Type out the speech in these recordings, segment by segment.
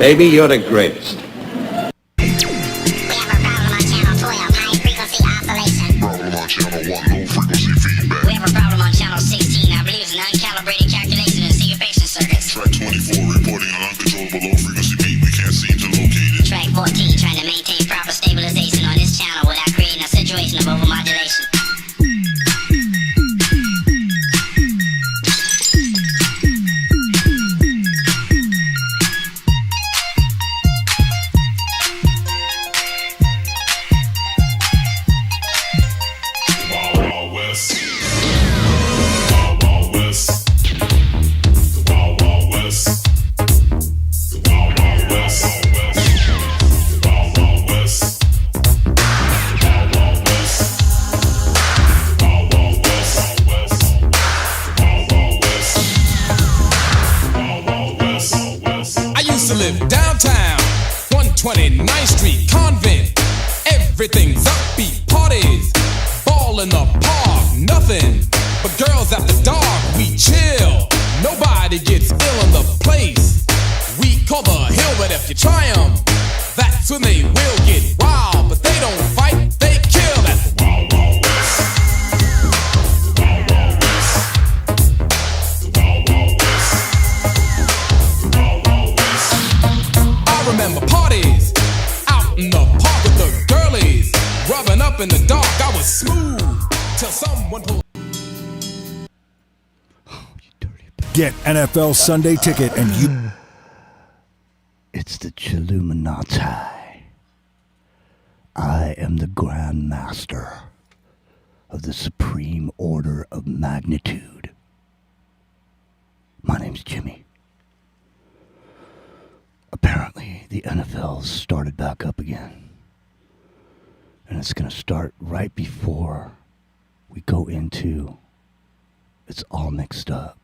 Baby, you're the greatest. We have a problem on channel 12, high frequency oscillation. Problem on channel 1, low frequency feedback. We have a problem on channel 16, I believe it's an uncalibrated calculation and syncopation circuits. Track 24 reporting an uncontrollable low frequency beat. We can't seem to locate it. Track 14 trying to maintain proper stabilization on this channel without creating a situation of overmodulation. Downtown, 129th Street, Convent. Everything's upbeat, parties, ball in the park, nothing but girls after dark. We chill, nobody gets ill in the place. We call the hill, but if you try 'em, that's when they will get wild. But they don't fight, they kill. That's the Wild Wild West. The Wild Wild West. The Wild Wild West. The Wild Wild West. I remember parties out in the park with the girlies, rubbing up in the dark. I was smooth till someone pulled. Get NFL Sunday Ticket and you. It's the chhilluminatti. I am the Grand Master of the Supreme Order of Magnitude. My name's Jimmy. Apparently, the NFL started back up again. And it's going to start right before we go into It's All Mixed Up.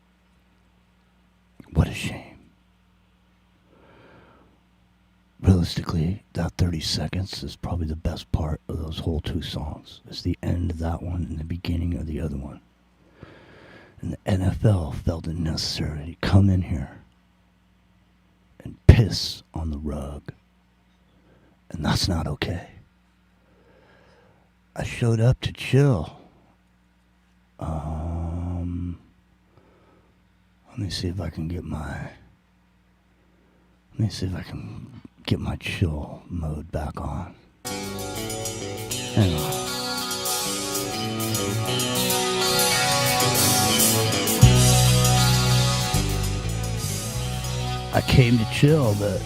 What a shame. Realistically, that 30 seconds is probably the best part of those whole two songs. It's the end of that one and the beginning of the other one. And the NFL felt it necessary to come in here and piss on the rug. And that's not okay. I showed up to chill. Let me see if I can get my chill mode back on. Hang on. I came to chill, but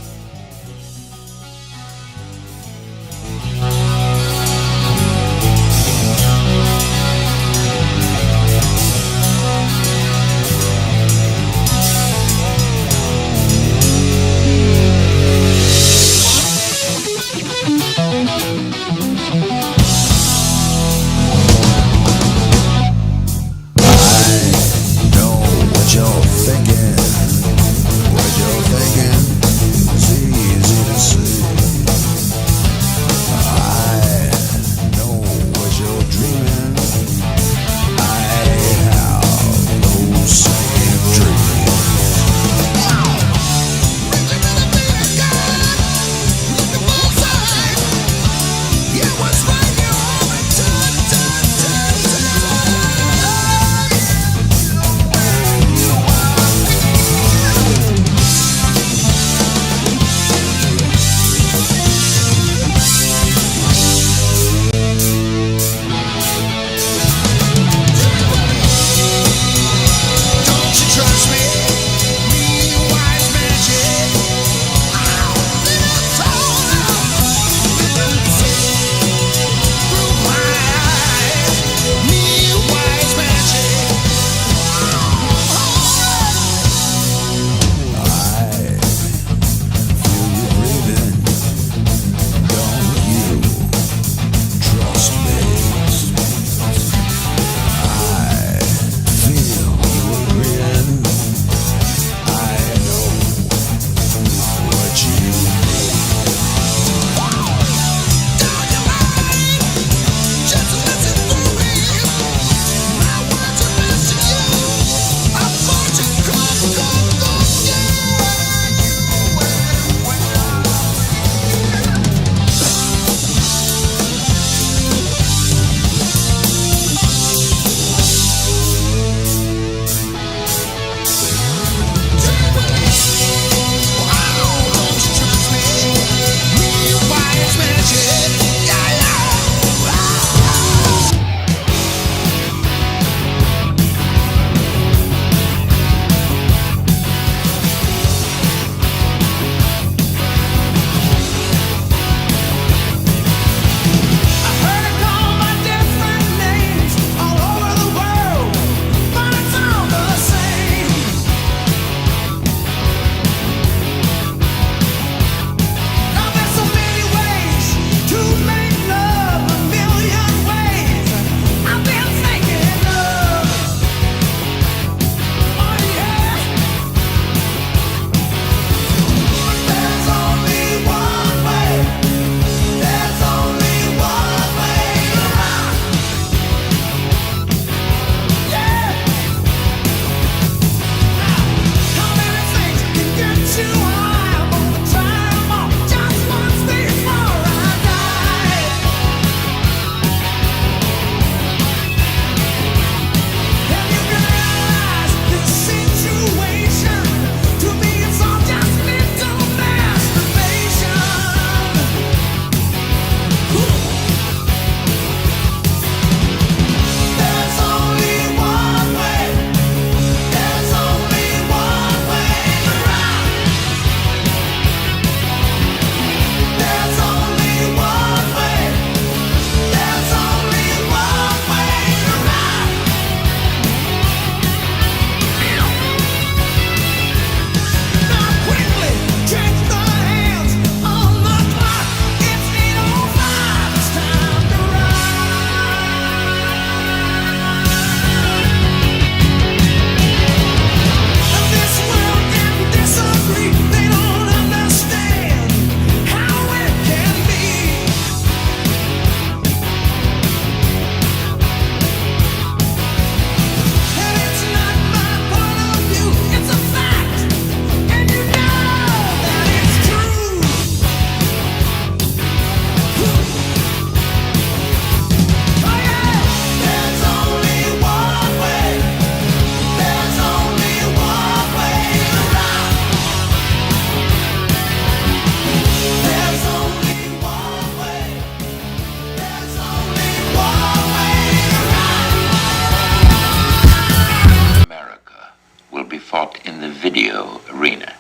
fought in the video arena,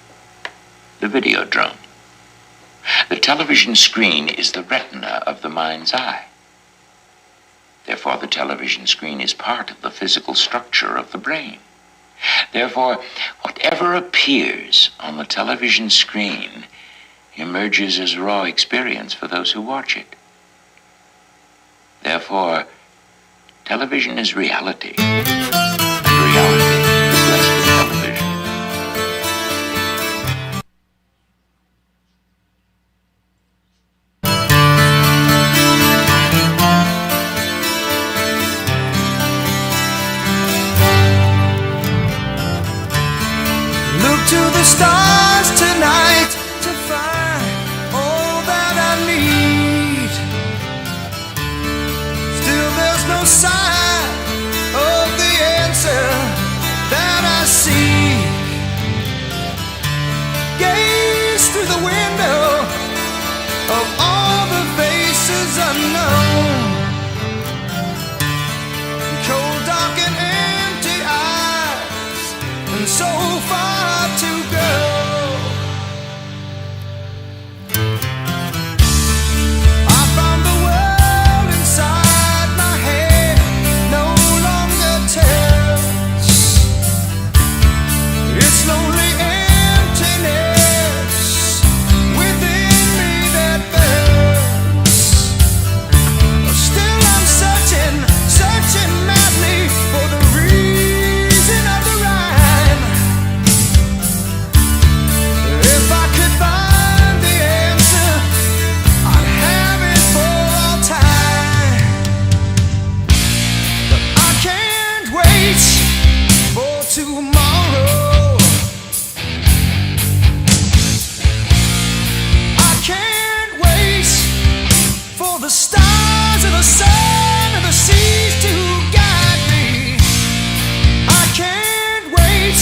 the videodrome. The television screen is the retina of the mind's eye. Therefore, the television screen is part of the physical structure of the brain. Therefore, whatever appears on the television screen emerges as raw experience for those who watch it. Therefore, television is reality. And reality is less than television. Look to the stars tonight to find all that I need. Still there's no sign of the answer that I see. Gaze through the window of all the faces unknown. Cold, dark and empty eyes, and so far to go. I found the world inside my head no longer tells. It's lonely emptiness within me that burns. Still I'm searching madly for the reason of the rhyme. If I could find the answer, I'd have it for all time. But I can't wait for tomorrow. I can't wait for the stars and the sun and the seas to guide me. I can't wait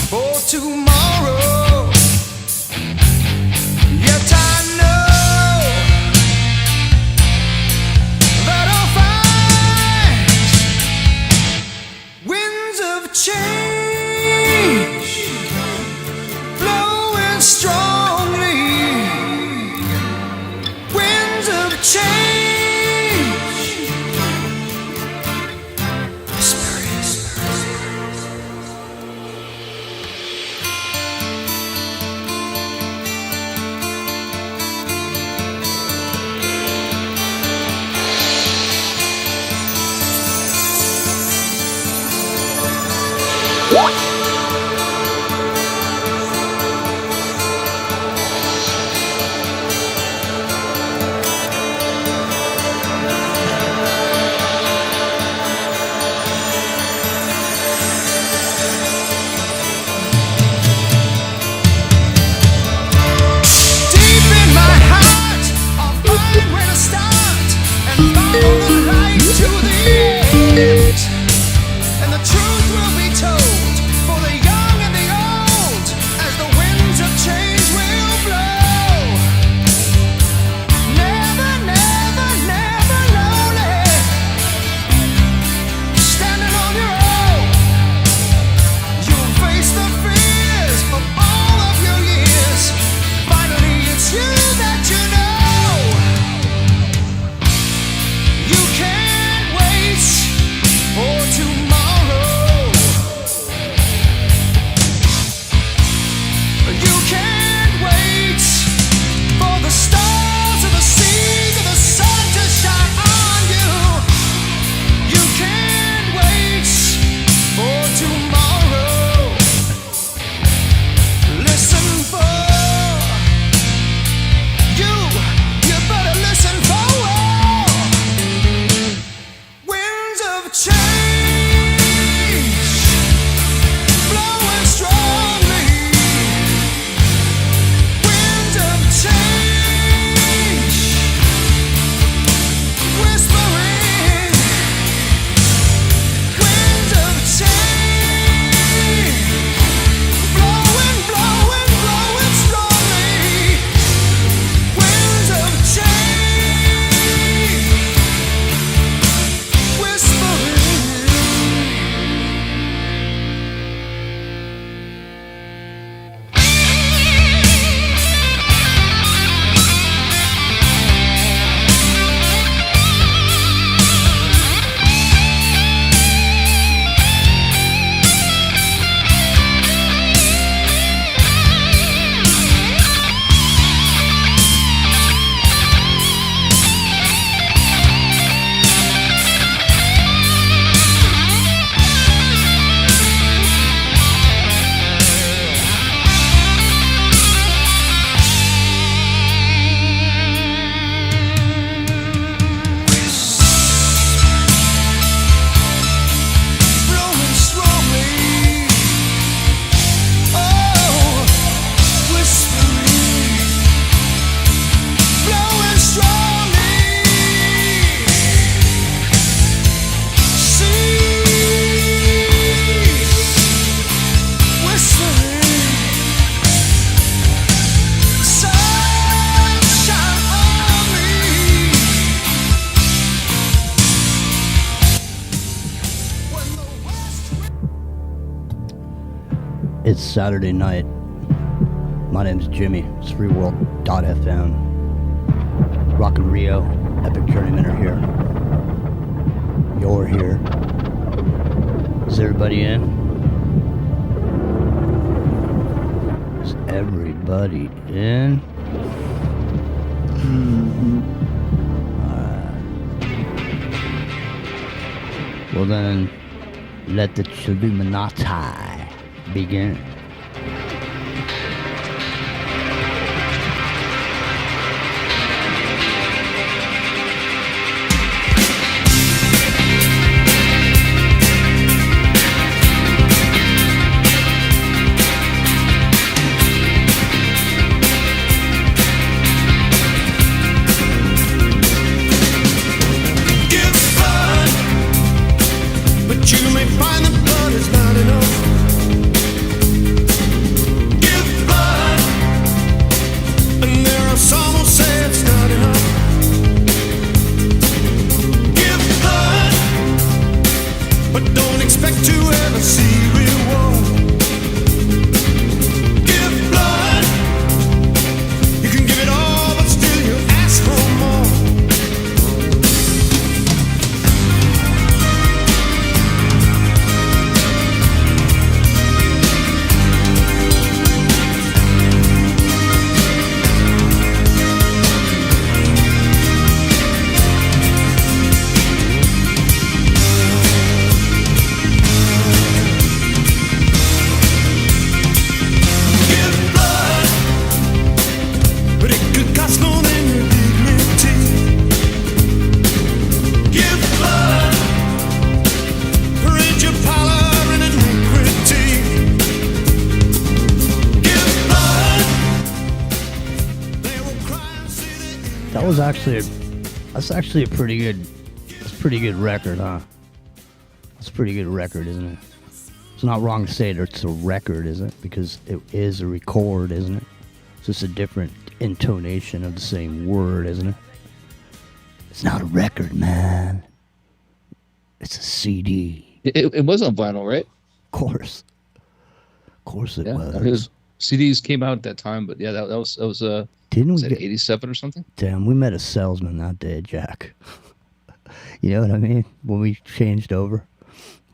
for tomorrow. Yet I know that I'll find winds of change blowing strongly. Winds of change. Deep in my heart, I'll find where to start and follow the light to the end. And the truth will be told for the young and the old as the winds of change will blow. Never, never, never lonely. Standing on your own, you'll face the fears of all of your years. Finally, it's you that you know. You can't wait for tomorrow. You can't wait for the stars of the seas of the sun to shine on you. You can't wait for tomorrow. Listen for you better listen for winds of change blowing strongly. Winds of change whispering. Winds of change blowing, blowing, blowing strongly. Winds of change whispering. It's Saturday night. My name's Jimmy. It's freeworld.fm. Rockin' Rio. Epic Journeymen are here. You're here. Is everybody in? Is everybody in? Well then, let the chhilluminatti begin. But you may find that blood is not enough. Give blood, and there are some who say it's not enough. Give blood, but don't expect to ever see real war. Give blood, you can give it all, but still you ask for more. But it could cost more than your dignity. Give blood, parade your power and iniquity. Give blood, they will cry and say that That's actually a pretty good record, huh? That's a pretty good record, isn't it? It's not wrong to say that it's a record, is it? Because it is a record, isn't it? It's just a different intonation of the same word, isn't it? It's not a record, man. It's a CD. It was on vinyl, right? Of course it Yeah, was. because CDs came out at that time, but yeah, that was Didn't was we that get... 87 or something? Damn, we met a salesman that day, Jack. You know what I mean? When we changed over,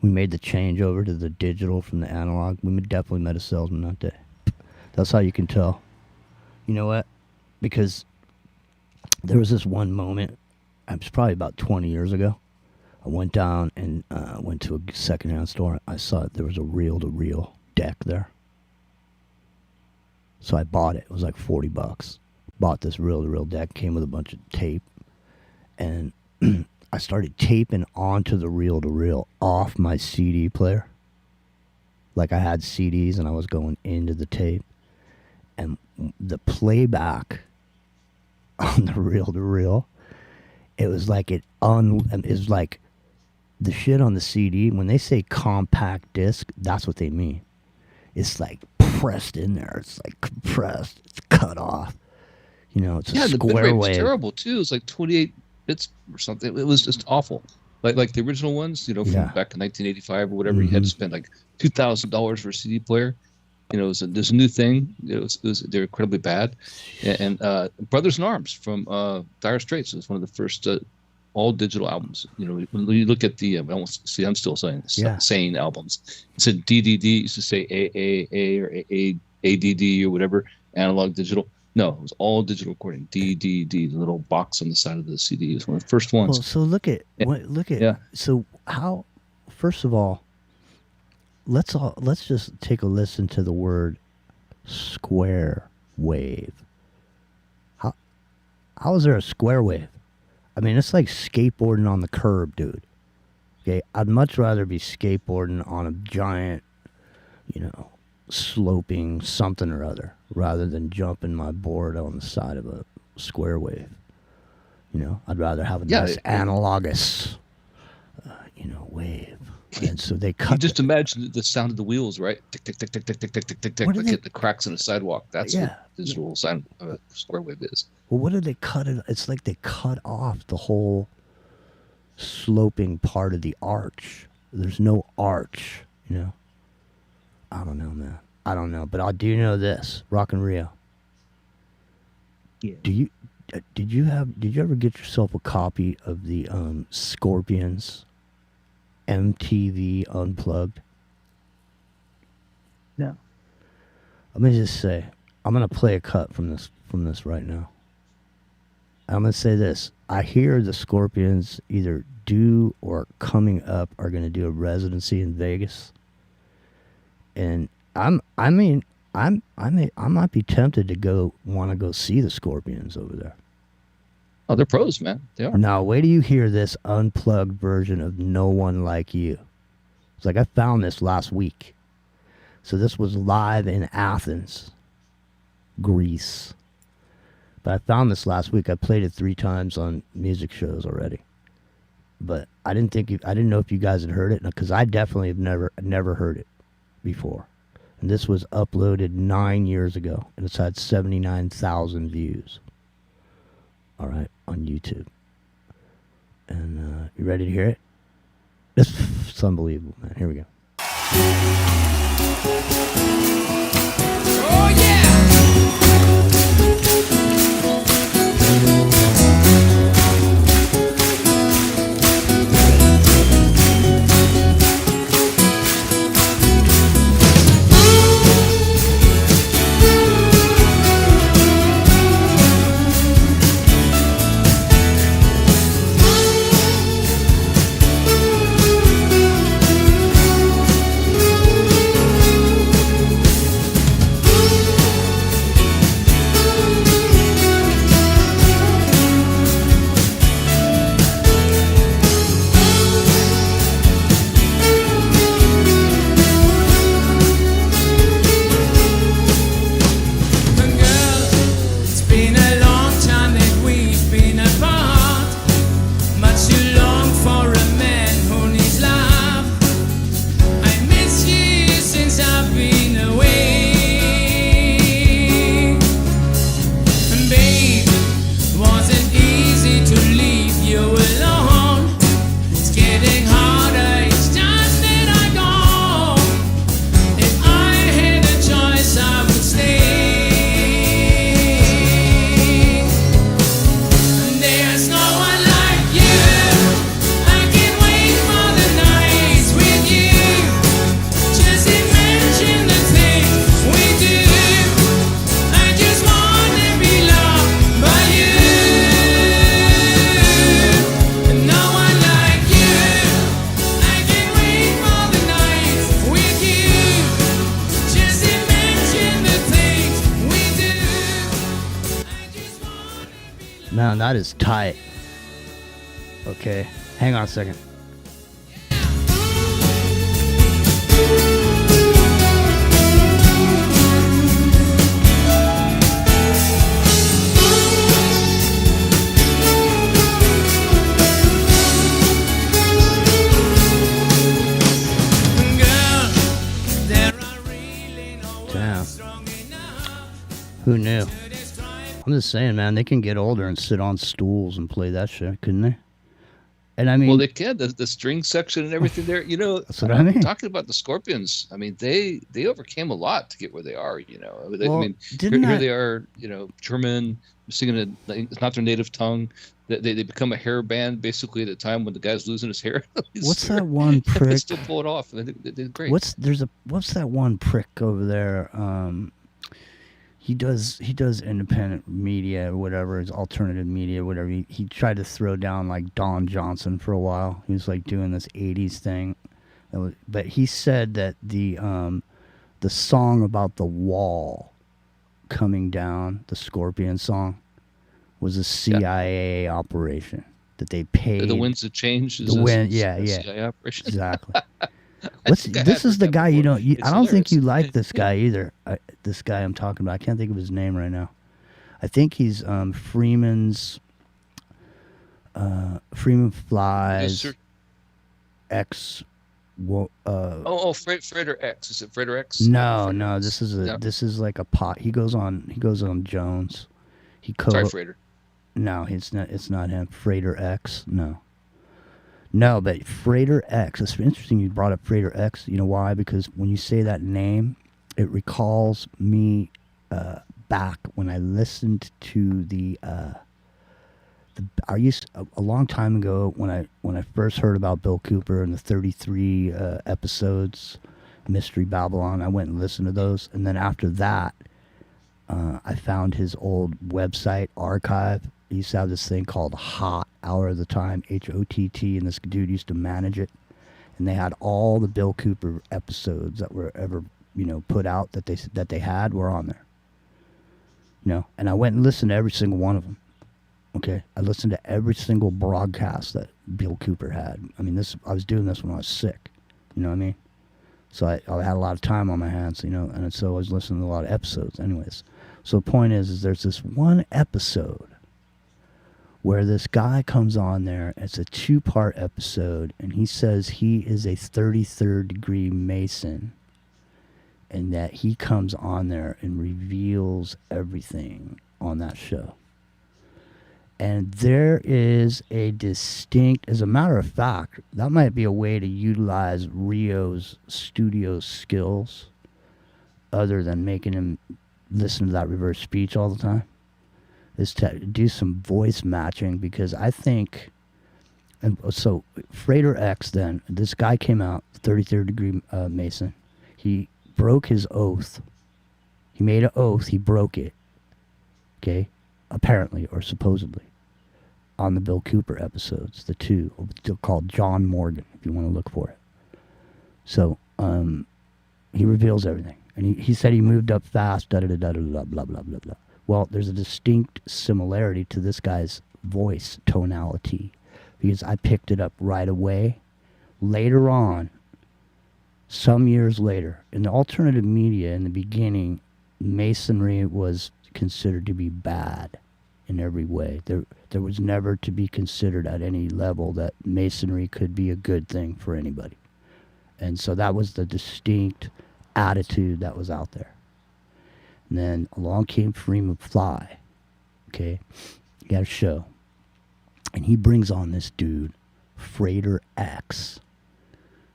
we made the change over to the digital from the analog. We definitely met a salesman that day. That's how you can tell. You know what? Because there was this one moment, it was probably about 20 years ago. I went down and went to a secondhand store. I saw there was a reel-to-reel deck there. So I bought it. It was like $40. Bought this reel-to-reel deck. Came with a bunch of tape. And I started taping onto the reel-to-reel off my CD player. Like I had CDs and I was going into the tape. And the playback on the reel-to-reel, it was like it was like the shit on the CD. When they say compact disc, that's what they mean. It's like pressed in there. It's like compressed. It's cut off. You know, it's a The square bitrate was wave. terrible too. It was like 28 bits or something. It was just awful. Like the original ones, from back in 1985 or whatever. You had to spend like $2,000 for a CD player. There's a new thing. They're incredibly bad. And Brothers in Arms from Dire Straits was one of the first all digital albums. When you look at the, I'm still saying albums. It said DDD. It used to say AAA or ADD or whatever, analog digital. No, it was all digital recording. DDD, the little box on the side of the CD, is one of the first ones. Well, so look at. So how? First of all, let's just take a listen to the word square wave. How is there a square wave? I mean, it's like skateboarding on the curb, dude. Okay, I'd much rather be skateboarding on a giant, sloping something or other, rather than jumping my board on the side of a square wave. I'd rather have a nice analogous, wave. And so they cut. You just imagine the sound of the wheels, right? Tick, tick, tick, tick, tick, tick, tick, tick, tick, tick. Like the cracks in a sidewalk. That's what digital sound square wave is. Well, what did they cut it? It's like they cut off the whole sloping part of the arch. There's no arch, I don't know, man. I don't know, but I do know this. Rock and Rio. Yeah. Did you ever get yourself a copy of the Scorpions MTV Unplugged? No. Let me just say, I'm gonna play a cut from this right now. I'm gonna say this. I hear the Scorpions either do or coming up are gonna do a residency in Vegas, and I might be tempted to want to go see the Scorpions over there. Oh, they're pros, man. They are. Now, wait till you hear this unplugged version of No One Like You. It's like I found this last week. So this was live in Athens, Greece. But I found this last week. I played it 3 times on music shows already. But I didn't know if you guys had heard it, because I definitely have never heard it before. And this was uploaded 9 years ago, and it's had 79,000 views. All right, on YouTube. And you ready to hear it? It's unbelievable, man. Here we go. Oh yeah! Man, that is tight. Okay, hang on a second. Damn. Who knew? I'm just saying, man, they can get older and sit on stools and play that shit, couldn't they? And I mean, well, they can. The string section and everything there. You know, that's what I mean. Talking about the Scorpions, I mean, they overcame a lot to get where they are. You know, well, I mean, here they are. You know, German singing it's not their native tongue. They become a hair band basically at the time when the guy's losing his hair. What's that one prick? They still pull it off. They did great. What's that one prick over there? He does independent media or whatever, his alternative media, whatever. He tried to throw down like Don Johnson for a while. He was like doing this 80s thing. But he said that the song about the wall coming down, the Scorpion song, was a CIA operation that they paid. The Winds of Change is CIA operation. Exactly. This is the guy you don't. I don't think you like this guy either. This guy I'm talking about. I can't think of his name right now. I think he's Freeman's. Freeman Flies. X. Frater X. Is it Frater X? No. This is like a pot. He goes on Jones. Sorry, Frater. No, it's not him. Frater X. No, but Frater X. It's interesting you brought up Frater X. You know why? Because when you say that name, it recalls me back when I listened to I used a long time ago when I first heard about Bill Cooper and the 33 episodes, Mystery Babylon. I went and listened to those, and then after that, I found his old website archive. He used to have this thing called Hot Hour of the Time, HOTT, and this dude used to manage it, and they had all the Bill Cooper episodes that were ever put out that they had were on there. And I went and listened to every single one of them. Okay, I listened to every single broadcast that Bill Cooper had. I mean, I was doing this when I was sick. You know what I mean? So I had a lot of time on my hands, and so I was listening to a lot of episodes. Anyways, so the point is there's this one episode where this guy comes on there. It's a 2-part episode, and he says he is a 33rd degree Mason, and that he comes on there and reveals everything on that show. And there is a distinct, as a matter of fact, that might be a way to utilize Rio's studio skills other than making him listen to that reverse speech all the time, is to do some voice matching, because I think, and so Frater X then, this guy came out, 33rd degree Mason. He broke his oath. He made an oath, he broke it. Okay? Apparently, or supposedly, on the Bill Cooper episodes, the 2, they're called John Morgan, if you want to look for it. So, he reveals everything. And he said he moved up fast, da-da-da-da-da, blah, blah, blah, blah. Well, there's a distinct similarity to this guy's voice tonality, because I picked it up right away. Later on, some years later, in the alternative media in the beginning, Masonry was considered to be bad in every way. There was never to be considered at any level that Masonry could be a good thing for anybody. And so that was the distinct attitude that was out there. And then along came Freeman Fly. Okay? He had a show. And he brings on this dude, Frater X,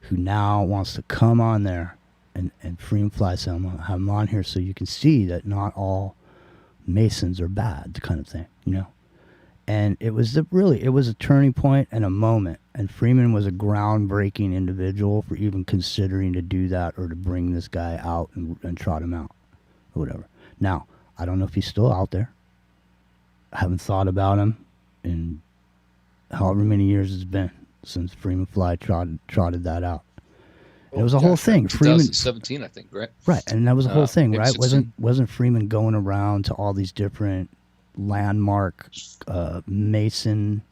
who now wants to come on there and Freeman Fly said, I'm going to have him on here so you can see that not all Masons are bad, the kind of thing, And it was a turning point and a moment. And Freeman was a groundbreaking individual for even considering to do that or to bring this guy out and trot him out or whatever. Now, I don't know if he's still out there. I haven't thought about him in however many years it's been since Freeman Fly trotted that out. It was a whole thing. 2017, I think, right? Right, and that was a whole thing, right? 16. Wasn't Freeman going around to all these different landmark Mason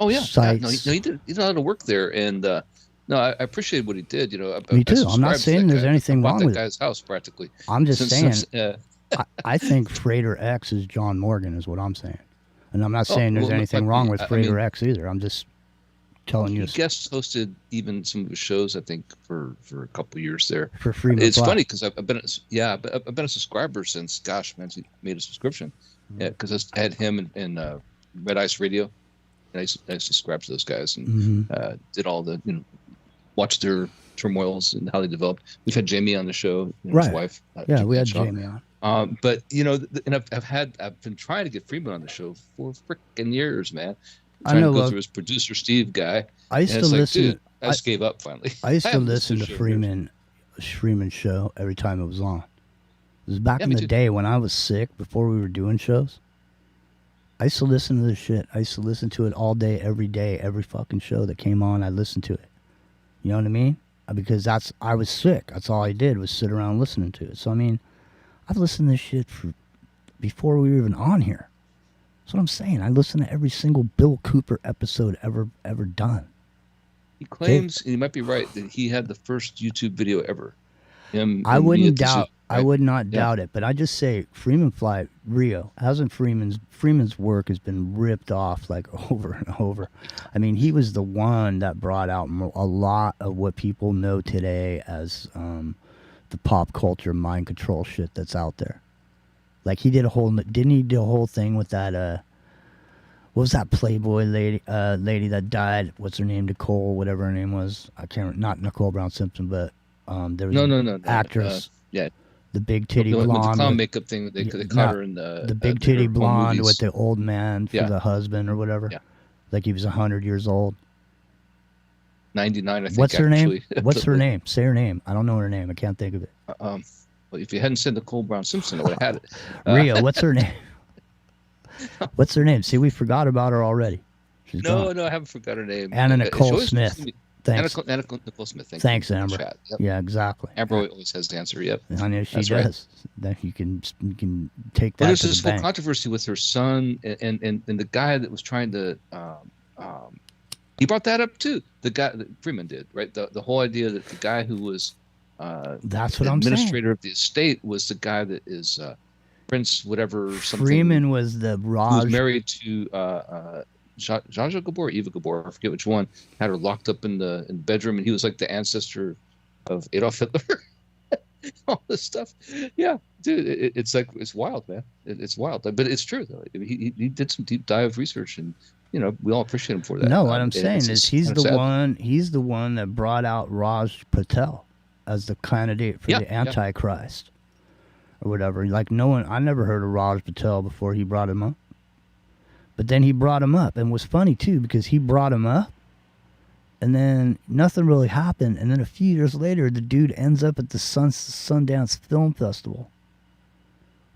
sites? No, he did. He did a lot of work there, and no, I appreciate what he did. Me too. I'm not saying there's anything wrong with that guy's house practically. I'm just saying. I think Frater X is John Morgan, is what I'm saying, and I'm not saying there's anything wrong with Frater X either. I'm just telling you. He guest hosted even some of his shows, I think, for a couple of years there. For Freeman It's Fly. funny because I've been a subscriber since, gosh, man, he made a subscription. Yeah, because I had him and Red Ice Radio, and I subscribed to those guys and did all the watched their turmoils and how they developed. We've had Jamie on the show, right? His wife. We had Jamie on. But and I've been trying to get Freeman on the show for freaking years, man. Trying to go through his producer Steve guy. I used to listen. I just gave up finally. I used to listen to Freeman's show every time it was on. It was back in the day when I was sick, before we were doing shows. I used to listen to this shit. I used to listen to it all day, every fucking show that came on, I listened to it. You know what I mean? Because I was sick. That's all I did was sit around listening to it. So, I mean, I've listened to this shit before we were even on here. That's what I'm saying. I listened to every single Bill Cooper episode ever done. He claims, and he might be right, that he had the first YouTube video ever. I would not doubt it, but I just say Freeman Fly, Rio, Freeman's work has been ripped off like over and over. I mean, he was the one that brought out a lot of what people know today as the pop culture mind control shit that's out there. Like didn't he do a whole thing with that what was that Playboy lady that died? What's her name? Nicole, whatever her name was. I can't, not Nicole Brown Simpson, but There was No. actress, Yeah. the big titty With the blonde. clown with- makeup thing, they Yeah, caught her in the the big her titty home blonde movies. with the old man for Yeah. the husband or whatever. Yeah. Like he was 100 years old. 99, I think. What's her actually. name? What's her name? Say her name. I don't know her name. I can't think of it. Well, if you hadn't said Nicole Brown Simpson, I would have had it. Rio, what's her name? What's her name? See, we forgot about her already. She's gone. No, I haven't forgot her name. Anna She Nicole always Smith. gives me- Thanks. Anna Nicole Smith. Thanks, you. Amber. Chat. Yep. Yeah, exactly. Amber always has the answer. Yep. I know she That's does. right. That you can take But that there's to this the whole bank. controversy with her son and the guy that was trying to. He brought that up too. The guy that Freeman did, right? The whole idea that the guy who was That's what I'm saying. administrator of the estate was the guy that is Prince whatever something. Freeman was the who Raj. was married to Zsa Gabor, Eva Gabor, I forget which one. Had her locked up in the bedroom, and he was like the ancestor of Adolf Hitler. All this stuff, yeah, dude. It's like it's wild, man. It's wild, but it's true though. He did some deep dive research, and we all appreciate him for that. No, what I'm saying it's is he's kind of the sad. one. He's the one that brought out Raj Patel as the candidate for the Antichrist or whatever. Like no one, I never heard of Raj Patel before he brought him up. But then he brought him up, and it was funny too because he brought him up, and then nothing really happened. And then a few years later, the dude ends up at the Sundance Film Festival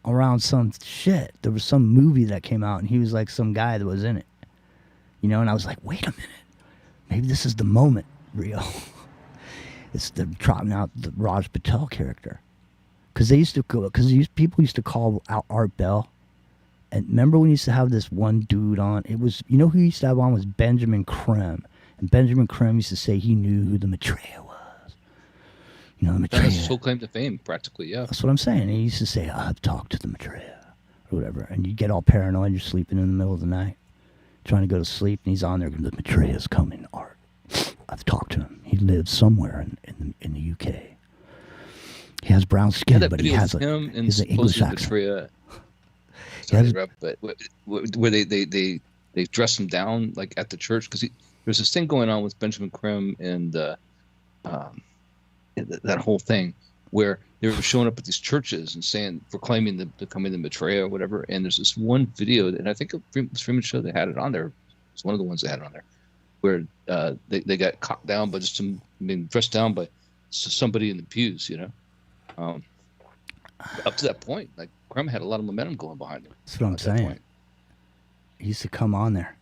around some shit. There was some movie that came out, and he was like some guy that was in it. And I was like, wait a minute. Maybe this is the moment, Rio. It's the trotting out the Raj Patel character. Because people used to call out Art Bell. And remember when we used to have this one dude on? It was, who used to have on was Benjamin Creme. And Benjamin Creme used to say he knew who the Maitreya was. The Maitreya. That's his whole claim to fame, practically. Yeah. That's what I'm saying. He used to say, I've talked to the Maitreya or whatever. And you get all paranoid. You're sleeping in the middle of the night, trying to go to sleep. And he's on there going, the Maitreya's coming, Art. I've talked to him. He lives somewhere in the UK. He has brown skin, but he has him and he's an English supposedly accent. Maitreya. Sorry to interrupt, but where they dress him down like at the church because there's this thing going on with Benjamin Creme and that whole thing where they were showing up at these churches and proclaiming the coming the Maitreya or whatever. And there's this one video, and I think it was Freeman show they had it on there. It's one of the ones they had it on there where they got caught down by dressed down by somebody in the pews, up to that point, like Creme had a lot of momentum going behind him. That's what I'm saying. He used to come on there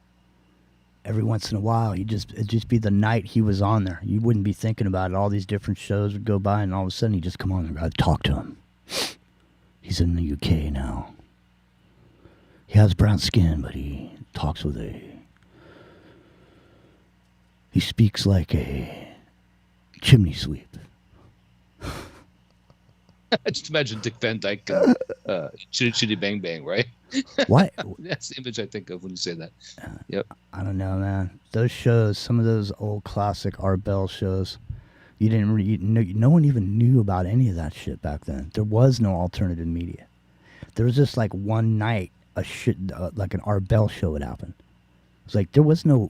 every once in a while. It'd just be the night he was on there. You wouldn't be thinking about it. All these different shows would go by, and all of a sudden he'd just come on there. I'd talk to him. He's in the UK now. He has brown skin, but he talks with he speaks like a chimney sweep. I just imagine Dick Van Dyke and Chitty Bang Bang, right? What? That's the image I think of when you say that. Yep. I don't know, man. Those shows, some of those old classic Art Bell shows, no one even knew about any of that shit back then. There was no alternative media. There was just like one night like an Art Bell show would happen. It was like there was no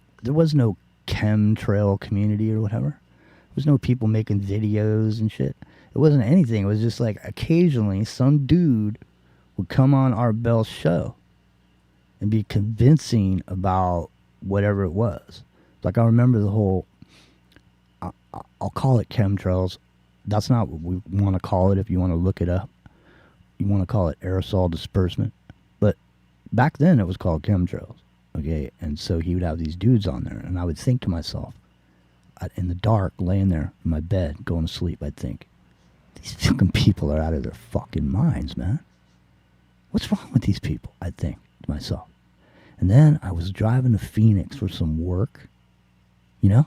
chemtrail community or whatever. There was no people making videos and shit. It wasn't anything. It was just like occasionally some dude would come on Art Bell's show and be convincing about whatever it was. Like I remember the whole, I'll call it chemtrails. That's not what we want to call it if you want to look it up. You want to call it aerosol disbursement. But back then it was called chemtrails. Okay, and so he would have these dudes on there, and I would think to myself, in the dark, laying there in my bed, going to sleep, I'd think, these fucking people are out of their fucking minds, man. What's wrong with these people? I'd think to myself. And then I was driving to Phoenix for some work. I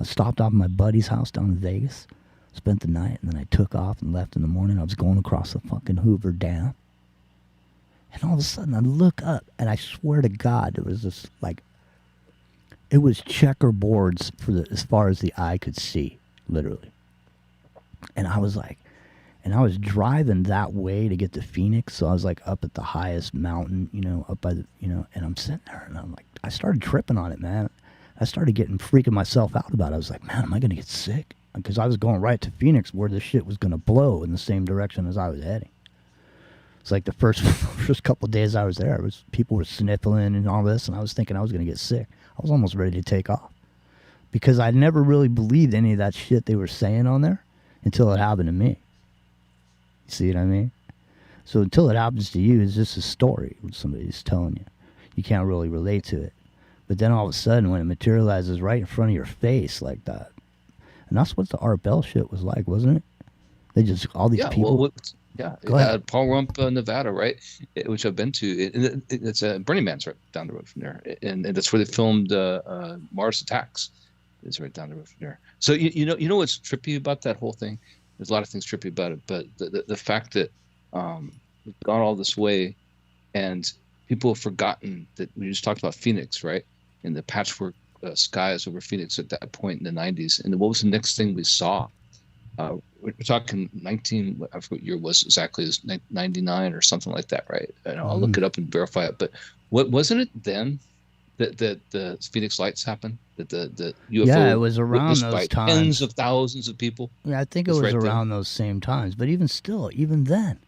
stopped off at my buddy's house down in Vegas, spent the night, and then I took off and left in the morning. I was going across the fucking Hoover Dam. And all of a sudden I look up, and I swear to God, it was this, like, it was checkerboards as far as the eye could see, literally. And I was like, and I was driving that way to get to Phoenix, so I was like up at the highest mountain, up by the, and I'm sitting there, and I'm like, I started tripping on it, man. I started freaking myself out about it. I was like, man, am I going to get sick? because I was going right to Phoenix where the shit was going to blow in the same direction as I was heading. It's like the first couple of days I was there, people were sniffling and all this, and I was thinking I was going to get sick. I was almost ready to take off because I never really believed any of that shit they were saying on there until it happened to me. You see what I mean? So until it happens to you, it's just a story somebody's telling you. You can't really relate to it. But then all of a sudden, when it materializes right in front of your face like that, and that's what the Art Bell shit was like, wasn't it? They just, all these people. Well, Go ahead. Paul Rump, Nevada, right? Which I've been to. It's Burning Man's right down the road from there, and that's where they filmed Mars Attacks. It's right down the road from there. So you know what's trippy about that whole thing? There's a lot of things trippy about it, but the fact that we've gone all this way, and people have forgotten that we just talked about Phoenix, right? And the patchwork skies over Phoenix at that point in the 90s. And what was the next thing we saw? We're talking I forget what year it was exactly, is 99 or something like that, right? And I'll look it up and verify it. But wasn't it then that the Phoenix Lights happened? That the UFO, yeah, it was around those times. Tens of thousands of people. Yeah, I think it was around those same times. But even then,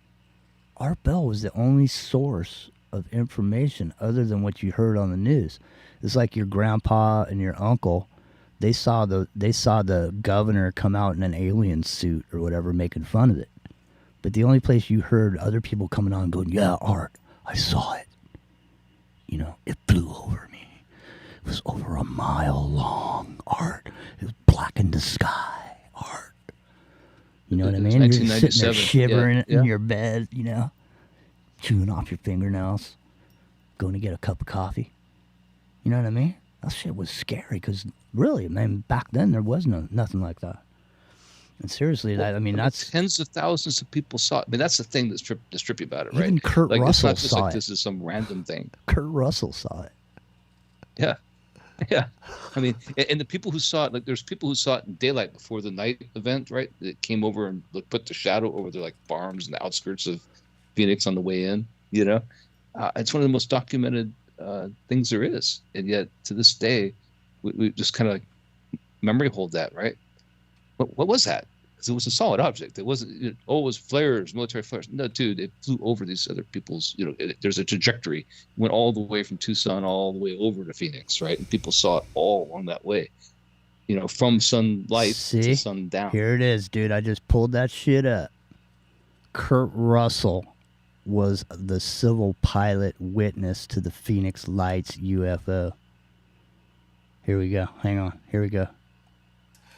Art Bell was the only source of information other than what you heard on the news. It's like your grandpa and your uncle. They saw the governor come out in an alien suit or whatever, making fun of it. But the only place you heard other people coming on going, yeah, Art, I saw it. You know, it flew over me. It was over a mile long, Art. It was black in the sky, Art. You know what I mean? You're sitting there shivering in your bed, you know, chewing off your fingernails, going to get a cup of coffee. You know what I mean? That shit was scary because really, man, back then there was nothing like that. And seriously, that's tens of thousands of people saw it. I mean, that's the thing that's trippy about it, right? Even Kurt Russell it's not just saw like it. This is some random thing. Kurt Russell saw it. Yeah. I mean, and the people who saw it, like there's people who saw it in daylight before the night event, right? It came over and put the shadow over their like farms and the outskirts of Phoenix on the way in. You know, it's one of the most documented things there is, and yet to this day, we just kind of like memory hold that, right? What was that? Because it was a solid object. It wasn't. It was flares, military flares. No, dude, it flew over these other people's. You know, there's a trajectory. It went all the way from Tucson all the way over to Phoenix, right? And people saw it all along that way. You know, from sunlight to sundown. Here it is, dude. I just pulled that shit up. Kurt Russell was the civil pilot witness to the Phoenix Lights UFO. Here we go. Hang on. Here we go.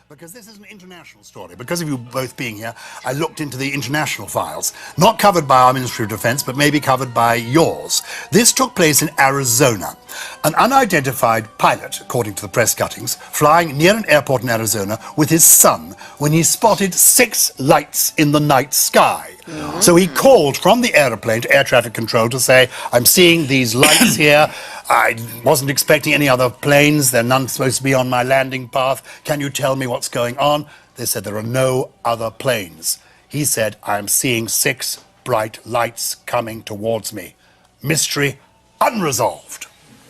Because this is an international story. Because of you both being here, I looked into the international files, not covered by our Ministry of Defense, but maybe covered by yours. This took place in Arizona. An unidentified pilot, according to the press cuttings, flying near an airport in Arizona with his son when he spotted 6 lights in the night sky. So he called from the aeroplane to air traffic control to say, I'm seeing these lights here. I wasn't expecting any other planes. There are none supposed to be on my landing path. Can you tell me what's going on? They said there are no other planes. He said, I'm seeing 6 bright lights coming towards me. Mystery unresolved.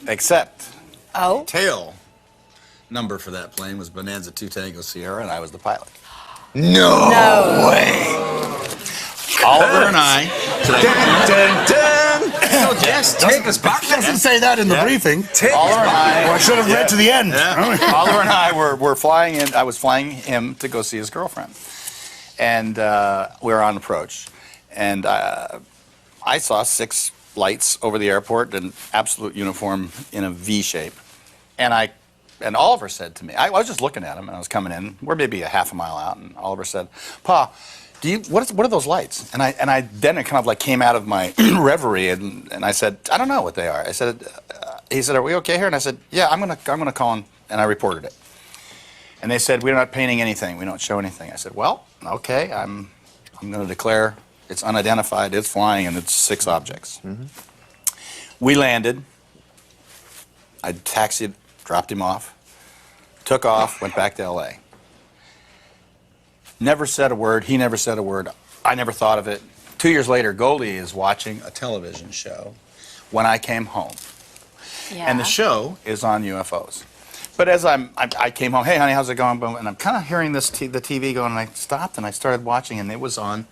Except tail number for that plane was Bonanza 2 Tango Sierra, and I was the pilot. No way! Oliver and I. Yes, take us back. Doesn't say that in the briefing. Oliver and I. I should have read to the end. Oliver and I were flying in. I was flying him to go see his girlfriend, and we were on approach, and I saw 6 lights over the airport in absolute uniform in a V shape, and Oliver said to me, I was just looking at him, and I was coming in. We're maybe a half a mile out, and Oliver said, "Pa, what are those lights?" And I then it kind of like came out of my reverie, and I said, "I don't know what they are." I said, he said, "Are we okay here?" And I said, "Yeah, I'm gonna call in," and I reported it. And they said, "We're not painting anything. We don't show anything." I said, "Well, okay, I'm gonna declare it's unidentified, it's flying, and it's 6 objects." We landed. I taxied, dropped him off, took off, went back to L.A. Never said a word. He never said a word. I never thought of it. 2 years later, Goldie is watching a television show when I came home. And the show is on UFOs. But as I came home, hey honey, how's it going? Boom, and I'm kind of hearing the TV going, and I stopped and I started watching, and it was on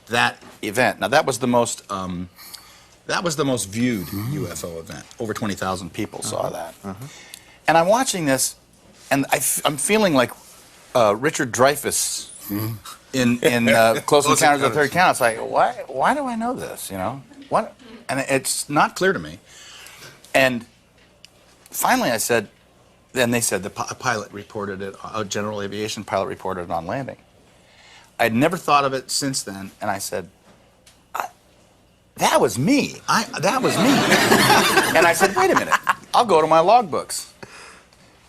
that event. Now that was the most viewed UFO event. Over 20,000 people saw that. And I'm watching this, and I'm feeling like Richard Dreyfuss in Close Encounters of the Third Kind. It's like, why do I know this? You know what? And it's not clear to me. And finally, I said. Then they said a pilot reported it, a general aviation pilot reported it on landing. I'd never thought of it since then, and I said, that was me. That was me. And I said, wait a minute, I'll go to my logbooks.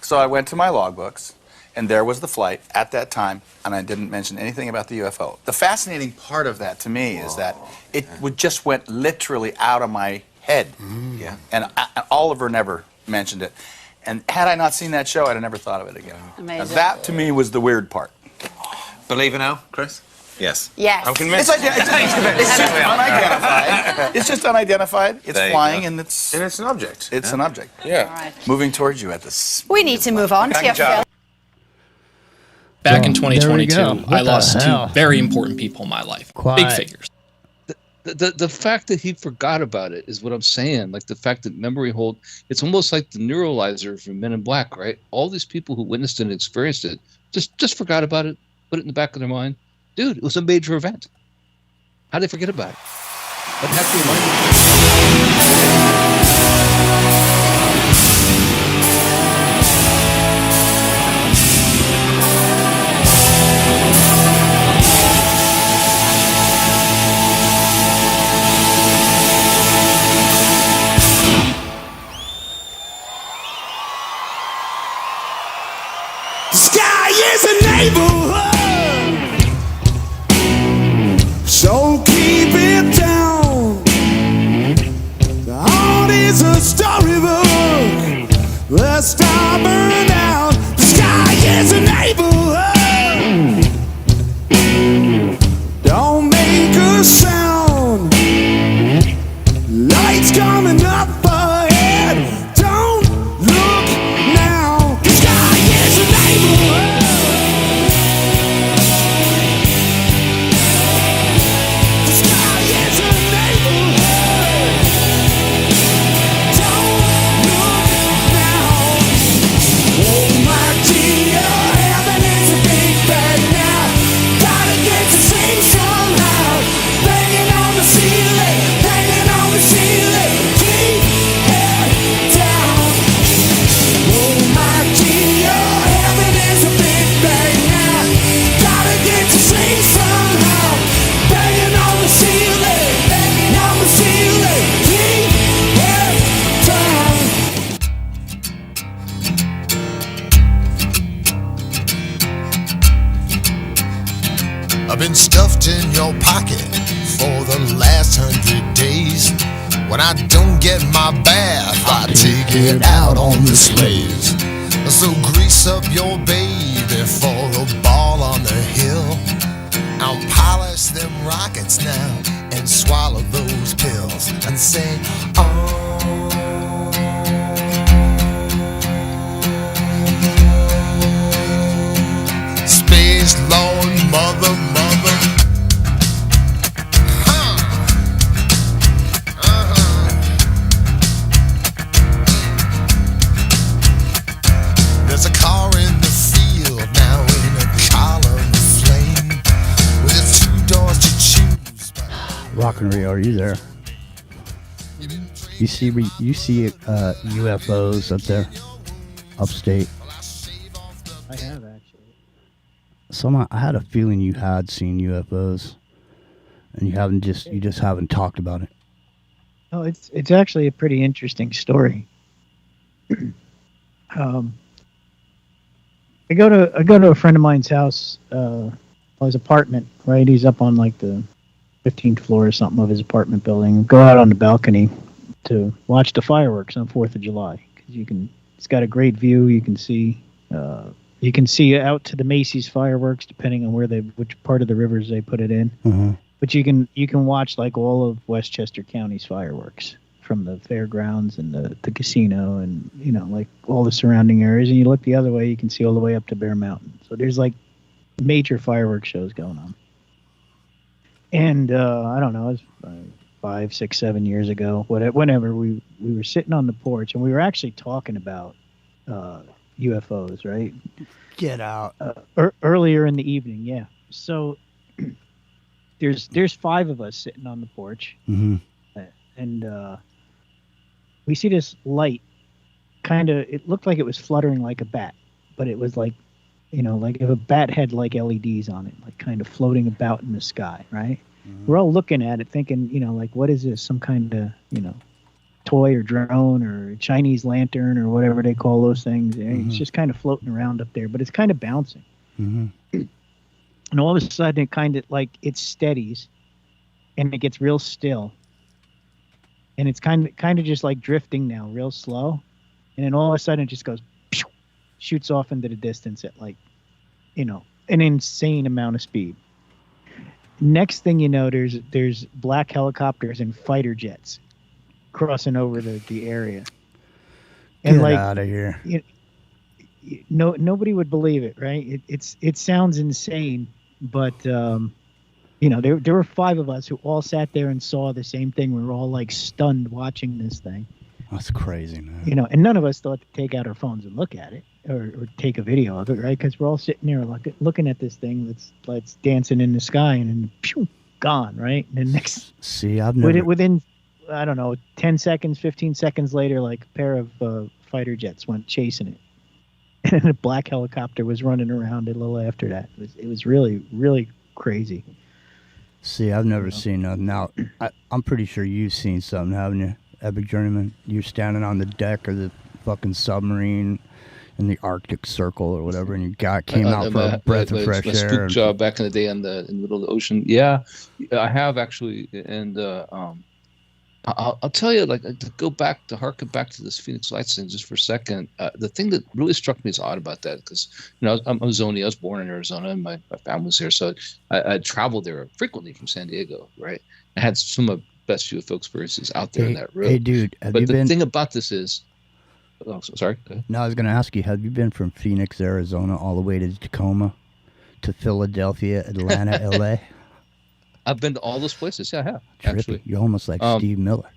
So I went to my logbooks, and there was the flight at that time, and I didn't mention anything about the UFO. The fascinating part of that to me is that it just went literally out of my head. Yeah. And Oliver never mentioned it. And had I not seen that show, I'd have never thought of it again. Amazing. That, to me, was the weird part. Believe it now, Chris? Yes. Yes. I'm convinced. It's just unidentified. It's just unidentified. It's flying, and it's an object. It's an object. Yeah. All right. Moving towards you at this. We need to move on to your film. Back in 2022, I lost two very important people in my life. Big figures. The fact that he forgot about it is what I'm saying. Like the fact that memory hold, it's almost like the neuralizer from Men in Black, right? All these people who witnessed it and experienced it just forgot about it, put it in the back of their mind. Dude, it was a major event. How'd they forget about it? I'd have to remind you. Sky is a neighborhood, so keep it down. The heart is a storybook, the star burned out. The sky is a neighborhood, don't make a sound. Lights coming up ahead, don't look now. The sky is a neighborhood. The sky is a neighborhood. Don't look now. Oh my dear, heaven is a big bag now. Gotta get to sing somehow. Banging on the ceiling, banging on the ceiling. Keep it down. Oh my dear, heaven is a big bag now. Gotta get to sing somehow. Banging on the ceiling, banging on the ceiling. Keep it down. I've been stuffed in your pocket for the last 100 days. When I don't get my bath, I take it out on the slaves. So grease up your baby for the ball on the hill. I'll polish them rockets now and swallow those pills and say, oh. Space Lord, mother. There's a car in the field now in a column of flame with its 2 doors to choose. Rockin' are you there? You see UFOs up there, upstate. I have actually. Somehow I had a feeling you had seen UFOs, and you just haven't talked about it. Oh, it's actually a pretty interesting story. I go to a friend of mine's house, his apartment, right? He's up on like the 15th floor or something of his apartment building. Go out on the balcony to watch the fireworks on 4th of July. 'Cause it's got a great view. You can see out to the Macy's fireworks, depending on which part of the rivers they put it in. Mm-hmm. But you can watch like all of Westchester County's fireworks from the fairgrounds and the casino and, you know, like all the surrounding areas. And you look the other way, you can see all the way up to Bear Mountain. So there's like major fireworks shows going on. And I don't know, it was 5, 6, 7 years ago, whenever we were sitting on the porch and we were actually talking about UFOs, right? Get out. Earlier in the evening, yeah. So there's 5 of us sitting on the porch, and we see this light. It looked like it was fluttering like a bat, but it was like, you know, like if a bat had like LEDs on it, like kind of floating about in the sky, right? We're all looking at it thinking, you know, like, what is this? Some kind of, you know, toy or drone or Chinese lantern or whatever they call those things. It's just kind of floating around up there, but it's kind of bouncing. And all of a sudden it kind of like it steadies and it gets real still. And it's kind of just like drifting now, real slow. And then all of a sudden it just goes, shoots off into the distance at like, you know, an insane amount of speed. Next thing you know, there's black helicopters and fighter jets crossing over the area. And Get like, out of here. Nobody would believe it, right? It sounds insane, but you know, there were 5 of us who all sat there and saw the same thing. We were all like stunned watching this thing. That's crazy, man. You know, and none of us thought to take out our phones and look at it or take a video of it, right? Because we're all sitting there looking at this thing that's dancing in the sky and then pew, gone, right? And then next, I've never within I don't know 10 seconds, 15 seconds later, like a pair of fighter jets went chasing it, and a black helicopter was running around a little after that. It was really, really crazy. See, I've never seen nothing. Now, I'm pretty sure you've seen something, haven't you, Epic Journeyman? You're standing on the deck of the fucking submarine in the Arctic Circle or whatever, and you came out for a breath of fresh my air. spook job back in the day in the middle of the ocean. Yeah, I have actually, and I'll tell you, like, to harken back to this Phoenix Lights thing just for a second. The thing that really struck me as odd about that, because, you know, I'm a Zony. I was born in Arizona, and my family was here, so I traveled there frequently from San Diego, right? I had some of the best UFO experiences out there in that road. Hey, dude, but the thing about this is, sorry. Go ahead. No, I was going to ask you, have you been from Phoenix, Arizona, all the way to Tacoma, to Philadelphia, Atlanta, LA? I've been to all those places. Yeah, I have. Trippy. Actually. You're almost like Steve Miller.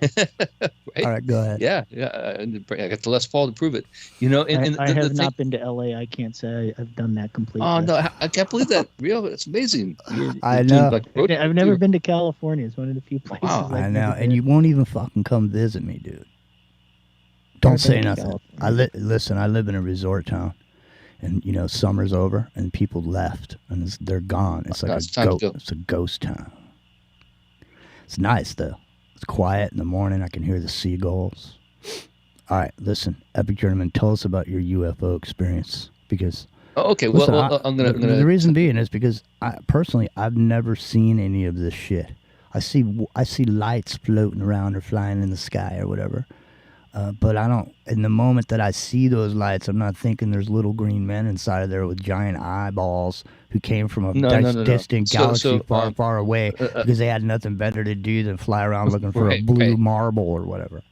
Right? All right, go ahead. Yeah. I got the Les Paul to prove it. You know, I have not been to LA. I can't say I've done that completely. Oh no, I can't believe that. Real, it's amazing. I know. I've never been to California. It's one of the few places. Wow, I know, and you won't even fucking come visit me, dude. Don't say nothing. Listen, I live in a resort town. And, you know, summer's over and people left and they're gone. It's like it's a ghost town. It's nice, though. It's quiet in the morning. I can hear the seagulls. All right, listen, Epic Journeyman, tell us about your UFO experience. Because, okay, listen, I'm gonna. The reason being is because I've never seen any of this shit. I see lights floating around or flying in the sky or whatever. But I don't, in the moment that I see those lights, I'm not thinking there's little green men inside of there with giant eyeballs who came from a distant galaxy far away because they had nothing better to do than fly around looking for a blue marble or whatever.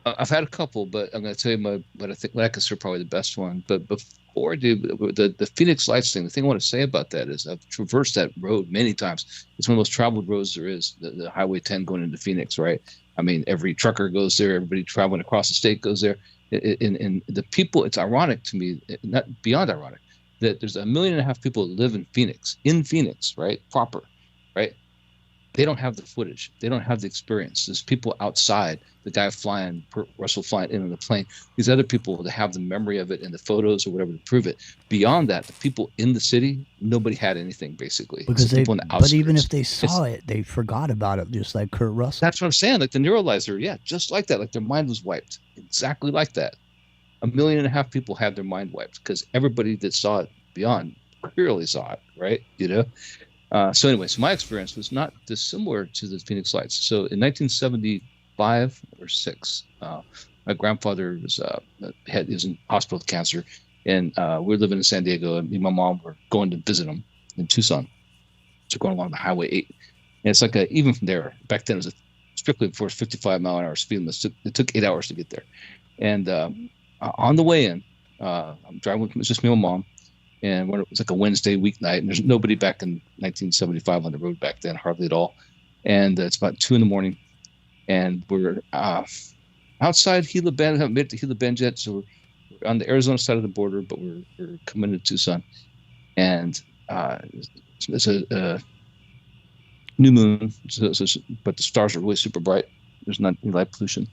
I've had a couple, but I'm going to tell you what I consider probably the best one. But before I do, the Phoenix Lights thing, the thing I want to say about that is I've traversed that road many times. It's one of the most traveled roads there is, the Highway 10 going into Phoenix, right? I mean, every trucker goes there. Everybody traveling across the state goes there. And the people, it's ironic to me, not beyond ironic, that there's 1.5 million people that live in Phoenix, right? Proper, right? They don't have the footage. They don't have the experience. There's people outside, the guy Russell flying in on the plane, these other people that have the memory of it and the photos or whatever to prove it. Beyond that, the people in the city, nobody had anything basically. Because people on the outskirts. But even if they saw it, they forgot about it, just like Kurt Russell. That's what I'm saying. Like the neuralizer, yeah, just like that. Like their mind was wiped. Exactly like that. 1.5 million people had their mind wiped because everybody that saw it beyond clearly saw it, right? You know? So anyway, my experience was not dissimilar to the Phoenix Lights. So in 1975 or 6, my grandfather was in hospital with cancer, and we were living in San Diego, and me and my mom were going to visit him in Tucson. So going along the Highway 8, and it's like even from there, back then it was a strictly for 55-mile-an-hour speed limits. It took 8 hours to get there. And on the way in, I'm driving with just me and my mom, and it was like a Wednesday weeknight, and there's nobody back in 1975 on the road back then, hardly at all. And it's about 2 a.m, and we're outside Gila Bend. We haven't made it to Gila Bend yet, so we're on the Arizona side of the border, but we're coming to Tucson. And it's a new moon, but the stars are really super bright. There's not any light pollution,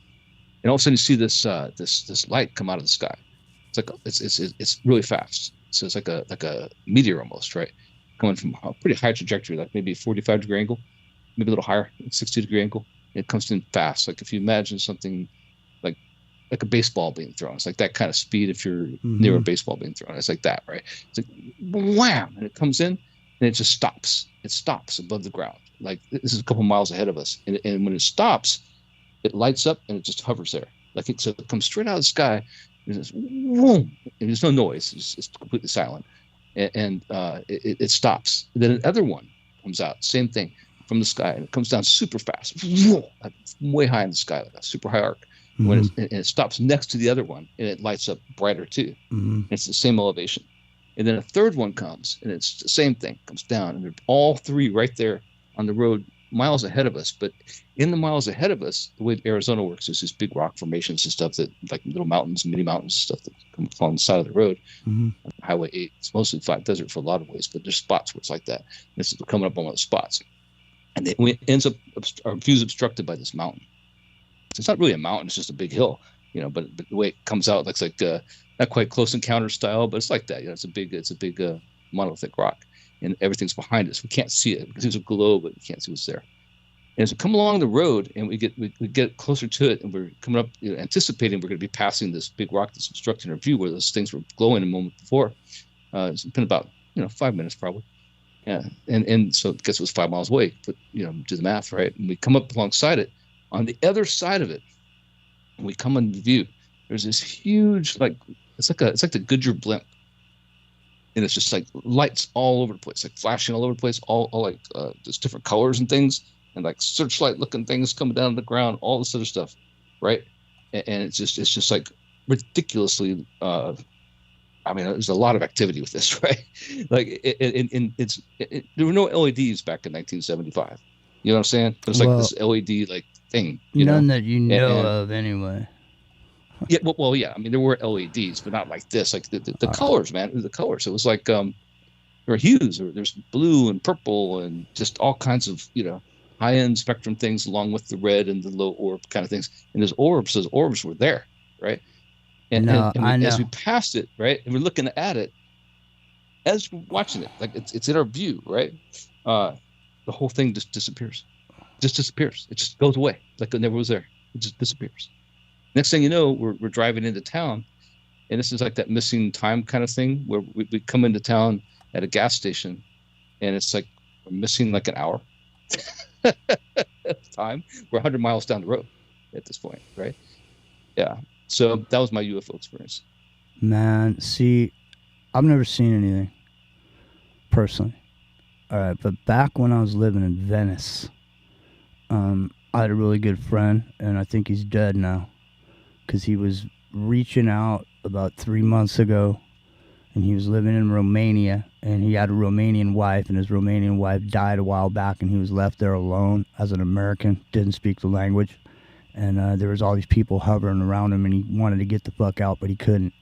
and all of a sudden you see this light come out of the sky. It's like it's really fast. So it's like a meteor almost, right? Coming from a pretty high trajectory, like maybe a 45-degree angle, maybe a little higher, 60-degree angle. It comes in fast. Like if you imagine something like a baseball being thrown, it's like that kind of speed. If you're near a baseball being thrown, it's like that, right? It's like wham, and it comes in, and it just stops. It stops above the ground. Like this is a couple miles ahead of us, and when it stops, it lights up and it just hovers there. Like it comes straight out of the sky, and it's whoom, and there's no noise. It's completely silent, and it stops. And then another one comes out, same thing from the sky, and it comes down super fast, like way high in the sky, like a super high arc. When it stops next to the other one, and it lights up brighter too. It's the same elevation. And then a third one comes, and it's the same thing, comes down, and they're all three right there on the road, miles ahead of us. But in the miles ahead of us, the way Arizona works is these big rock formations and stuff that, like little mountains, mini mountains, and stuff that come along the side of the road. Highway 8, it's mostly flat desert for a lot of ways, but there's spots where it's like that. This is coming up on one of the spots, and it ends up our view's obstructed by this mountain. It's not really a mountain; it's just a big hill, But the way it comes out looks like not quite Close Encounter style, but it's like that. It's a big monolithic rock, and everything's behind us. We can't see it because there's a glow, but we can't see what's there. And as we come along the road, and we get closer to it, and we're coming up, anticipating we're going to be passing this big rock that's obstructing our view, where those things were glowing a moment before. It's been about 5 minutes probably. Yeah, and so I guess it was 5 miles away. But do the math, right? And we come up alongside it. On the other side of it, when we come into view, there's this huge, it's like the Goodyear blimp, and it's just like lights all over the place, like flashing all over the place, all like just different colors and things, and like searchlight looking things coming down to the ground, all this other stuff, right? And it's just like ridiculously. There's a lot of activity with this, right? Like, there were no LEDs back in 1975. You know what I'm saying? There's like this LED thing. None that you know of, anyway. Yeah, well, yeah. There were LEDs, but not like this. Like the colors, man. The colors. It was like there were hues. There's blue and purple and just all kinds of high-end spectrum things, along with the red and the low orb kind of things. And those orbs were there, right? And as we passed it, right, and we're looking at it, as we're watching it, like it's in our view, right? The whole thing just disappears. It just goes away, like it never was there. It just disappears. Next thing you know, we're driving into town, and this is like that missing time kind of thing, where we come into town at a gas station, and it's like we're missing like an hour time. We're 100 miles down the road at this point, right? Yeah. So that was my UFO experience. Man, see, I've never seen anything personally. All right, but back when I was living in Venice, I had a really good friend, and I think he's dead now, because he was reaching out about 3 months ago, and he was living in Romania, and he had a Romanian wife, and his Romanian wife died a while back, and he was left there alone as an American, didn't speak the language, and there was all these people hovering around him, and he wanted to get the fuck out, but he couldn't,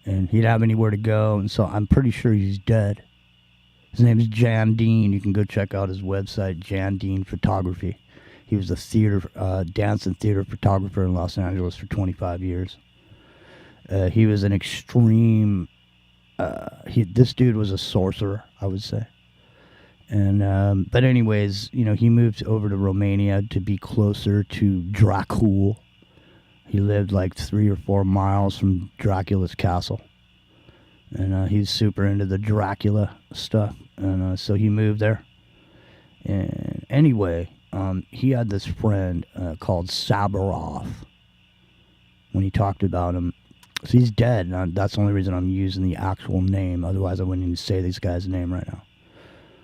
and he didn't have anywhere to go, and so I'm pretty sure he's dead. His name is Jan Dean. You can go check out his website, Jan Dean Photography. He was a dance and theater photographer in Los Angeles for 25 years. He was an extreme. This dude was a sorcerer, I would say. And but anyways, he moved over to Romania to be closer to Dracul. He lived like 3 or 4 miles from Dracula's castle. And he's super into the Dracula stuff. And so he moved there. And anyway, he had this friend called Sabarov. When he talked about him, so he's dead. And that's the only reason I'm using the actual name. Otherwise, I wouldn't even say this guy's name right now.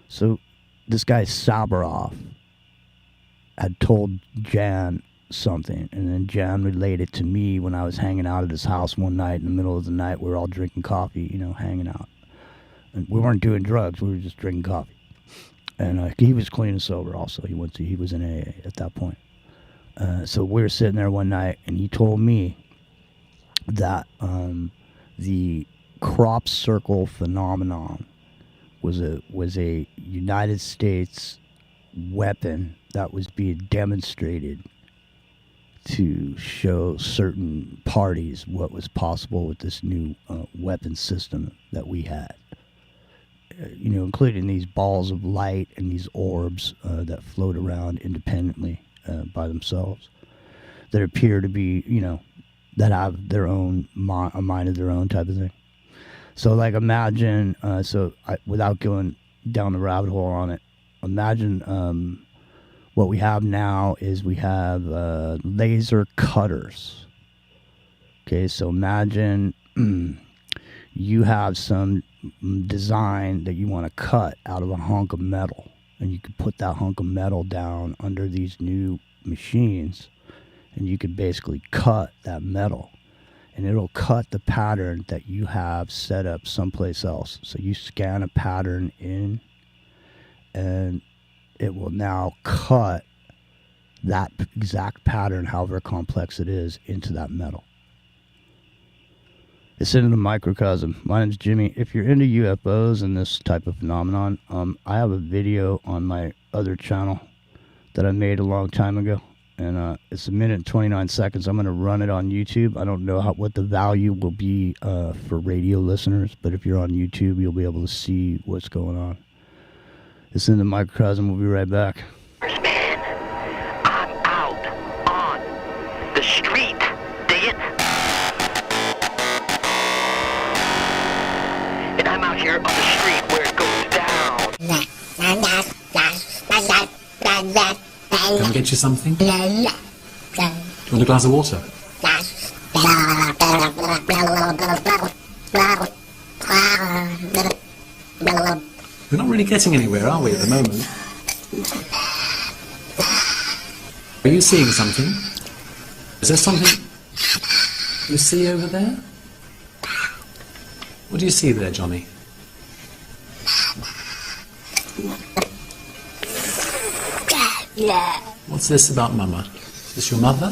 So this guy Sabarov had told Jan something, and then Jan relayed it to me when I was hanging out at his house one night in the middle of the night. We were all drinking coffee, you know, hanging out. And we weren't doing drugs, we were just drinking coffee. And he was clean and sober also. He was in AA at that point. So we were sitting there one night, and he told me that the crop circle phenomenon was a United States weapon that was being demonstrated to show certain parties what was possible with this new weapon system that we had. You know, including these balls of light and these orbs that float around independently by themselves, that appear to be, you know, that have their own a mind of their own type of thing. So, like, imagine, without going down the rabbit hole on it, imagine what we have now is we have laser cutters. Okay, so imagine you have some design that you want to cut out of a hunk of metal, and you could put that hunk of metal down under these new machines, and you could basically cut that metal, and it'll cut the pattern that you have set up someplace else. So you scan a pattern in, and it will now cut that exact pattern, however complex it is, into that metal. It's into the microcosm. My name's Jimmy. If you're into UFOs and this type of phenomenon, I have a video on my other channel that I made a long time ago, and it's 1 minute and 29 seconds. I'm going to run it on YouTube. I don't know what the value will be for radio listeners, but if you're on YouTube, you'll be able to see what's going on. It's in the microcosm. We'll be right back. Man, I'm out on the street. Dig it? And I'm out here on the street where it goes down. Can I get you something? Do you want a glass of water? We're not really getting anywhere, are we, at the moment? Are you seeing something? Is there something you see over there? What do you see there, Johnny? What's this about Mama? Is this your mother?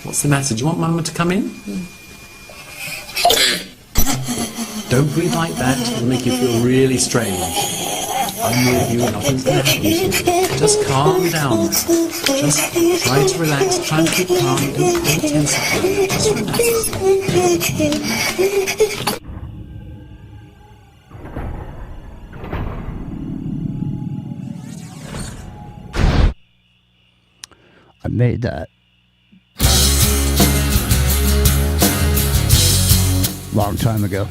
What's the matter? Do you want Mama to come in? Don't breathe like that. It'll make you feel really strange. I'm with you. Nothing's going to happen to you. Just calm down. Just try to relax. Try and keep calm. Don't tense up. Just relax. I made that long time ago.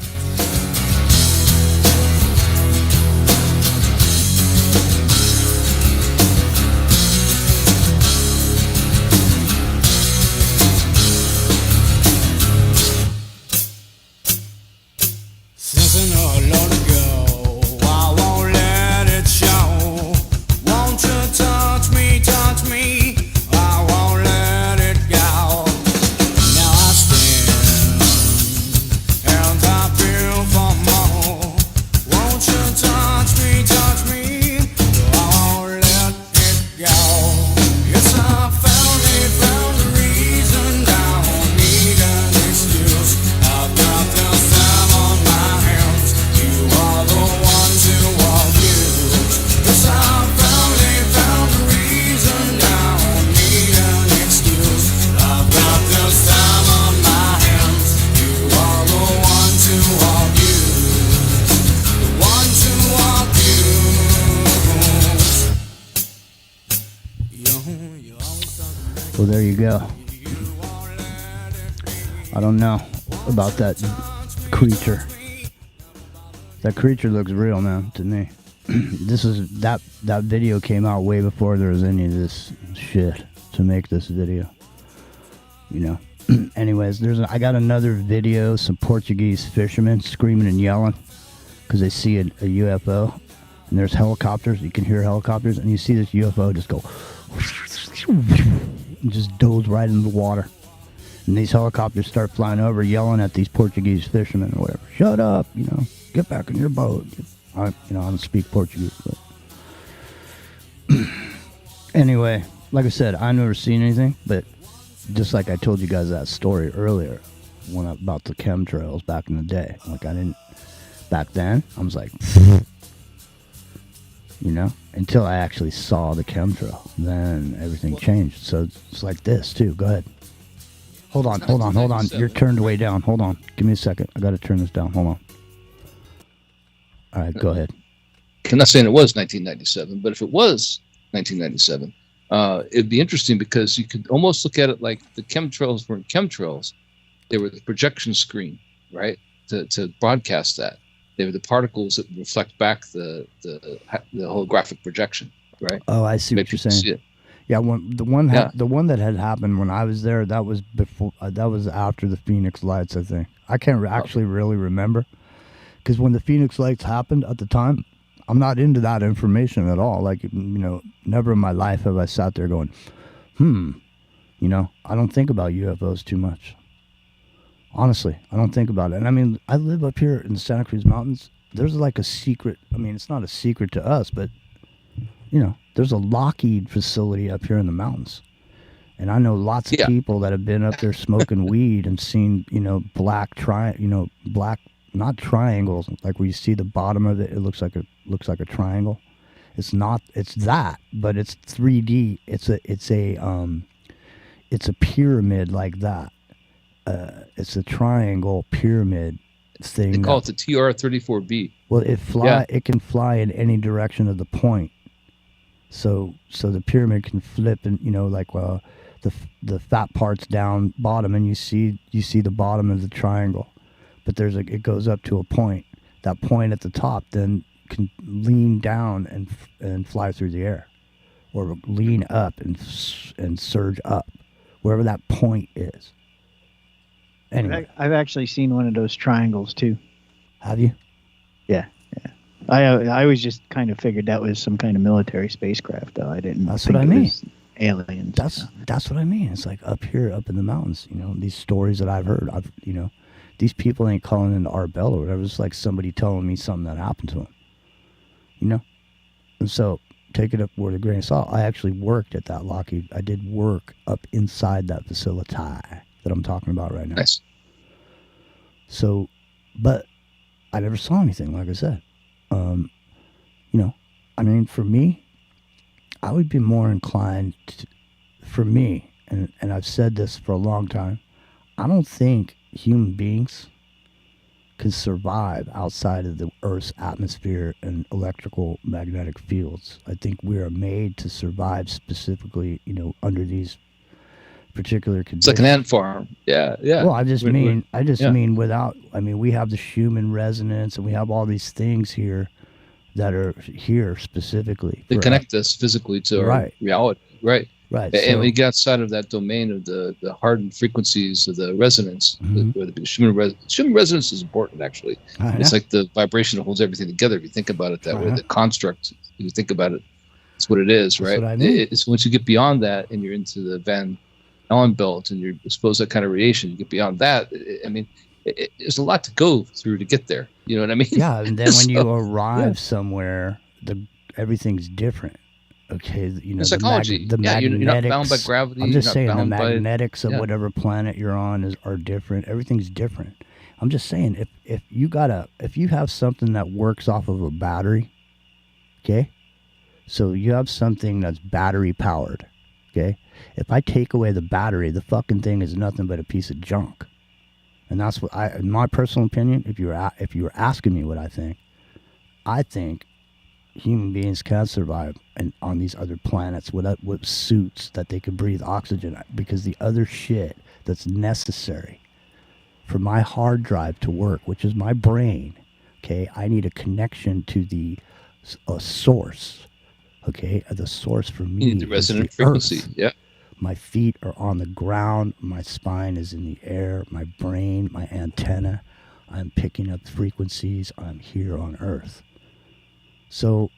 Since I know a lot ago, I won't let it show. Won't you touch me, touch me? I won't let it go. Now I stand and I feel for more. Won't you touch me, touch me? I won't let it go. Yes, I found the reason. I don't need an excuse. I've got this time on my hands. You are the one to abuse. Yes, I found the reason. I don't need an excuse. I've got this time on my hands. You are the one to abuse. The one to abuse. Well, there you go. I don't know about that creature. That creature looks real, man, to me. That video came out way before there was any of this shit to make this video. You know. Anyways, I got another video, some Portuguese fishermen screaming and yelling. because they see a UFO, and there's helicopters. You can hear helicopters, and you see this UFO just go, and just doze right into the water. And these helicopters start flying over, yelling at these Portuguese fishermen or whatever. Shut up, get back in your boat. I don't speak Portuguese, but anyway, like I said, I've never seen anything, but just like I told you guys that story earlier, about the chemtrails back in the day. Like back then, I was like, until I actually saw the chemtrail, then everything changed. So it's like this too. Go ahead. Hold on. You're turned way down. Hold on. Give me a second. I got to turn this down. Hold on. All right, go ahead. I'm not saying it was 1997, but if it was 1997, it'd be interesting because you could almost look at it like the chemtrails weren't chemtrails. They were the projection screen, right? To broadcast that. They were the particles that reflect back the holographic projection, right? Oh, I see what you're saying. Yeah, the one that had happened when I was there, that was before. That was after the Phoenix Lights, I think. I can't actually really remember, because when the Phoenix Lights happened at the time, I'm not into that information at all. Like, never in my life have I sat there going, I don't think about UFOs too much. Honestly, I don't think about it. And I mean, I live up here in the Santa Cruz Mountains. There's like a secret. I mean, it's not a secret to us, but there's a Lockheed facility up here in the mountains. And I know lots of people that have been up there smoking weed and seen, black not triangles, like where you see the bottom of it, it looks like a triangle. It's not, it's that, but it's 3D. It's a pyramid like that. It's a triangle pyramid thing. They call it the TR-34B. Well, it can fly in any direction of the point. So the pyramid can flip, and the fat part's down bottom, and you see the bottom of the triangle, but it goes up to a point. That point at the top then can lean down and fly through the air, or lean up and surge up, wherever that point is. Anyway, I've actually seen one of those triangles too. Have you? Yeah. I always just kind of figured that was some kind of military spacecraft, though. I didn't. That's what I mean. Aliens. That's what I mean. It's like up here, up in the mountains. These stories that I've heard. These people ain't calling into our bell or whatever. It's like somebody telling me something that happened to them. And so take it up with a grain of salt. I actually worked at that Lockheed. I did work up inside that facility that I'm talking about right now. Nice. So, but I never saw anything, like I said. I mean, for me, I would be more inclined to, for me, and I've said this for a long time, I don't think human beings can survive outside of the Earth's atmosphere and electrical magnetic fields. I think we are made to survive specifically, under these particular conditions. It's like an ant farm. Yeah. Well, I just mean without. I mean, we have the Schumann resonance, and we have all these things here that are here specifically. They connect us physically to our reality. Right. Right. And we get outside of that domain of the hardened frequencies of the resonance. Where the Schumann resonance is important, actually. It's like the vibration that holds everything together. If you think about it that way, the construct, if you think about it, it's what it is, right? That's what I mean. It's once you get beyond that and you're into the Van Allen belt and you're exposed to that kind of radiation, you get beyond that. There's a lot to go through to get there. You know what I mean? Yeah, and then when you arrive somewhere, everything's different. Okay, the psychology. The magnetics. You're not bound by gravity. I'm just saying the magnetics of whatever planet you're on are different. Everything's different. I'm just saying if you have something that works off of a battery, okay, so you have something that's battery powered, okay. If I take away the battery, the fucking thing is nothing but a piece of junk. And that's what in my personal opinion, if you were asking me what I think human beings can survive on these other planets with suits that they can breathe oxygen, because the other shit that's necessary for my hard drive to work, which is my brain, okay, I need a connection to a source, okay. The source for me you need the resonant frequency. Earth. Yeah. My feet are on the ground. My spine is in the air. My brain, my antenna, I'm picking up frequencies. I'm here on Earth. So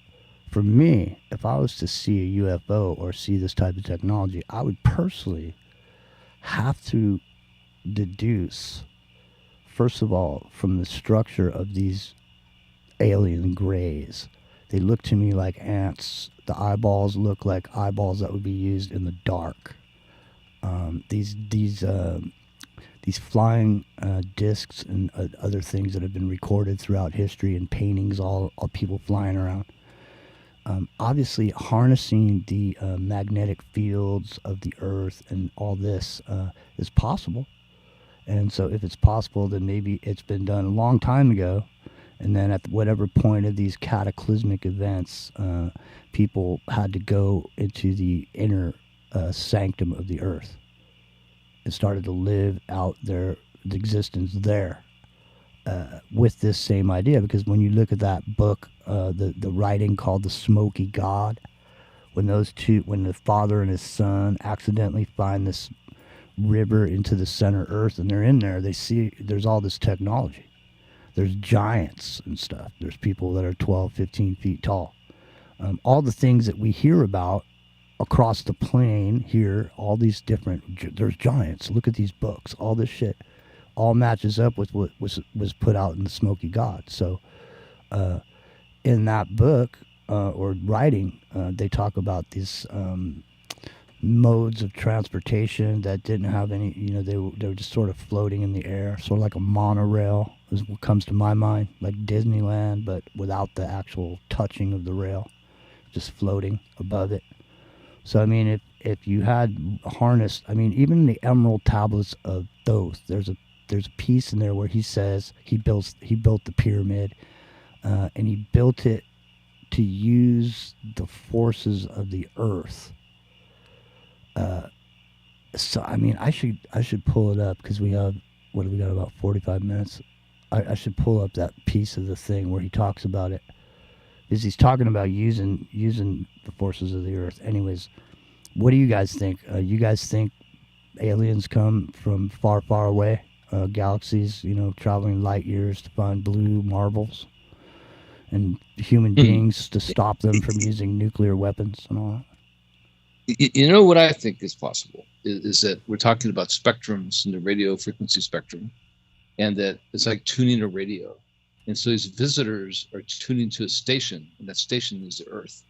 for me, if I was to see a UFO or see this type of technology, I would personally have to deduce, first of all, from the structure of these alien grays. They look to me like ants. The eyeballs look like eyeballs that would be used in the dark. These flying discs and other things that have been recorded throughout history and paintings, all people flying around. Obviously, harnessing the magnetic fields of the Earth and all this is possible. And so if it's possible, then maybe it's been done a long time ago. And then at whatever point of these cataclysmic events, people had to go into the inner sanctum of the Earth and started to live out their existence there with this same idea. Because when you look at that book, the writing called The Smoky God, when the father and his son accidentally find this river into the center Earth and they're in there, they see there's all this technology. There's giants and stuff. There's people that are 12, 15 feet tall. All the things that we hear about across the plain here, all these different, there's giants. Look at these books. All this shit all matches up with what was put out in the Smoky God. So in that book or writing, they talk about these modes of transportation that didn't have any, they were just sort of floating in the air, sort of like a monorail is what comes to my mind, like Disneyland, but without the actual touching of the rail, just floating above it. So, I mean, if you had harnessed, I mean, even the Emerald Tablets of Thoth, there's a piece in there where he says he built the pyramid, and he built it to use the forces of the earth. So, I mean, I should pull it up because we have, what do we got, about 45 minutes? I should pull up that piece of the thing where he talks about it. Because he's talking about using the forces of the earth. Anyways, what do you guys think? You guys think aliens come from far, far away? Galaxies, traveling light years to find blue marbles? And human beings to stop them from using nuclear weapons and all that? You know what I think is possible is that we're talking about spectrums in the radio frequency spectrum, and that it's like tuning a radio. And so these visitors are tuning to a station, and that station is the Earth,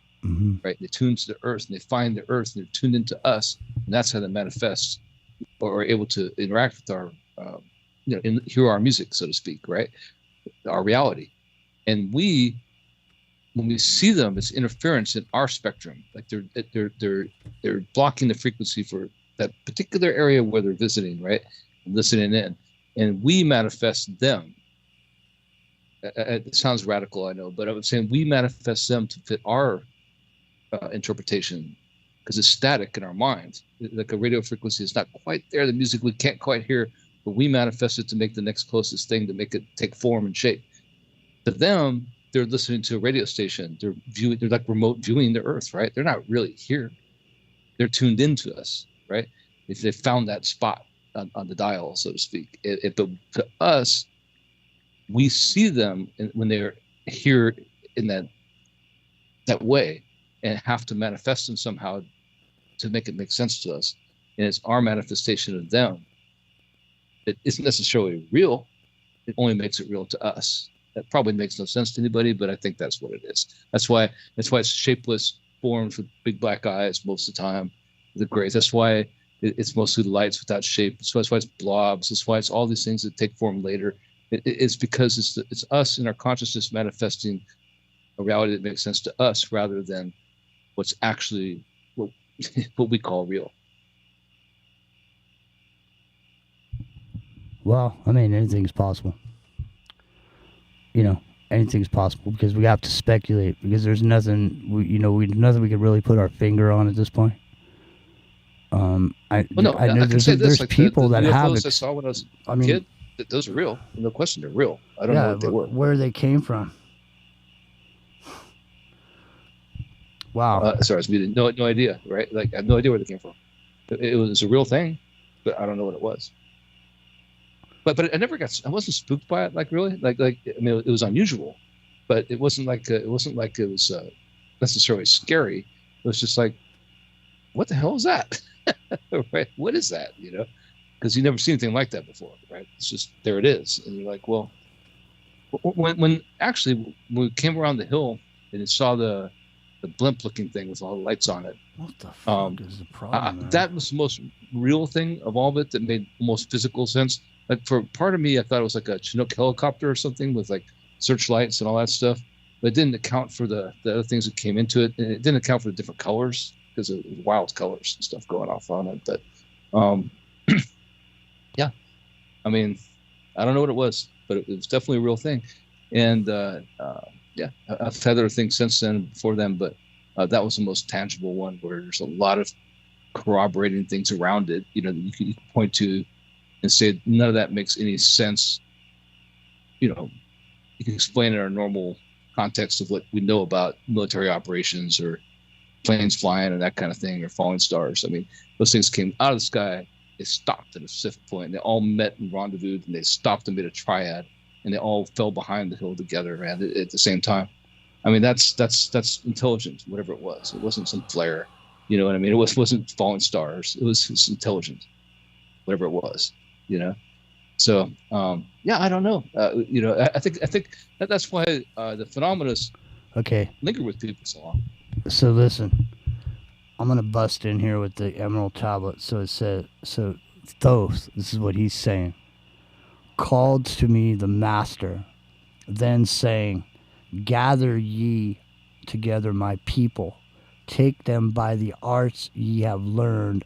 right? They tune to the Earth, and they find the Earth, and they're tuned into us, and that's how they manifest or are able to interact with our, hear our music, so to speak, right? Our reality. And when we see them, it's interference in our spectrum. Like they're blocking the frequency for that particular area where they're visiting, right? And listening in, and we manifest them. It sounds radical, I know, but I was saying we manifest them to fit our interpretation, because it's static in our minds. Like a radio frequency is not quite there. The music we can't quite hear, but we manifest it to make the next closest thing, to make it take form and shape. To them, they're listening to a radio station. They're like remote viewing the Earth, right? They're not really here. They're tuned into us, right? If they found that spot on the dial, so to speak. But to us, we see them when they're here in that way, and have to manifest them somehow to make it make sense to us. And it's our manifestation of them. It isn't necessarily real. It only makes it real to us. That probably makes no sense to anybody, but I think that's what it is. That's why it's shapeless forms with big black eyes most of the time, the grays. That's why it's mostly lights without shape. That's why it's blobs. That's why it's all these things that take form later. It's because it's us in our consciousness manifesting a reality that makes sense to us, rather than what's actually what we call real. Well, I mean, anything's possible. Anything's possible, because we have to speculate, because there's nothing nothing we could really put our finger on at this point. I know there's like people that have it. I saw when I was a kid, those are real. No question, they're real. I don't know what they were. Where they came from. Wow. Sorry, I was muted. No idea, right? Like, I have no idea where they came from. It was a real thing, but I don't know what it was. but I wasn't spooked by it, like really, like I mean, it was unusual, but it wasn't like it was necessarily scary. It was just like, what the hell is that? Right? What is that? You know, because you never seen anything like that before, right? It's just there it is, and you're like, well, when we came around the hill and it saw the blimp looking thing with all the lights on it. What the fuck is the problem? That was the most real thing of all of it that made most physical sense. Like for part of me, I thought it was like a Chinook helicopter or something with like searchlights and all that stuff, but it didn't account for the other things that came into it, and it didn't account for the different colors because of wild colors and stuff going off on it. But yeah, I mean, I don't know what it was, but it was definitely a real thing, and yeah, I've had other things since then, before then, but that was the most tangible one where there's a lot of corroborating things around it, you know, that you can point to and say none of that makes any sense. You know, you can explain in our normal context of what we know about military operations or planes flying and that kind of thing, or falling stars. I mean, those things came out of the sky, they stopped at a specific point, they all met and rendezvoused, and they stopped and made a triad, and they all fell behind the hill together and at the same time. I mean, that's intelligent, whatever it was. It wasn't some flare, you know what I mean? It wasn't falling stars. It was intelligent, whatever it was, you know? So, yeah, I don't know. You know, I think that's why the phenomena linger with people so long. So listen, I'm going to bust in here with the Emerald Tablet. So it says, Thoth, this is what he's saying. Called to me the master, then saying, gather ye together my people, take them by the arts ye have learned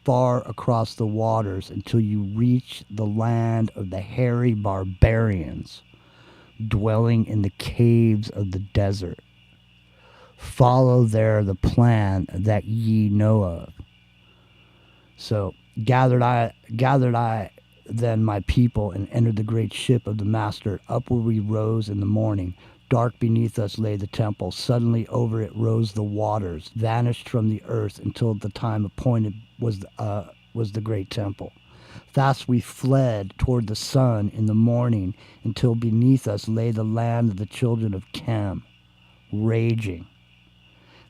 far across the waters until you reach the land of the hairy barbarians dwelling in the caves of the desert. Follow there the plan that ye know of. So gathered I then my people and entered the great ship of the master. Upward we rose in the morning. Dark beneath us lay the temple. Suddenly over it rose the waters, vanished from the earth until the time appointed was the great temple. Fast we fled toward the sun in the morning until beneath us lay the land of the children of Chem, raging.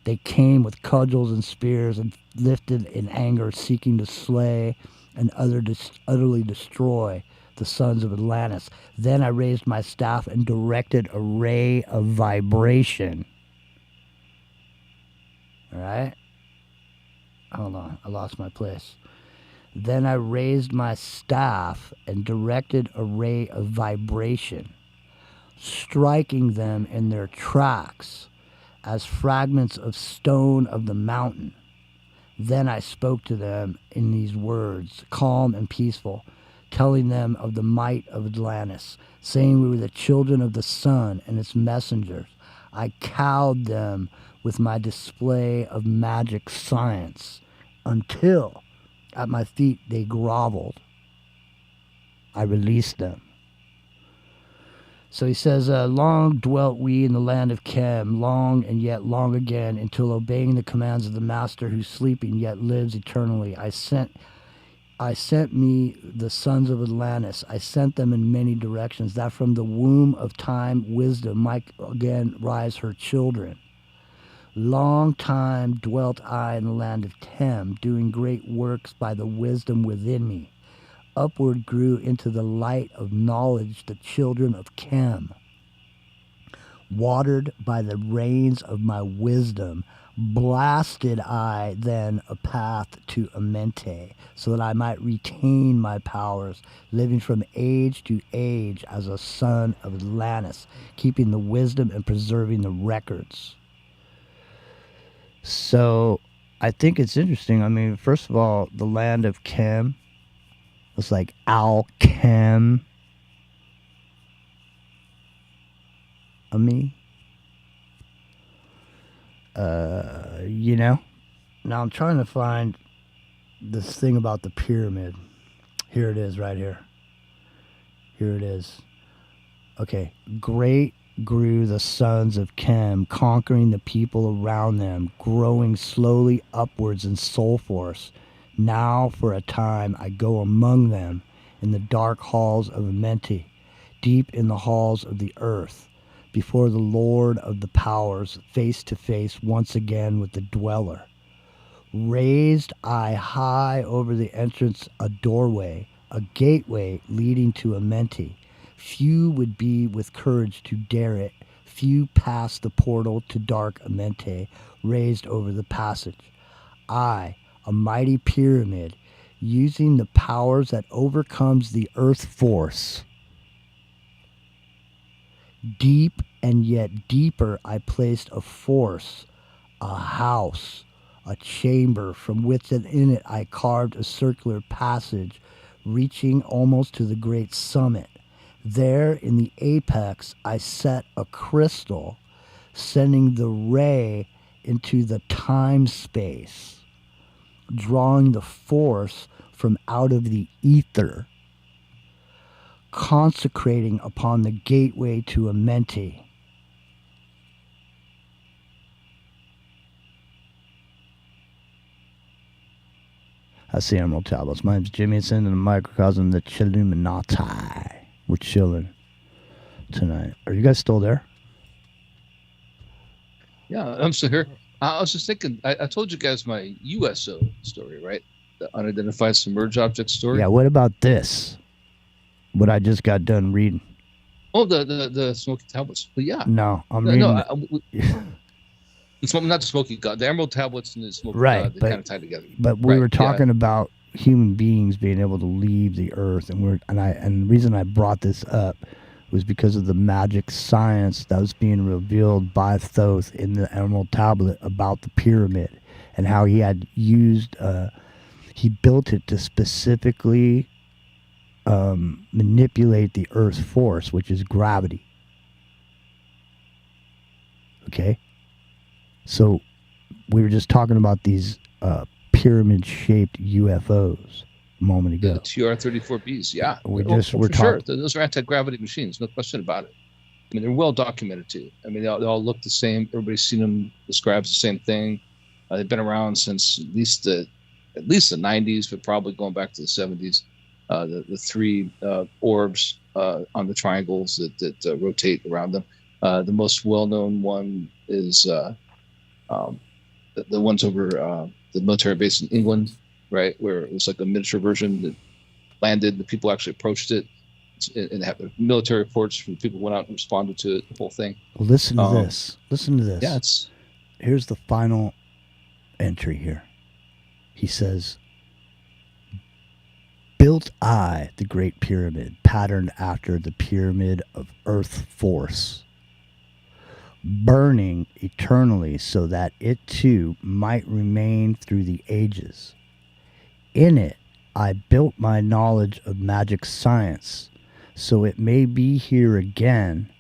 They came with cudgels and spears and lifted in anger, seeking to slay and utterly destroy the sons of Atlantis. Then I raised my staff and directed a ray of vibration. All right? Hold on, I lost my place. Then I raised my staff and directed a ray of vibration, striking them in their tracks as fragments of stone of the mountain. Then I spoke to them in these words, calm and peaceful, telling them of the might of Atlantis, saying we were the children of the sun and its messengers. I cowed them with my display of magic science until at my feet they groveled. I released them. So he says, long dwelt we in the land of Chem, long and yet long again, until obeying the commands of the master who's sleeping yet lives eternally. I sent me the sons of Atlantis. I sent them in many directions, that from the womb of time wisdom might again rise her children. Long time dwelt I in the land of Chem, doing great works by the wisdom within me. Upward grew into the light of knowledge the children of Chem. Watered by the rains of my wisdom, blasted I then a path to Amente, so that I might retain my powers, living from age to age as a son of Atlantis, keeping the wisdom and preserving the records. So I think it's interesting. I mean, first of all, the land of Chem, it's like alchem. You know? Now I'm trying to find this thing about the pyramid. Here it is, right here. Here it is. Okay. Great grew the sons of Chem, conquering the people around them, growing slowly upwards in soul force. Now for a time I go among them in the dark halls of Amenti, deep in the halls of the earth, before the Lord of the powers, face to face once again with the dweller. Raised I high over the entrance a doorway, a gateway leading to Amenti. Few would be with courage to dare it. Few passed the portal to dark Amenti, raised over the passage. I, a mighty pyramid, using the powers that overcomes the earth force. Deep and yet deeper I placed a force, a house, a chamber from within it I carved a circular passage reaching almost to the great summit. There in the apex I set a crystal, sending the ray into the time-space, drawing the force from out of the ether, consecrating upon the gateway to Amenti. That's the Emerald Tablets. My name's Jimmy. It's in the microcosm, the chhilluminatti. We're chilling tonight. Are you guys still there? Yeah, I'm still here. I was just thinking, I told you guys my USO story, right? The unidentified submerged object story. Yeah, what about this? What I just got done reading. Oh, the Smoky Tablets. But yeah. No, I'm reading. It's not the Smoky God. The Emerald Tablets and the Smoky God, they kind of tie together. But we were talking about human beings being able to leave the earth, and the reason I brought this up was because of the magic science that was being revealed by Thoth in the Emerald Tablet about the pyramid, and how he had used he built it to specifically manipulate the earth's force, which is gravity. Okay, so we were just talking about these pyramid-shaped UFOs a moment ago. The TR-34Bs, yeah. We're talking. Sure, those are anti-gravity machines, no question about it. I mean, they're well documented too. I mean, they all look the same. Everybody's seen them. Describes the same thing. They've been around since at least the 90s, but probably going back to the 70s. The three orbs on the triangles that rotate around them. The most well-known one is the ones over the military base in England, right, where it was like a miniature version that landed. The people actually approached it, and have military reports from people who went out and responded to it, the whole thing. Well, listen to this. Listen to this. Yeah, here's the final entry here. He says, "Built I the Great Pyramid, patterned after the pyramid of Earth Force, burning eternally so that it too might remain through the ages. In it I built my knowledge of magic science, so it may be here again.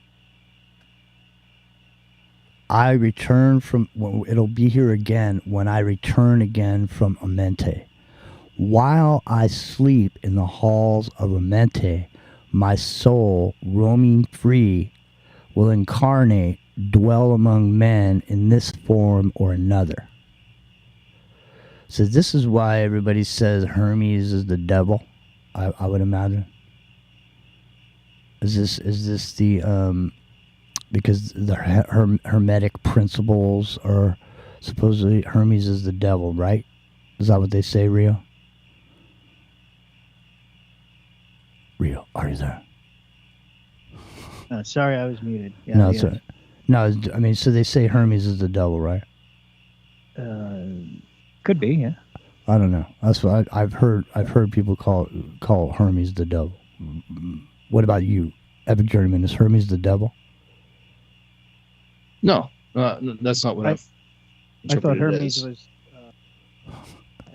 It'll be here again when I return again from Amenti. While I sleep in the halls of Amenti, my soul, roaming free, will incarnate, dwell among men in this form or another." So this is why everybody says Hermes is the devil, I would imagine. Is this the because the Hermetic principles are supposedly Hermes is the devil, right? Is that what they say, Rio? Rio, are you there? Sorry, I was muted. Yeah, no, sorry. No, I mean, so they say Hermes is the devil, right? Could be, yeah. I don't know. That's what I've heard. I've heard people call Hermes the devil. What about you, Epic Journeyman? Is Hermes the devil? No, that's not what I've. I thought Hermes was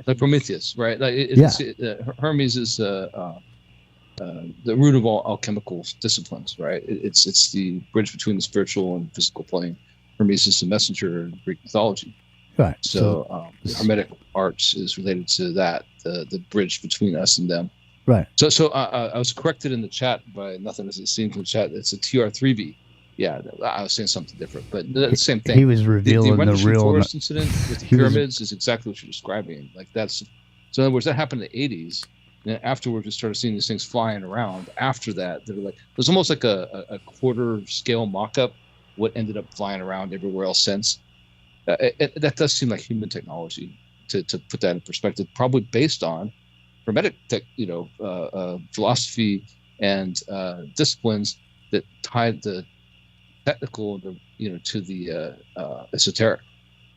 like Prometheus, right? Like Hermes is the root of all alchemical disciplines, right? It's the bridge between the spiritual and physical plane. Hermes is the messenger in Greek mythology. Right. So the Hermetic arts is related to that, the bridge between us and them. Right. So I was corrected in the chat by nothing as it seems in the chat. It's a TR3B. Yeah, I was saying something different, but the same thing. He was revealing the real forest incident with the pyramids is exactly what you're describing. Like so in other words, that happened in the 80s. And then afterwards, we started seeing these things flying around. After that, they were like, it was almost like a quarter scale mock-up what ended up flying around everywhere else since. That does seem like human technology to put that in perspective, probably based on Hermetic philosophy and disciplines that tied the technical to the esoteric,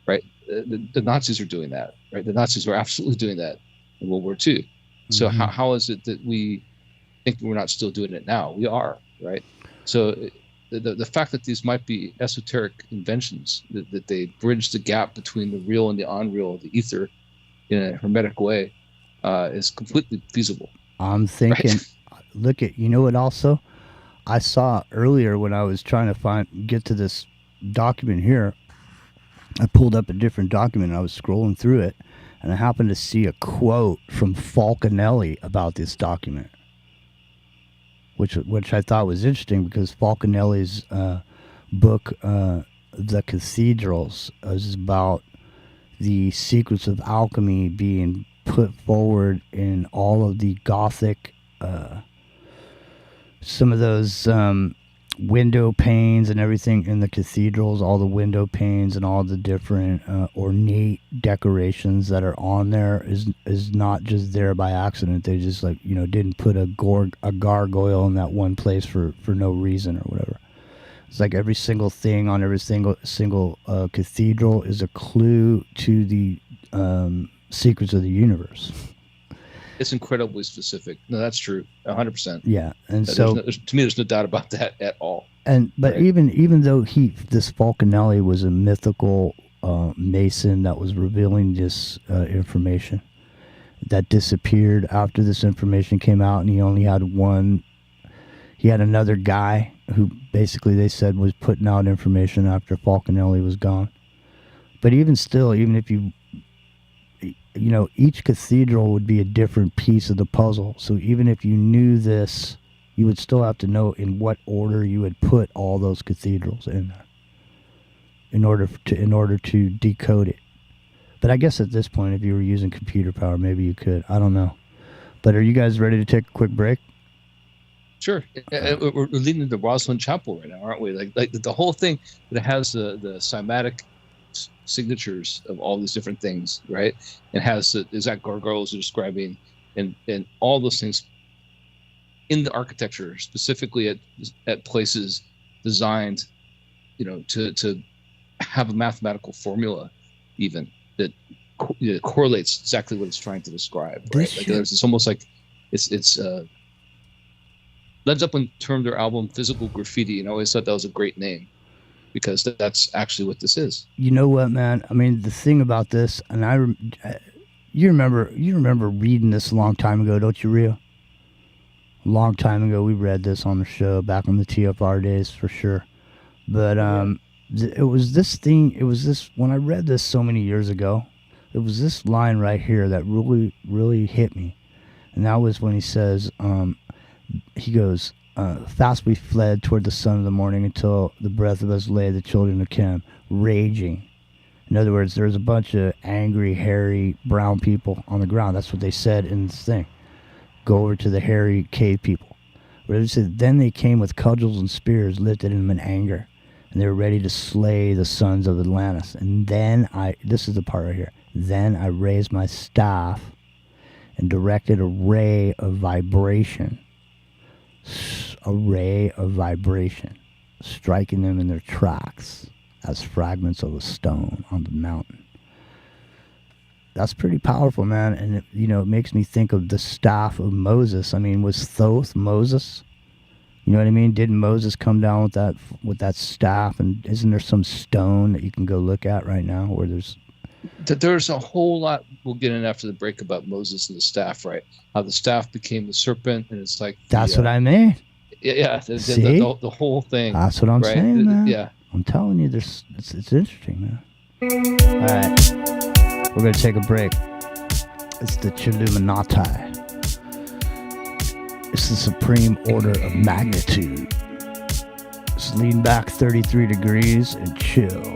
right? The Nazis are doing that, right? The Nazis were absolutely doing that in World War II. So how is it that we think we're not still doing it now? We are, right? So the fact that these might be esoteric inventions, that they bridge the gap between the real and the unreal, the ether, in a hermetic way, is completely feasible. I'm thinking, right? Look at, you know what also? I saw earlier when I was trying to get to this document here, I pulled up a different document and I was scrolling through it, and I happened to see a quote from Falconelli about this document, which I thought was interesting because Falconelli's book, The Cathedrals, is about the secrets of alchemy being put forward in all of the Gothic, some of those window panes and everything in the cathedrals, all the window panes and all the different ornate decorations that are on there is not just there by accident. They just didn't put a gargoyle in that one place for no reason or whatever. It's like every single thing on every single cathedral is a clue to the secrets of the universe. It's incredibly specific. No, that's true, 100%. Yeah, and to me, there's no doubt about that at all. But even though this Falconelli was a mythical Mason that was revealing this information that disappeared after this information came out, and he only had one. He had another guy who basically they said was putting out information after Falconelli was gone. But even still, even if each cathedral would be a different piece of the puzzle. So even if you knew this, you would still have to know in what order you would put all those cathedrals in there in order to decode it. But I guess at this point, if you were using computer power, maybe you could. I don't know. But are you guys ready to take a quick break? Sure. We're leading to Rosslyn Chapel right now, aren't we? Like the whole thing that has the cymatic signatures of all these different things, right? It has the exact gargoyles you're describing, and all those things in the architecture, specifically at places designed, to have a mathematical formula, even that correlates exactly what it's trying to describe. Right? It's almost like it's. Led Zeppelin termed their album "Physical Graffiti," and I always thought that was a great name, because that's actually what this is. You know what, man? I mean, the thing about this, and you remember reading this a long time ago, don't you, Rio? A long time ago, we read this on the show back in the TFR days for sure. But it was this thing. It was this when I read this so many years ago. It was this line right here that really, really hit me, and that was when he says, he goes, fast we fled toward the sun of the morning until the breath of us lay the children of Chem, raging. In other words, there's a bunch of angry, hairy, brown people on the ground. That's what they said in this thing. Go over to the hairy cave people. Where they said, then they came with cudgels and spears lifted in them in anger, and they were ready to slay the sons of Atlantis. And then this is the part right here, then I raised my staff and directed a ray of vibration, striking them in their tracks as fragments of a stone on the mountain. That's pretty powerful, man. And it makes me think of the staff of Moses. I mean, was Thoth Moses? You know what I mean? Didn't Moses come down with that staff? And isn't there some stone that you can go look at right now where there's a whole lot we'll get in after the break about Moses and the staff, right? How the staff became the serpent, and it's like that's what I mean. Yeah, the whole thing. That's what I'm saying, man. Yeah, I'm telling you, it's interesting, man. All right, we're gonna take a break. It's the chhilluminatti. It's the supreme order of magnitude. Just lean back 33 degrees and chill.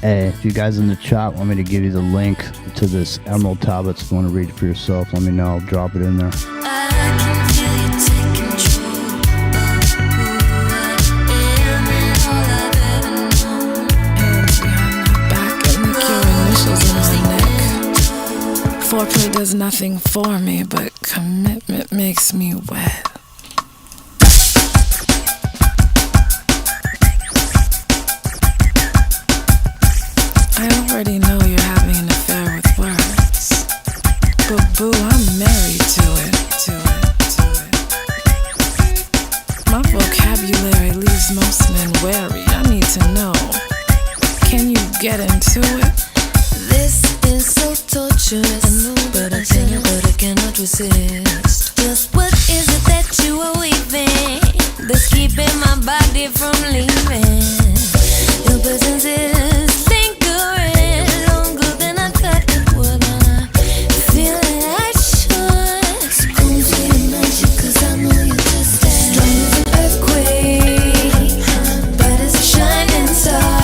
Hey, if you guys in the chat want me to give you the link to this Emerald Tablets, if you want to read it for yourself, let me know. I'll drop it in there. Foreplay does nothing for me, but commitment makes me wet. I already know you're having an affair with words, but boo, I'm married to it. My vocabulary leaves most men wary. I need to know, can you get into it? This is so torturous, but I cannot resist. Just what is it that you are weaving that's keeping my body from leaving? Your presence is lingering longer than I thought it would, and I feel that I should succumb to your magic, 'cause I know you're just as strong as an earthquake, bright as a shining star.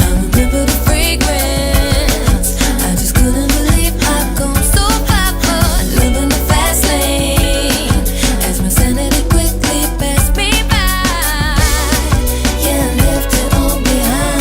I remember the fragrance. I just couldn't believe I've gone so far, living the fast lane as my sanity quickly passed me by. Yeah, I left it all behind.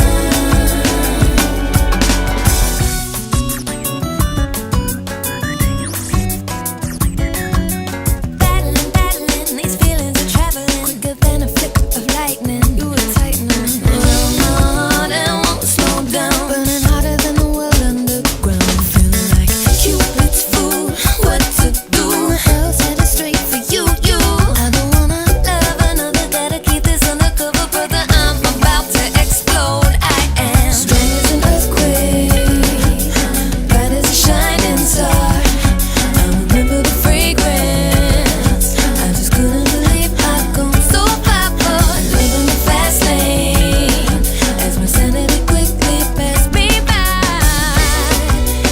Battling, these feelings are traveling quicker than a flick of lightning. You were tightening around my heart and won't slow down, burning hotter than the world underground. Feeling like Cupid's fool, what to do? My hell's headed straight for you. I don't wanna love another, gotta keep this undercover, brother. I'm about to explode. I am strong as an earthquake, bright as a shining star. I remember the fragrance. I just couldn't believe I'd gone so far, living the fast lane as my sanity quickly passed me by.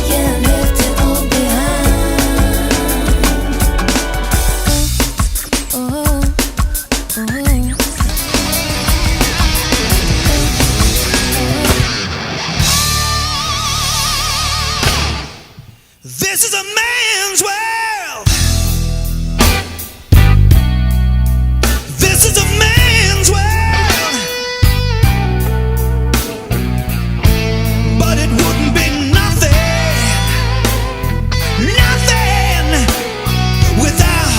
Yeah, I left it all behind. This is a man's world. This is a man's world. But it wouldn't be nothing without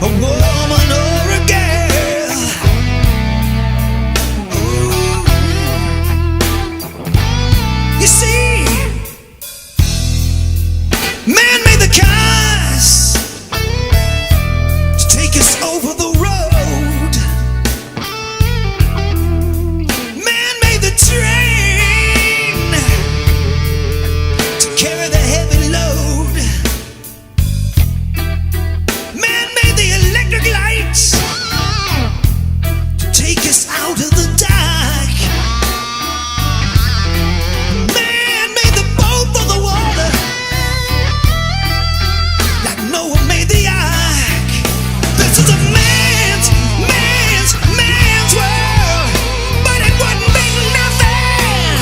a woman or a girl. Ooh. You see, man made the cars to take us over the road. Man made the train to carry the heavy load. Man made the electric lights to take us out of the dark. Man made the boat for the water, like Noah made the ark. This is a man's world, but it wouldn't be nothing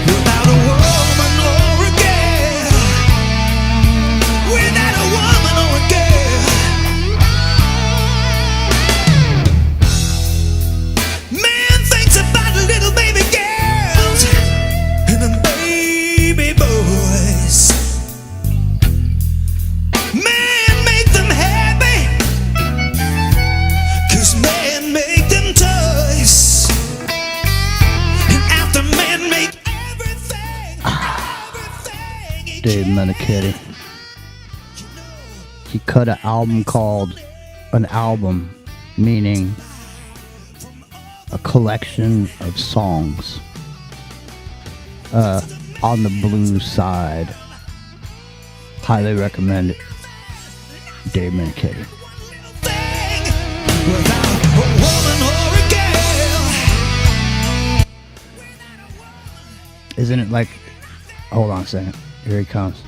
without a woman or a girl. Without a woman or a girl. Man thinks about little baby girls and them baby boys. Man make them happy, 'cause man make them toys. And after man make Dave Menichetti. He cut an album called an album, meaning a collection of songs on the blues side. Highly recommend it. Dave Menichetti. Isn't it like... Hold on a second. Here he comes.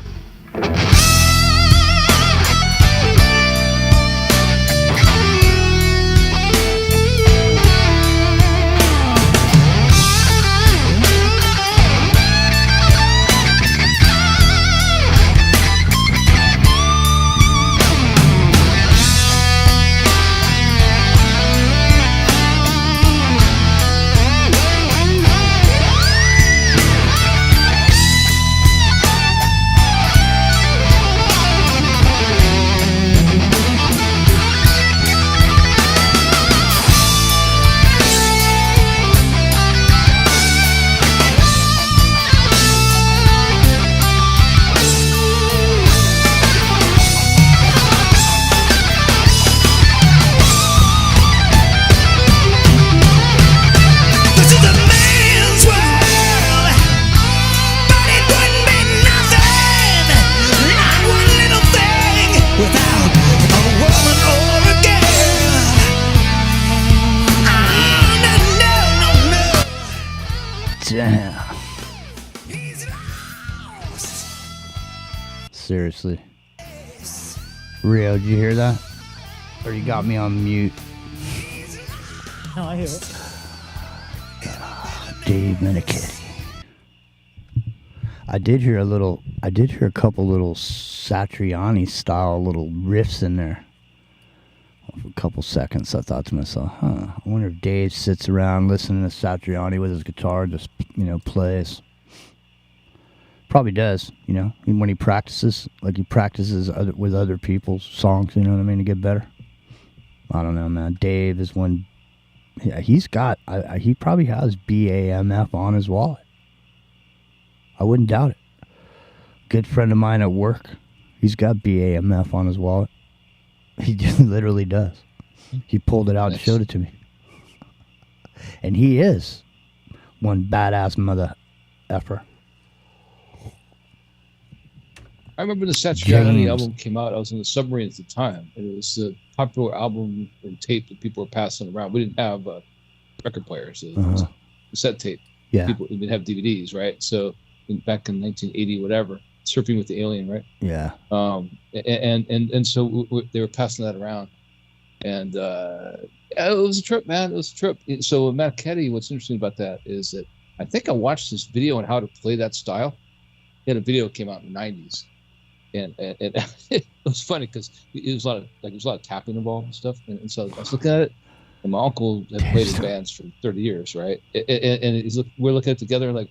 seriously. Rio, did you hear that? Or you got me on mute? No, I hear it. Dave Menichetti. I did hear a couple little Satriani style little riffs in there. For a couple seconds, I thought to myself, I wonder if Dave sits around listening to Satriani with his guitar, just, plays. Probably does, when he practices, like he practices with other people's songs, you know what I mean, to get better. I don't know, man. Dave is one. Yeah, he's got. He probably has BAMF on his wallet. I wouldn't doubt it. Good friend of mine at work, he's got BAMF on his wallet. He just literally does. He pulled it out and showed it to me. And he is one badass mother effer. I remember the Satriani album came out. I was in the submarine at the time, and it was a popular album and tape that people were passing around. We didn't have record players. It was cassette tape. Yeah. People didn't have DVDs, right? So back in 1980, whatever, Surfing with the Alien, right? Yeah. And so they were passing that around, and it was a trip, man. It was a trip. So Menichetti, what's interesting about that is that I think I watched this video on how to play that style. He had a video that came out in the 90s. And it was funny because it was a lot of tapping involved and stuff. And so I was looking at it, and my uncle had played in bands for 30 years, right? And we're looking at it together, like,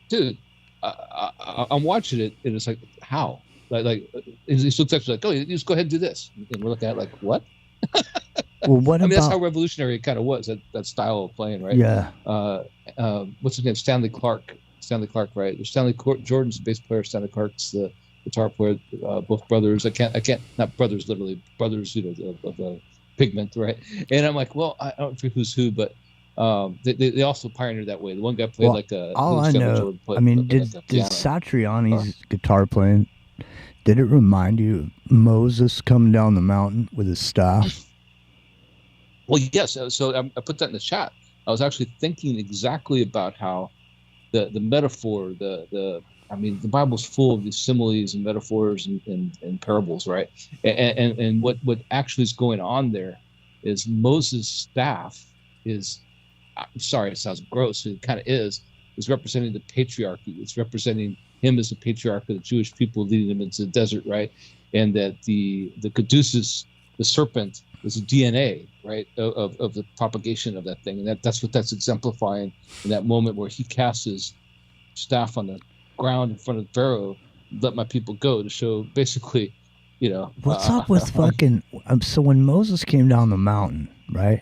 dude, I'm watching it, and it's like, how? Like he looks at me like, oh, you just go ahead and do this. And we're looking at it like, what? Well, what I mean, about? that's how revolutionary it kind of was, that style of playing, right? Yeah. What's his name? Stanley Clark, right? There's Jordan's the bass player. Stanley Clark's the guitar player. Both brothers. I can't. Not brothers, literally brothers. Of pigment, right? And I'm like, well, I don't know who's who, but they also pioneered that way. The one guy played like a. All I know. Did Satriani's guitar playing? Did it remind you of Moses coming down the mountain with his staff? Well, yes. So I put that in the chat. I was actually thinking exactly about how the metaphor, the Bible's full of these similes and metaphors and parables, right? And what actually is going on there is Moses' staff is, I'm sorry, it sounds gross, it kind of is representing the patriarchy. It's representing him as the patriarch of the Jewish people, leading them into the desert, right? And that the caduceus, the serpent, is a DNA, right, of the propagation of that thing. And that's what that's exemplifying in that moment where he casts his staff on the ground in front of Pharaoh, let my people go, to show basically, What's up with fucking... so when Moses came down the mountain, right,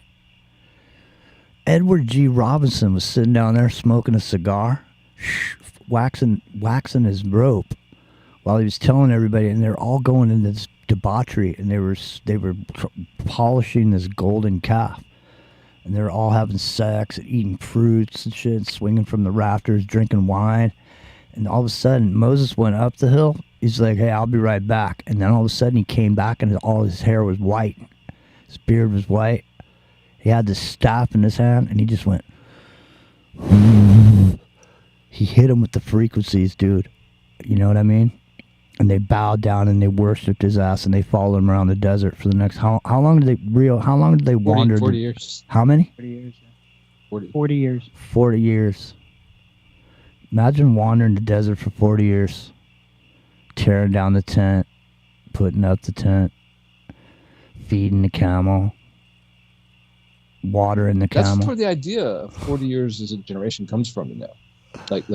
Edward G. Robinson was sitting down there smoking a cigar, waxing his rope while he was telling everybody, and they're all going into this debauchery, and they were polishing this golden calf, and they're all having sex and eating fruits and shit, swinging from the rafters, drinking wine. And all of a sudden Moses went up the hill. He's like, hey, I'll be right back. And then all of a sudden he came back, and all his hair was white, his beard was white. He had this staff in his hand, and he just went. He hit him with the frequencies, dude. You know what I mean? And they bowed down and they worshipped his ass, and they followed him around the desert for the next how long did they wander? 40 years. How many? 40 years. 40 years. 40 years. Imagine wandering the desert for 40 years, tearing down the tent, putting up the tent, feeding the camel, watering the camel. That's where the idea of 40 years as a generation comes from, that's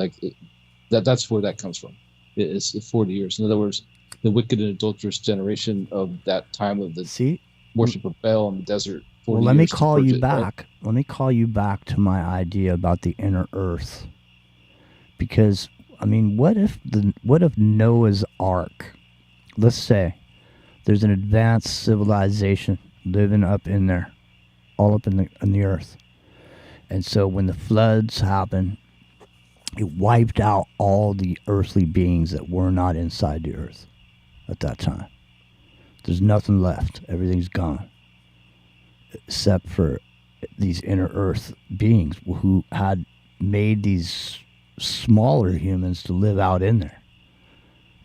where that comes from. It's 40 years. In other words, the wicked and adulterous generation of that time of the worship of Baal in the desert. Well, let me call you back. Right? Let me call you back to my idea about the inner earth. Because, what if Noah's Ark, let's say, there's an advanced civilization living up in there, all up in the earth. And so when the floods happen, it wiped out all the earthly beings that were not inside the earth at that time. There's nothing left. Everything's gone. Except for these inner earth beings who had made these smaller humans to live out in there.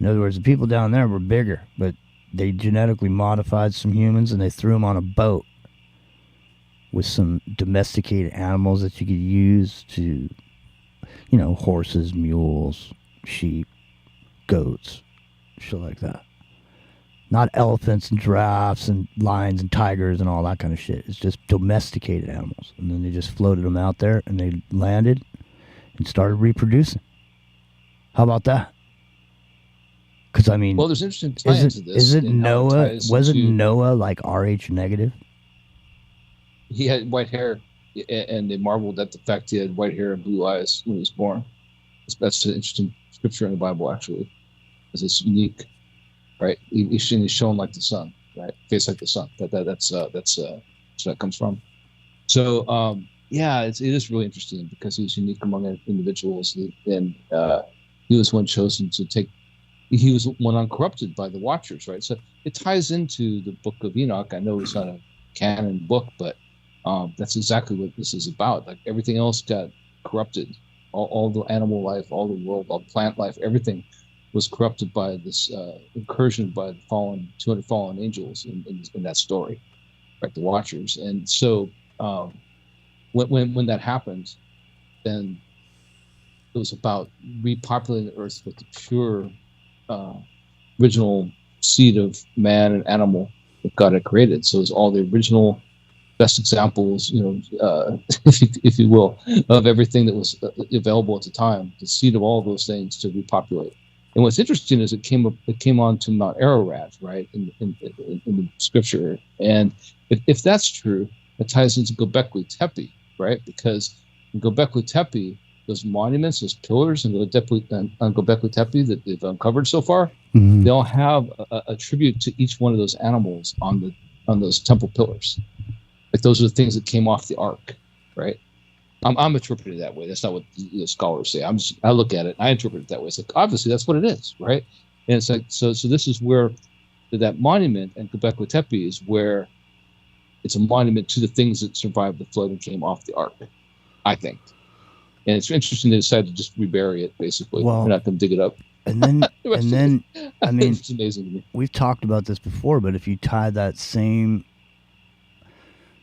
In other words, the people down there were bigger, but they genetically modified some humans and they threw them on a boat with some domesticated animals that you could use to, you know, horses, mules, sheep, goats, shit like that. Not elephants and giraffes and lions and tigers and all that kind of shit. It's just domesticated animals. And then they just floated them out there and they landed and started reproducing. How about that? Because, I mean... Well, there's interesting tie-ins to this. Isn't Noah... Wasn't Noah, like, RH negative? He had white hair, and they marveled at the fact he had white hair and blue eyes when he was born. That's an interesting scripture in the Bible, actually. Because it's unique, right? He's shown like the sun, right? Face like the sun. That's where that comes from. So, yeah, it is really interesting because he's unique among individuals, and he was one chosen to take. He was one uncorrupted by the Watchers, right? So it ties into the Book of Enoch. I know it's not a canon book, but that's exactly what this is about. Like everything else got corrupted. All the animal life, all the world, all the plant life, everything was corrupted by this incursion by the 200 fallen angels in that story, right? The Watchers. And so when that happened, then it was about repopulating the earth with the pure original seed of man and animal that God had created. So it's all the original best examples, if you will, of everything that was available at the time, the seed of all of those things to repopulate. And what's interesting is it came on to Mount Ararat, right, in the scripture. And if that's true, it ties into Göbekli Tepe, right? Because in Göbekli Tepe, those monuments, those pillars, and on Göbekli Tepe that they've uncovered so far, they all have a tribute to each one of those animals on those temple pillars. Like those are the things that came off the ark, right? I'm interpreting it that way. That's not what the scholars say. I look at it, and I interpret it that way. It's like obviously that's what it is, right? And it's like so this is where that monument and Göbekli Tepe is where it's a monument to the things that survived the flood and came off the ark, I think. And it's interesting they decided to just rebury it, basically. Well, they're not going to dig it up. And then, I mean, it's amazing to me. We've talked about this before, but if you tie that same,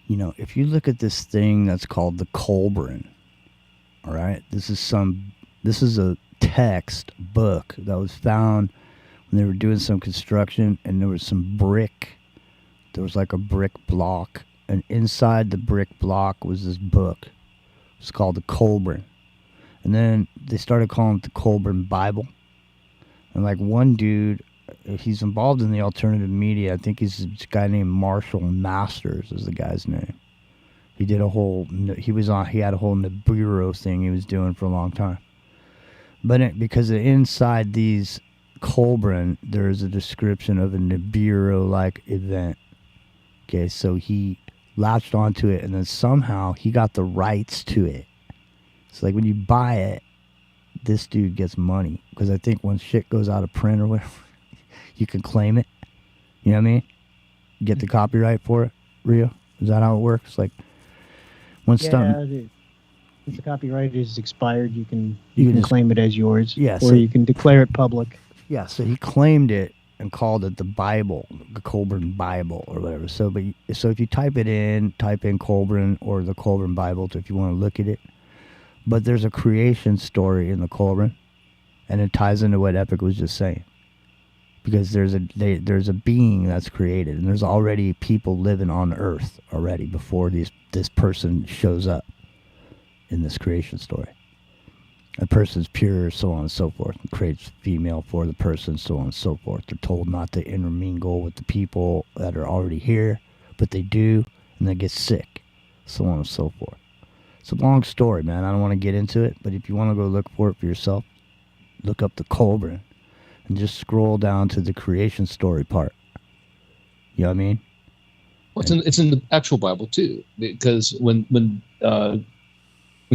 if you look at this thing that's called the Kolbrin, all right, this is a text book that was found when they were doing some construction, and there was some brick. There was like a brick block, and inside the brick block was this book. It's called the Kolbrin. And then they started calling it the Kolbrin Bible. And like one dude, he's involved in the alternative media. I think he's a guy named Marshall Masters is the guy's name. He had a whole Nibiru thing he was doing for a long time. But because inside these Kolbrin, there's a description of a Nibiru-like event. Okay, so he latched onto it, and then somehow he got the rights to it. So like when you buy it, this dude gets money, because I think when shit goes out of print or whatever, you can claim it. You know what I mean? Get the copyright for it. Rio, is that how it works? Like when once the copyright is expired, you can claim it as yours. Yeah, or you can declare it public. Yeah, so he claimed it and called it the Bible, the Kolbrin Bible or whatever. So if you type in Kolbrin or the Kolbrin Bible, if you want to look at it, but there's a creation story in the Kolbrin, and it ties into what Epic was just saying, because there's a being that's created, and there's already people living on Earth already before this person shows up in this creation story. A person's pure, so on and so forth, and creates female for the person, so on and so forth. They're told not to intermingle with the people that are already here, but they do, and they get sick, so on and so forth. It's a long story, man. I don't want to get into it, but if you want to go look for it for yourself, look up the Kolbrin and just scroll down to the creation story part. You know what I mean? Well, it's in the actual Bible too, because when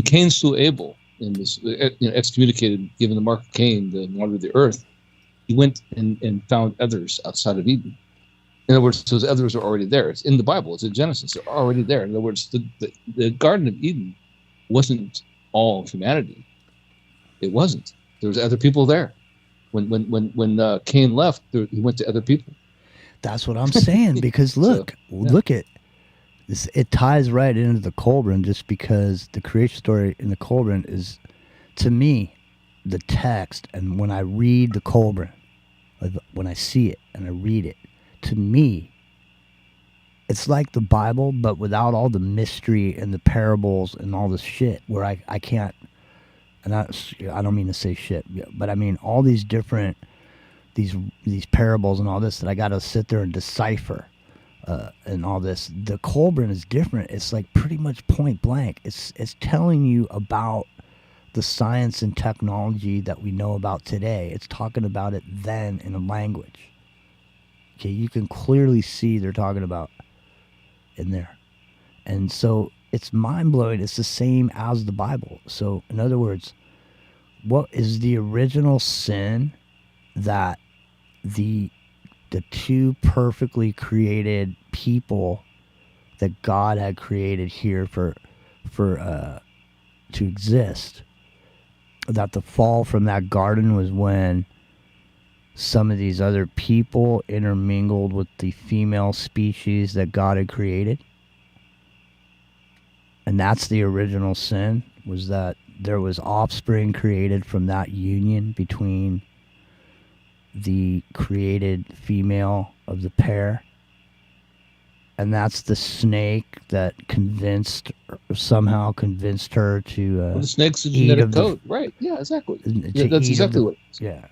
Cain slew Abel and was excommunicated, given the mark of Cain, the water of the earth, he went and found others outside of Eden. In other words, those others are already there. It's in the Bible. It's in Genesis. They're already there. In other words, the Garden of Eden wasn't all humanity. It wasn't. There was other people there. When Cain left, he went to other people. That's what I'm saying. Because look at this. It ties right into the Kolbrin, just because the creation story in the Kolbrin is, to me, the text. And when I read the Kolbrin, when I see it and I read it, to me, it's like the Bible, but without all the mystery and the parables and all this shit, where I can't, and I don't mean to say shit, but I mean all these different, these parables and all this that I got to sit there and decipher, and all this. The Kolbrin is different. It's like pretty much point blank. It's telling you about the science and technology that we know about today. It's talking about it then in a language. Okay, you can clearly see they're talking about in there. And so it's mind-blowing. It's the same as the Bible. So in other words, what is the original sin that the two perfectly created people that God had created here for to exist, that the fall from that garden was when some of these other people intermingled with the female species that God had created? And that's the original sin, was that there was offspring created from that union between the created female of the pair. And that's the snake that somehow convinced her to well, the snake's a genetic code, right? Yeah, exactly. Yeah, that's exactly what it is. Yeah.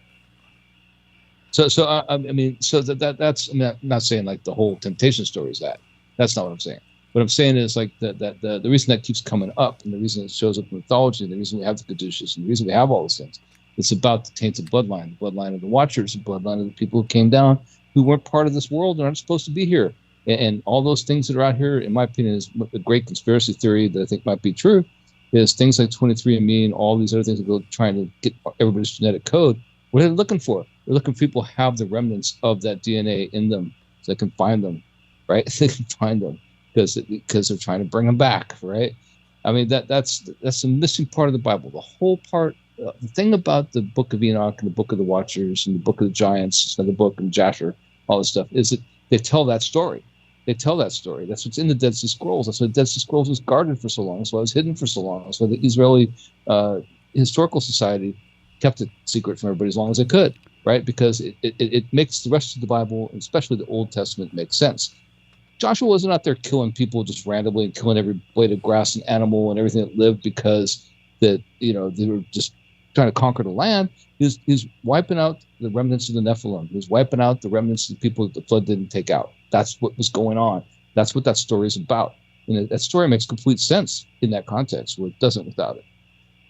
So I mean, so that's. I mean, I'm not saying like the whole temptation story is that. That's not what I'm saying. What I'm saying is like the reason that keeps coming up, and the reason it shows up in mythology, and the reason we have the caduceus, and the reason we have all those things, it's about the tainted bloodline, the bloodline of the Watchers, the bloodline of the people who came down, who weren't part of this world and aren't supposed to be here. And all those things that are out here, in my opinion, is a great conspiracy theory that I think might be true, is things like 23andMe and all these other things that go trying to get everybody's genetic code. What are they looking for? They're looking for people who have the remnants of that DNA in them, so they can find them, right? They can find them because they're trying to bring them back, right? I mean, that's the missing part of the Bible. The whole part, the thing about the Book of Enoch and the Book of the Watchers and the Book of the Giants, another book, and Jasher, all this stuff, is that they tell that story. They tell that story. That's what's in the Dead Sea Scrolls. That's why the Dead Sea Scrolls was guarded for so long. That's why it was hidden for so long. That's why the Israeli Historical Society kept it secret from everybody as long as they could, right? Because it makes the rest of the Bible, especially the Old Testament, make sense. Joshua wasn't out there killing people just randomly and killing every blade of grass and animal and everything that lived because they were just trying to conquer the land. He's wiping out the remnants of the Nephilim. He was wiping out the remnants of the people that the flood didn't take out. That's what was going on. That's what that story is about. And that story makes complete sense in that context, where it doesn't without it.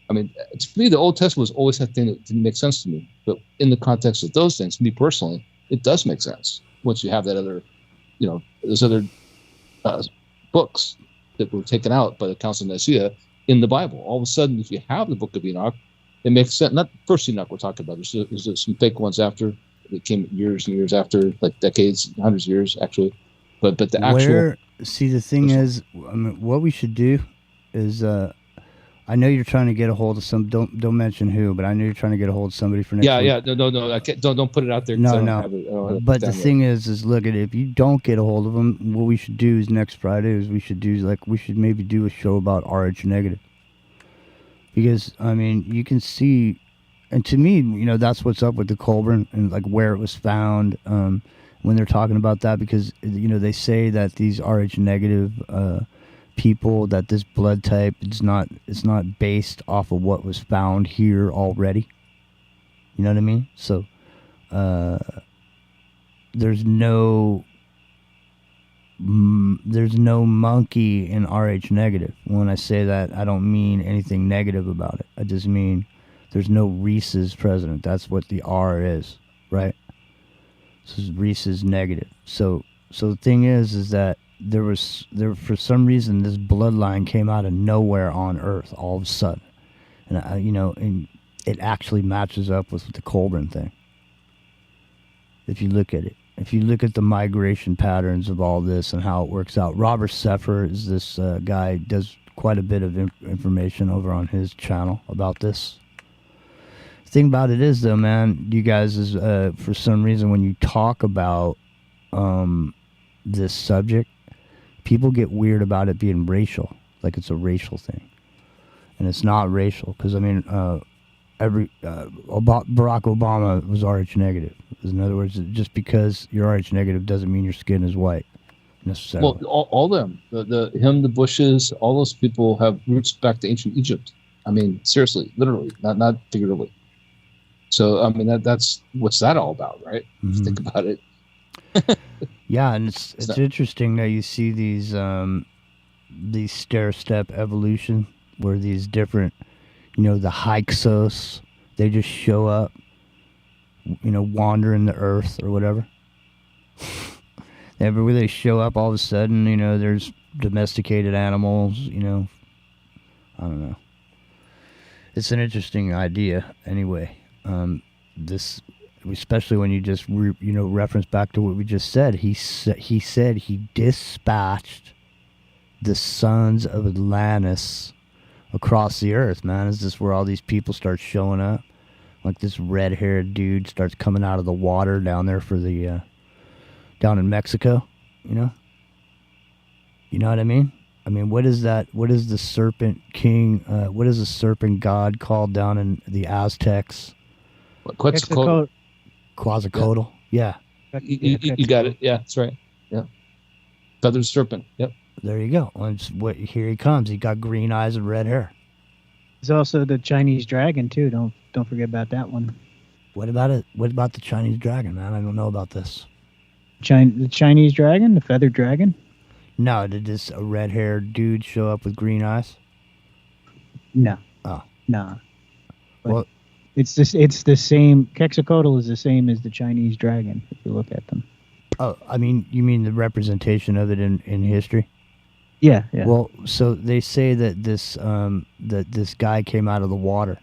I mean, to me, the Old Testament was always that thing that didn't make sense to me. But in the context of those things, me personally, it does make sense once you have that other, those other books that were taken out by the Council of Nicaea in the Bible. All of a sudden, if you have the Book of Enoch, it makes sense. Not the first Enoch we're talking about. There's some fake ones after. That came years and years after, like decades, hundreds of years, actually. But the actual... See, the thing is, I mean, what we should do is... I know you're trying to get a hold of some. Don't mention who, but I know you're trying to get a hold of somebody for next week. Yeah. No. I can't, don't put it out there. No. But the thing is, look at it. If you don't get a hold of them, what we should do is next Friday we should maybe do a show about RH negative. Because I mean, you can see, and to me, that's what's up with the Kolbrin and like where it was found. When they're talking about that, because they say that these RH negative people, that this blood type it's not based off of what was found here already. You know what I mean? So there's no monkey in RH negative. When I say that, I don't mean anything negative about it. I just mean there's no Rhesus president. That's what the R is, right? This is Rhesus negative. So the thing is that there for some reason this bloodline came out of nowhere on Earth all of a sudden, and and it actually matches up with the Kolbrin thing. If you look at it, if you look at the migration patterns of all this and how it works out, Robert Seffer is this guy, does quite a bit of information over on his channel about this. thing about it is, though, man, you guys is for some reason when you talk about this subject, people get weird about it being racial, like it's a racial thing, and it's not racial. Because I mean, Barack Obama was Rh negative. In other words, just because you're Rh negative doesn't mean your skin is white necessarily. Well, all them, the Bushes, all those people have roots back to ancient Egypt. I mean, seriously, literally, not figuratively. So, I mean, that's what's that all about, right? If you think about it. Yeah, and it's interesting that you see these stair-step evolution where these different, the Hyksos, they just show up, wandering the earth or whatever. Everywhere they show up, all of a sudden, there's domesticated animals, I don't know. It's an interesting idea anyway. This, especially when you just reference back to what we just said. He said he dispatched the sons of Atlantis across the earth. Man, is this where all these people start showing up? Like this red-haired dude starts coming out of the water down there for the down in Mexico. You know what I mean? I mean, what is that? What is the serpent king? What is the serpent god called down in the Aztecs? Quetzalcoatl. Quetzalcoatl. Yeah. You got it. Yeah, that's right. Yeah. Feathered serpent. Yep. There you go. Here he comes. He got green eyes and red hair. There's also the Chinese dragon too. Don't forget about that one. What about it? What about the Chinese dragon, man? I don't know about this. The Chinese dragon, the feathered dragon. No, did this a red-haired dude show up with green eyes? No. Oh. No. Well, it's the same. Quetzalcoatl is the same as the Chinese dragon. If you look at them. Oh, I mean, you mean the representation of it in history? Yeah. Well, so they say that this guy came out of the water,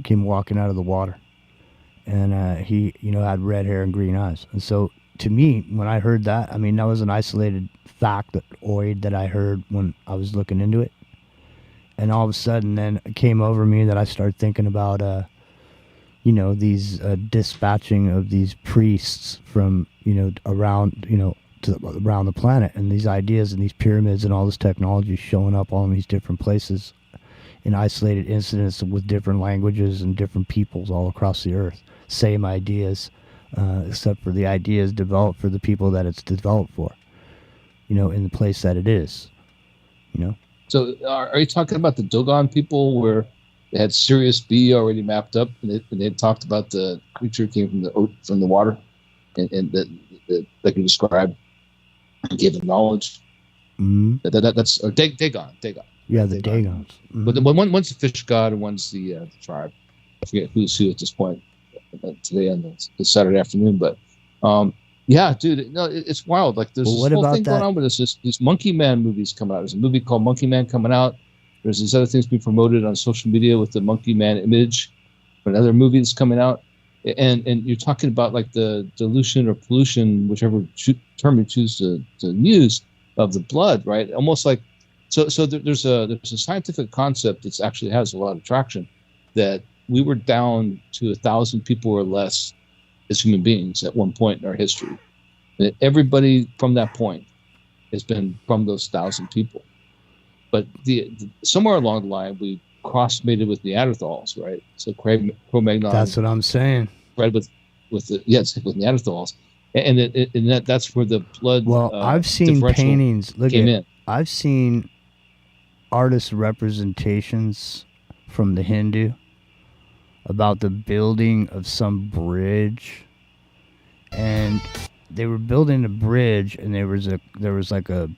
came walking out of the water, and he had red hair and green eyes. And so to me, when I heard that, I mean, that was an isolated fact that I heard when I was looking into it. And all of a sudden, then it came over me that I started thinking about, these dispatching of these priests from, around, around the planet, and these ideas and these pyramids and all this technology showing up all in these different places in isolated incidents with different languages and different peoples all across the earth. Same ideas, except for the ideas developed for the people that it's developed for, in the place that it is, So are you talking about the Dogon people where they had Sirius B already mapped up, and they had talked about the creature came from the water, and that they can describe and gave them knowledge? Mm-hmm. That's Dagon. Yeah, the Dagons. Mm-hmm. But one's the fish god and one's the tribe. I forget who's who at this point today on the Saturday afternoon, but yeah, dude, no, it's wild. Like there's this whole thing going on with these Monkey Man movies coming out. There's a movie called Monkey Man coming out. There's these other things being promoted on social media with the Monkey Man image. Another movie that's coming out, and you're talking about like the dilution or pollution, whichever term you choose to use, of the blood, right? Almost like so. There's a scientific concept that actually has a lot of traction, that we were down to 1,000 people or less as human beings at one point in our history. And everybody from that point has been from those 1,000 people. But somewhere along the line, we cross-mated with Neanderthals, right? So Cro-Magnon. That's what I'm saying. Right, with Neanderthals, and that's where the blood. Well, I've seen paintings. I've seen artist representations from the Hindu about the building of some bridge, and they were building a bridge, and there was like a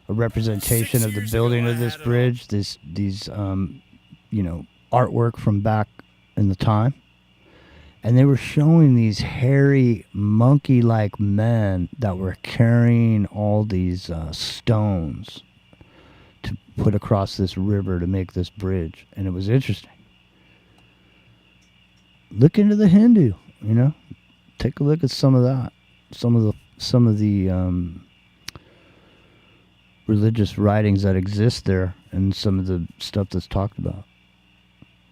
representation of the building of this bridge, these artwork from back in the time, and they were showing these hairy monkey-like men that were carrying all these stones to put across this river to make this bridge, and it was interesting. Look into the Hindu, take a look at some of that, some of the religious writings that exist there, and some of the stuff that's talked about.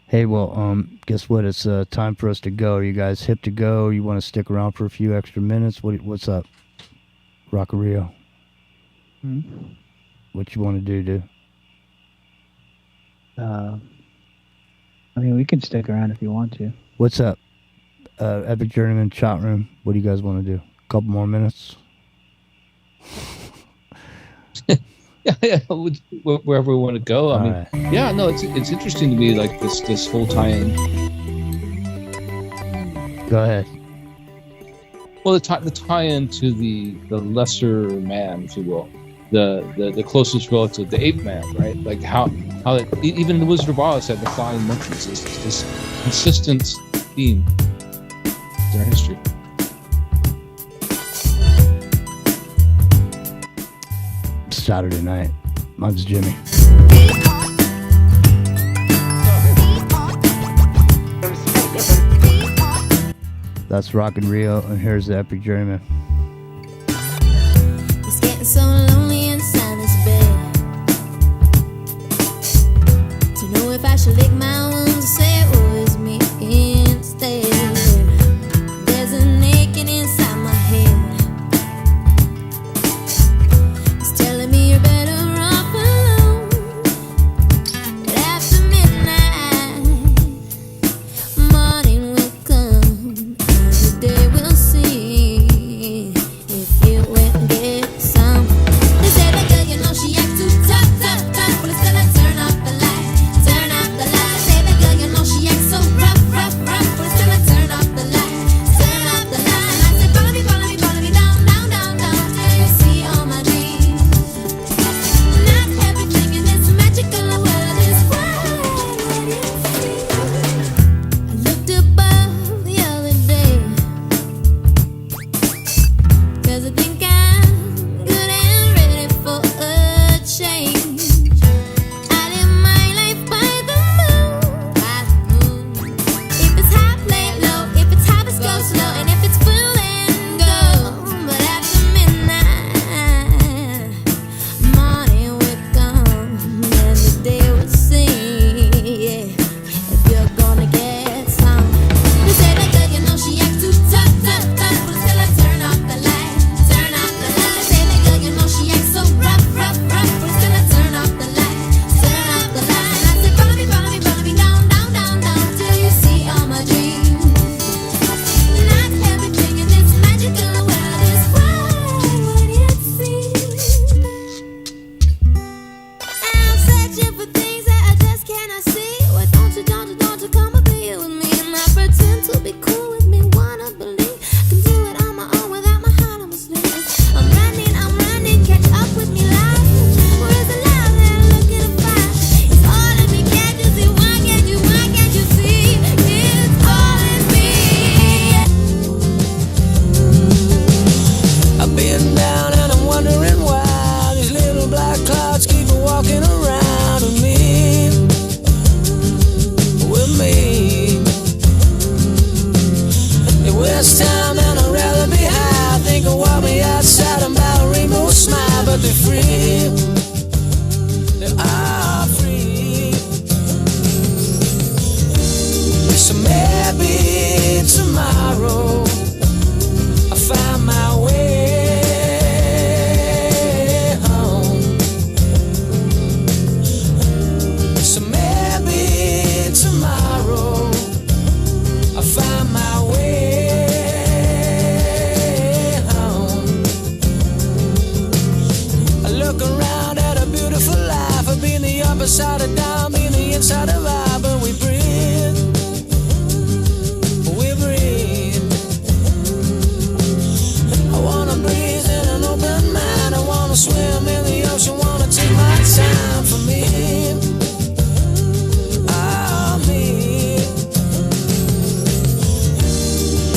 Hey, well, guess what? It's time for us to go. Are you guys hip to go? You want to stick around for a few extra minutes? What's up, Rockario? What you want to do, dude? I mean, we can stick around if you want to. What's up, Epic Journeyman chat room? What do you guys want to do? A couple more minutes? Yeah, wherever we want to go. I mean, yeah, no, it's interesting to me, like this whole tie-in. Go ahead. Well, the tie-in to the lesser man, if you will, the closest relative, the ape man, right? Like how it, even the Wizard of Oz had the flying monkeys. This consistent theme in our history. Saturday night. Mine's Jimmy. That's Rockin' Rio, and here's the Epic Journeyman. It's getting so lonely inside this bed. To know if I should lick my wounds or say it was me instead. There's a naked inside my head. It's telling me you're better off alone. But after midnight, morning will come. The day we'll see if you went and get some. They say that girl, you know she acts too tough. But it's gonna turn off the light. Turn off the light. They say that girl, you know she acts so rough. But it's gonna turn off the light. Turn off the light. I said, follow me down, till you see all my dreams. Not everything in this magical world is what it seems. I looked above the other day, 'cause I think I'm good and ready for a change. I live my life by the moon. If it's high, play low. If it's high, let's go slow. And if it's full, then go. But after midnight, morning will come, and the day will sing. Yeah, if you're gonna get some. They say that girl, you know she acts too tough. But it's gonna turn off the light. Turn off the light. They say that girl, you know she acts so rough. But it's gonna turn off the light. Turn off the light. I said, follow me down, till you see all my dreams. Not everything in this magical world is what it seems. I'm searching for things that I just cannot see. Why don't you come up here with me? And not pretend to be cool with me. Wanna believe I can do it on my own without my heart on my sleeve. I'm running, catch up with me, love. Where is the love that I'm looking to find? It's all in me, can't you see? Why can't you see? It's all in me. I've been down and I'm wondering why these little black clouds keep walking around with me. It was time and I'd rather be high. Think of what we outside about a rainbow smile, but they're free. They are free. So maybe tomorrow I'll find my way home. So maybe tomorrow I'll find my way home. I look around at a beautiful life of being the upside of down, being the inside of I, but we breathe. We breathe. I wanna breathe in an open mind. I wanna swim in the ocean. Wanna take my time for me. Oh, me.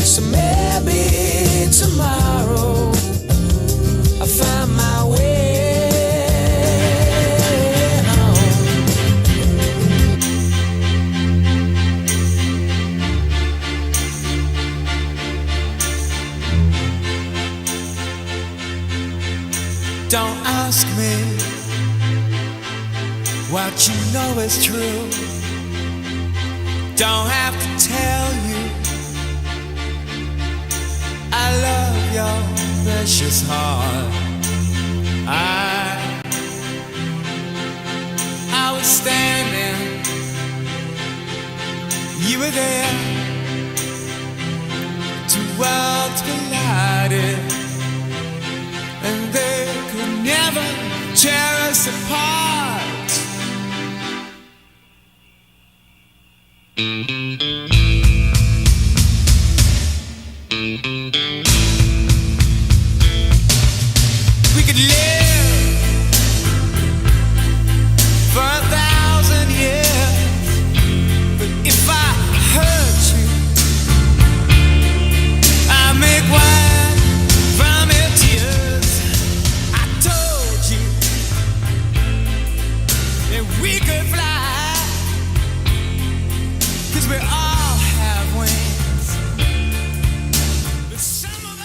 So maybe tomorrow I'll find my way home. Don't ask me what you know is true. don't have to tell you I love your precious heart. I was standing, you were there, two worlds collided, and they could never tear us apart. We could live for 1,000 years, but if I hurt you, I make wine from your tears. I told you that we could fly, 'cause we all have wings.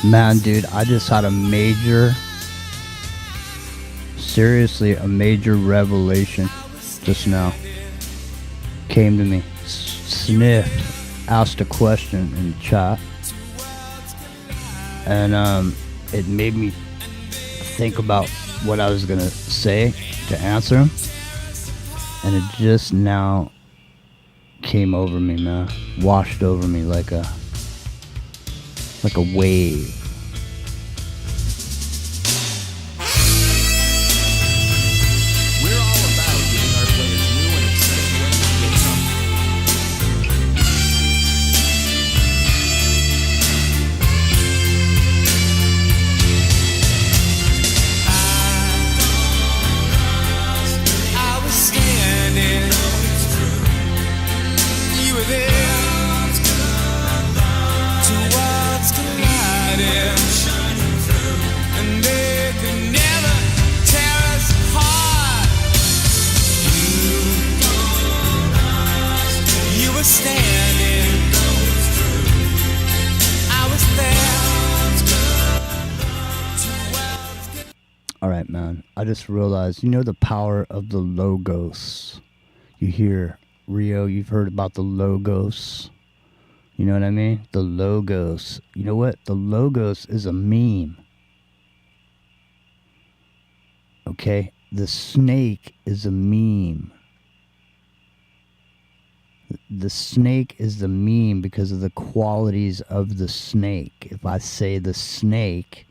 Man, dude, I just had a major, seriously, a major revelation just now. Came to me. Sniff asked a question in the chat, and it made me think about what I was gonna say to answer him, and it just now came over me, man. Washed over me like a wave. We're all about giving our players new and exciting ways to get something. I was standing, you were there, two worlds collided, and they could never tear us apart. You were standing, I was there. All right, man. I just realized, you know the power of the logos. You hear, Rio, you've heard about the logos. You know what I mean? The logos. You know what? The logos is a meme. Okay? The snake is a meme. The snake is the meme because of the qualities of the snake. If I say the snake,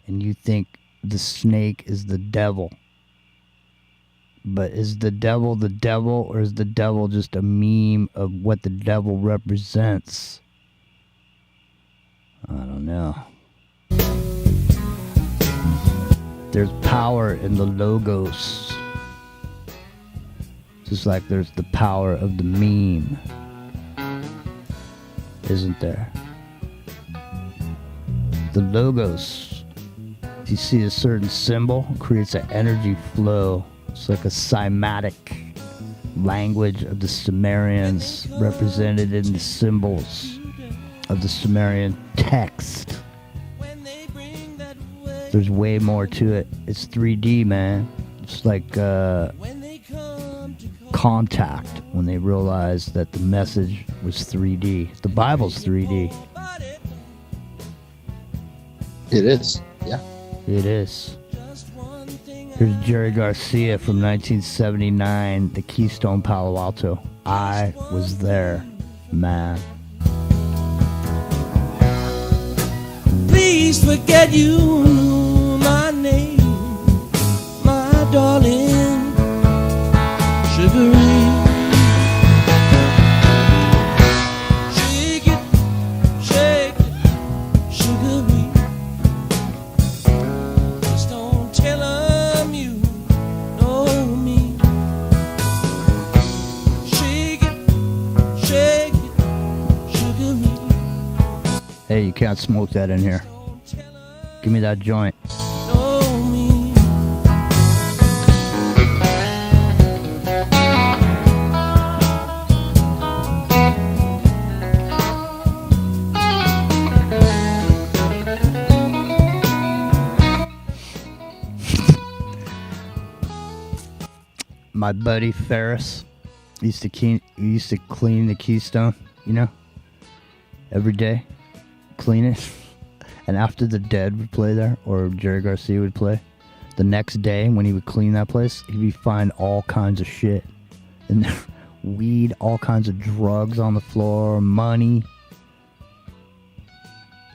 and you think the snake is the devil, but is the devil, or is the devil just a meme of what the devil represents? I don't know. There's power in the logos, just like there's the power of the meme, isn't there? The logos, if you see a certain symbol, it creates an energy flow. It's like a cymatic language of the Sumerians represented in the symbols of the Sumerian text. There's way more to it. It's 3D, man. It's like Contact, when they realized that the message was 3D. The Bible's 3D. It is, yeah. It is. Here's Jerry Garcia from 1979, the Keystone Palo Alto. I was there, man. Please forget you knew my name, my darling, Sugaree. Shake it, Sugaree. Just don't tell 'em you know me. Shake it, Sugaree. Hey, you can't smoke that in here. Give me that joint. My buddy Ferris, used to clean the Keystone, you know, every day, clean it. And after the Dead would play there, or Jerry Garcia would play, the next day when he would clean that place, he'd find all kinds of shit. And weed, all kinds of drugs on the floor, money.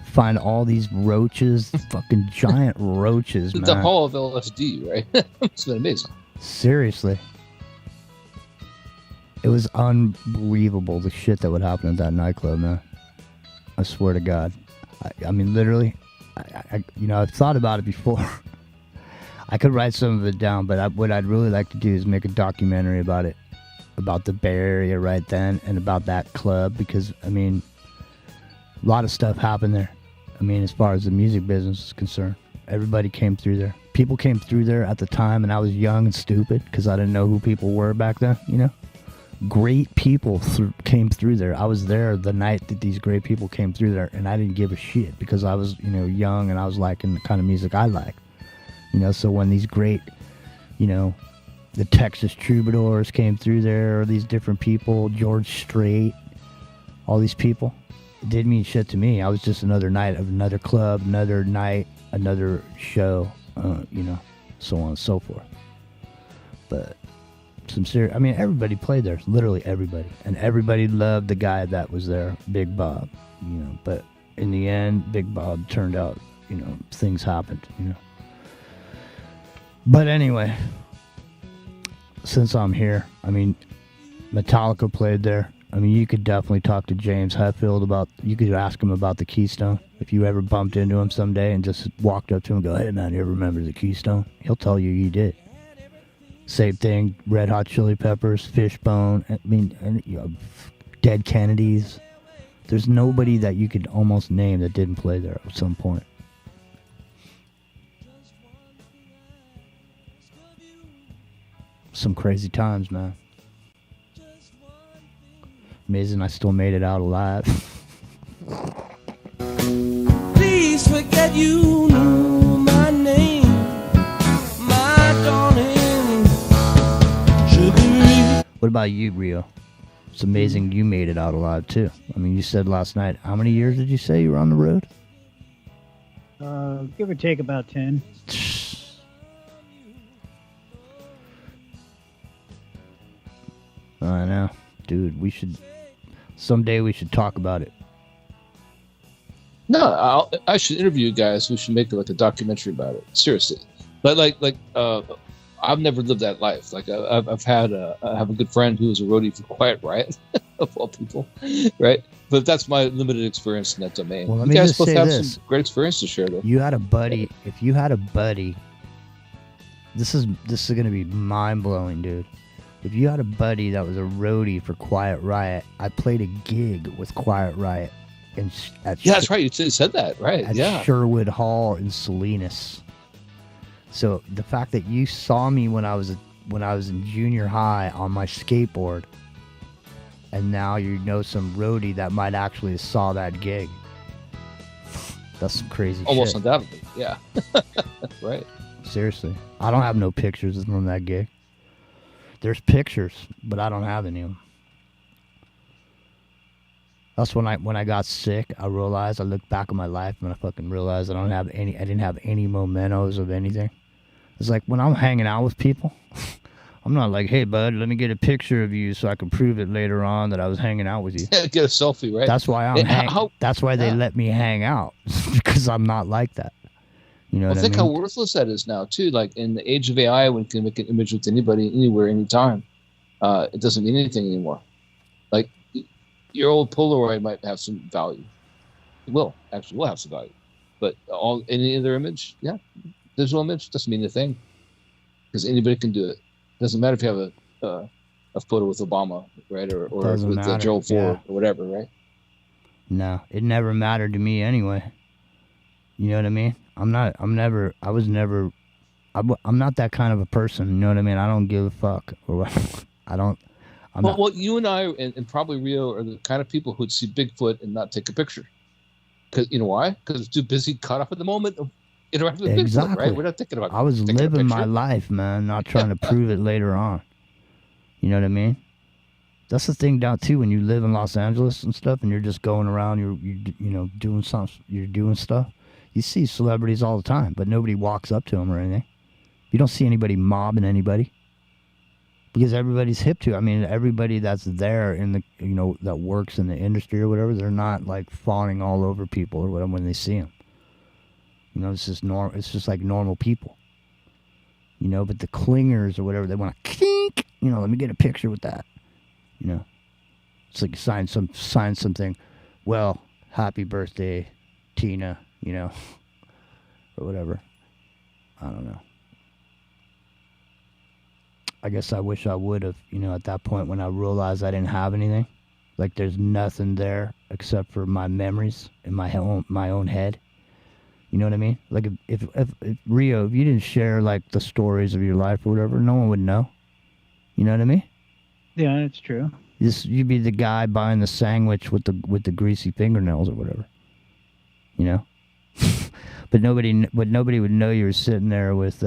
Find all these roaches, fucking giant roaches, man. The Hall of LSD, right? It's been amazing. Seriously. It was unbelievable, the shit that would happen at that nightclub, man. I swear to God. I mean, literally, I've thought about it before. I could write some of it down, but what I'd really like to do is make a documentary about it, about the Bay Area right then, and about that club, because, I mean, a lot of stuff happened there. I mean, as far as the music business is concerned, everybody came through there. People came through there at the time, and I was young and stupid, because I didn't know who people were back then, you know? Great people came through there. I was there the night that these great people came through there, and I didn't give a shit because I was, young, and I was liking the kind of music I like. So when these great, the Texas Troubadours came through there, or these different people, George Strait, all these people, it didn't mean shit to me. I was just another night of another club, another night, another show, so on and so forth. But everybody played there, literally everybody, and everybody loved the guy that was there, Big Bob, but in the end, Big Bob turned out, things happened, But anyway, since I'm here, Metallica played there. You could definitely talk to James Hetfield you could ask him about the Keystone. If you ever bumped into him someday and just walked up to him and go, "Hey man, you ever remember the Keystone?" He'll tell you did. Same thing, Red Hot Chili Peppers, Fishbone, Dead Kennedys. There's nobody that you could almost name that didn't play there at some point. Some crazy times, man. Amazing I still made it out alive. Please forget you knew my name, my darling. What about you, Rio? It's amazing you made it out alive, too. You said last night, how many years did you say you were on the road? Give or take about 10. I know. Dude, someday we should talk about it. No, I should interview you guys. We should make a documentary about it. Seriously. But I've never lived that life. I have a good friend who was a roadie for Quiet Riot, of all people, right? But that's my limited experience in that domain. Well, let you me guys just both say have this. some great experience to share, though. You had a buddy. If you had a buddy, this is going to be mind blowing, dude. If you had a buddy that was a roadie for Quiet Riot, I played a gig with Quiet Riot, that's right. You said that, right? At Sherwood Hall in Salinas. So the fact that you saw me when I was in junior high on my skateboard, and now some roadie that might actually saw that gig. That's some crazy Almost shit. undoubtedly, yeah. Right. Seriously. I don't have no pictures from that gig. There's pictures, but I don't have any of them. That's when I got sick, I looked back at my life and I fucking realized I didn't have any mementos of anything. It's like when I'm hanging out with people, I'm not like, "Hey bud, let me get a picture of you so I can prove it later on that I was hanging out with you." Get a selfie, right? That's why that's why they let me hang out, because I'm not like that. Think how worthless that is now too. Like in the age of AI, when you can make an image with anybody, anywhere, anytime, it doesn't mean anything anymore. Like your old Polaroid might have some value. It will have some value, but any other image, digital image doesn't mean a thing, because anybody can do it. Doesn't matter if you have a photo with Obama, right, or with Gerald Ford or whatever, right? No, it never mattered to me anyway. You know what I mean? I'm not that kind of a person. You know what I mean? I don't give a fuck. Well, you and I and probably Rio are the kind of people who'd see Bigfoot and not take a picture. Because you know why? Because it's too busy, caught up in the moment of interacting with Bigfoot, right? We're not thinking about. I was living my life, man, not trying to prove it later on. You know what I mean? That's the thing down too when you live in Los Angeles and stuff, and you're just going around, doing something, you're doing stuff. You see celebrities all the time, but nobody walks up to them or anything. You don't see anybody mobbing anybody because everybody's hip to it. I mean, everybody that's there in the that works in the industry or whatever, they're not like fawning all over people or whatever when they see them. It's just normal. It's just like normal people. But the clingers or whatever, they want to kink. Let me get a picture with that. It's like sign something. Well, happy birthday, Tina. Or whatever. I don't know. I guess I wish I would have. At that point when I realized I didn't have anything, like there's nothing there except for my memories in my own head. You know what I mean? Like if Rio, if you didn't share like the stories of your life or whatever, no one would know. You know what I mean? Yeah, it's true. You'd be the guy buying the sandwich with the greasy fingernails or whatever. But nobody would know you were sitting there with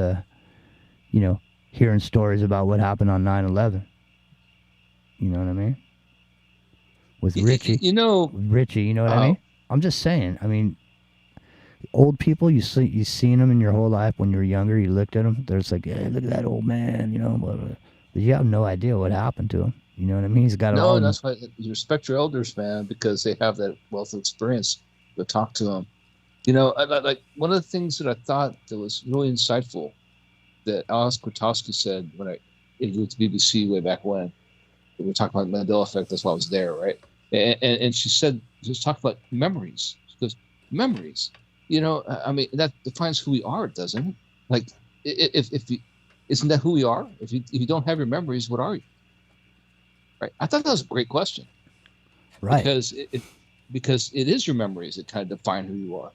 hearing stories about what happened on 9/11. You know what I mean? With Richie. Richie, you know what I mean? I'm just saying. I mean, old people, you seen them in your whole life when you were younger. You looked at them. There's like, hey, look at that old man. Blah, blah. But you have no idea what happened to him. You know what I mean? He's got no. That's why you respect your elders, man, because they have that wealth of experience to talk to them. Like one of the things that I thought that was really insightful that Alice Kwiatkowski said when I interviewed the BBC way back when we were talking about the Mandela effect. That's why I was there, right? And she said, she was talking about memories. She goes, memories. I mean, that defines who we are, doesn't it? Like, if you, isn't that who we are? If you don't have your memories, what are you? Right? I thought that was a great question. Right. Because it is your memories that kind of define who you are.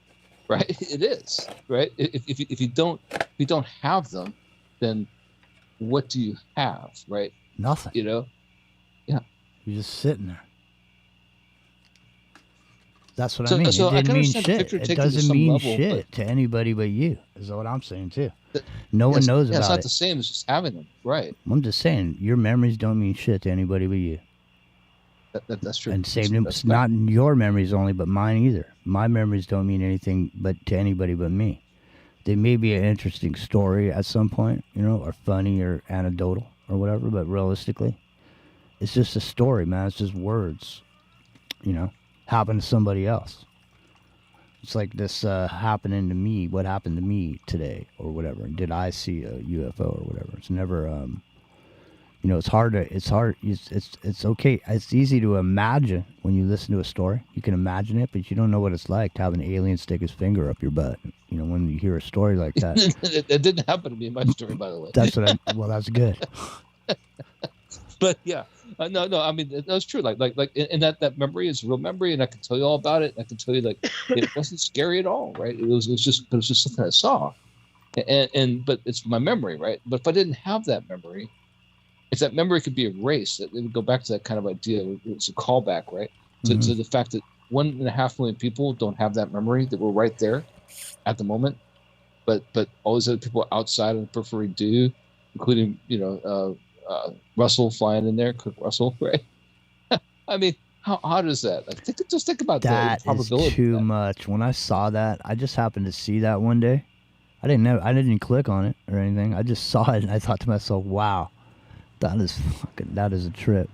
Right? It is. Right? If you don't have them, then what do you have? Right? Nothing. Yeah. You're just sitting there. That's what I mean. It didn't mean shit. It doesn't mean shit to anybody but you, is what I'm saying, too. No one knows about it. It's not the same as just having them. Right. I'm just saying, your memories don't mean shit to anybody but you. That's true. And it's not your memories only, but mine either. My memories don't mean anything but to anybody but me. They may be an interesting story at some point, or funny or anecdotal or whatever, but realistically, it's just a story, man. It's just words, happened to somebody else. It's like this happening to me, what happened to me today or whatever. Did I see a UFO or whatever? It's never, it's okay. It's easy to imagine when you listen to a story. You can imagine it, but you don't know what it's like to have an alien stick his finger up your butt. When you hear a story like that. It didn't happen to me in my story, by the way. That's that's good. But yeah, no. I mean, that's true. Like, and that memory is a real memory, and I can tell you all about it. I can tell you, like, it wasn't scary at all, right? It was just something I saw, but it's my memory, right? But if I didn't have that memory, if that memory could be erased, it would go back to that kind of idea. It's a callback, right? To the fact that 1.5 million people don't have that memory that were right there at the moment, but all these other people outside of the periphery do, including Russell flying in there, Kirk Russell, right? I mean, how odd is that? Like, just think about that. The probability. Is too much. When I saw that, I just happened to see that one day. I didn't click on it or anything. I just saw it and I thought to myself, wow, that is a trip.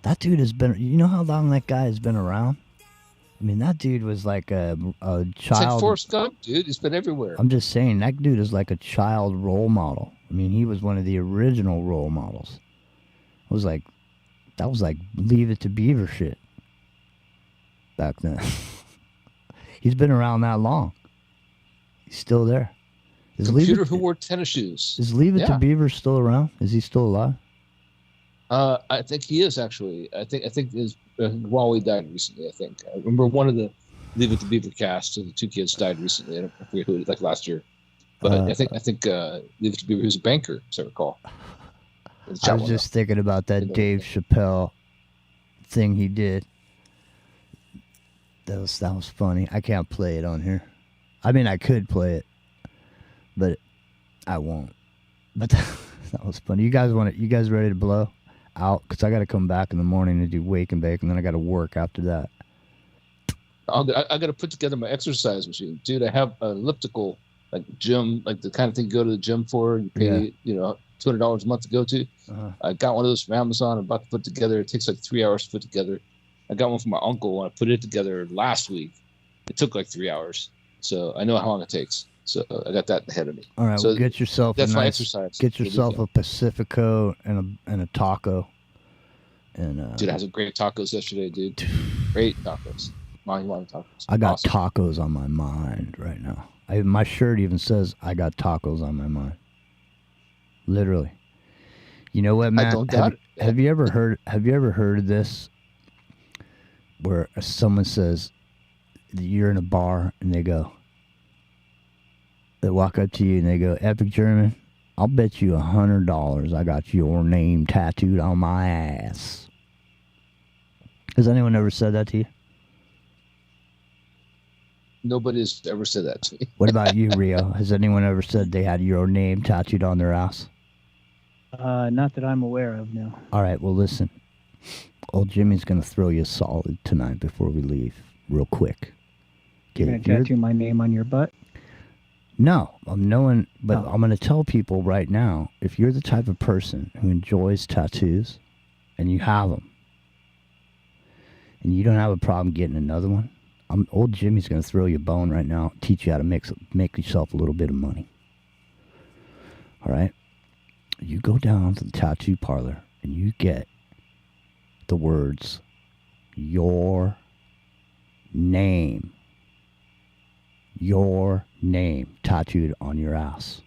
That dude has been, you know how long that guy has been around? I mean, that dude was like a child. It's like Forrest Gump, dude. He's been everywhere. I'm just saying, that dude is like a child role model. I mean, he was one of the original role models. That was like Leave It to Beaver shit back then. He's been around that long. He's still there. Computer who wore tennis shoes. Is Leave It to Beaver still around? Is he still alive? I think he is, actually. I think his Wally died recently. I think I remember one of the Leave It to Beaver cast. So the two kids died recently. I don't forget who, like last year. But I think Leave It to Beaver. He was a banker, as I recall. I was just thinking about that Dave Chappelle thing he did. That was funny. I can't play it on here. I mean, I could play it, but I won't. But that was funny. You guys ready to blow? out because I got to come back in the morning to do wake and bake, and then I got to work after that. I got to put together my exercise machine, dude. I have an elliptical, like gym, like the kind of thing you go to the gym for. You pay, $200 a month to go to. I got one of those from Amazon. I'm about to put together. It takes like 3 hours to put together. I got one from my uncle when I put it together last week. It took like 3 hours, so I know how long it takes. So I got that ahead of me. All right, so well, get yourself that's a my nice, exercise. Get yourself a Pacifico and a taco. And dude, I had some great tacos yesterday, dude. Great tacos. Monumental tacos. I got tacos on my mind right now. My shirt even says I got tacos on my mind. Literally. You know what, Matt? I don't doubt it. Have you ever heard of this? Where someone says you're in a bar and they walk up to you and they go, Epic German, I'll bet you $100 I got your name tattooed on my ass. Has anyone ever said that to you? Nobody's ever said that to me. What about you, Rio? Has anyone ever said they had your name tattooed on their ass? Not that I'm aware of, no. All right, well, listen. Old Jimmy's going to throw you a solid tonight before we leave, real quick. You're going to tattoo my name on your butt? No, I'm going to tell people right now, if you're the type of person who enjoys tattoos and you have them, and you don't have a problem getting another one, Old Jimmy's going to throw you a bone right now, teach you how to make yourself a little bit of money. All right? You go down to the tattoo parlor and you get the words, your name tattooed on your ass.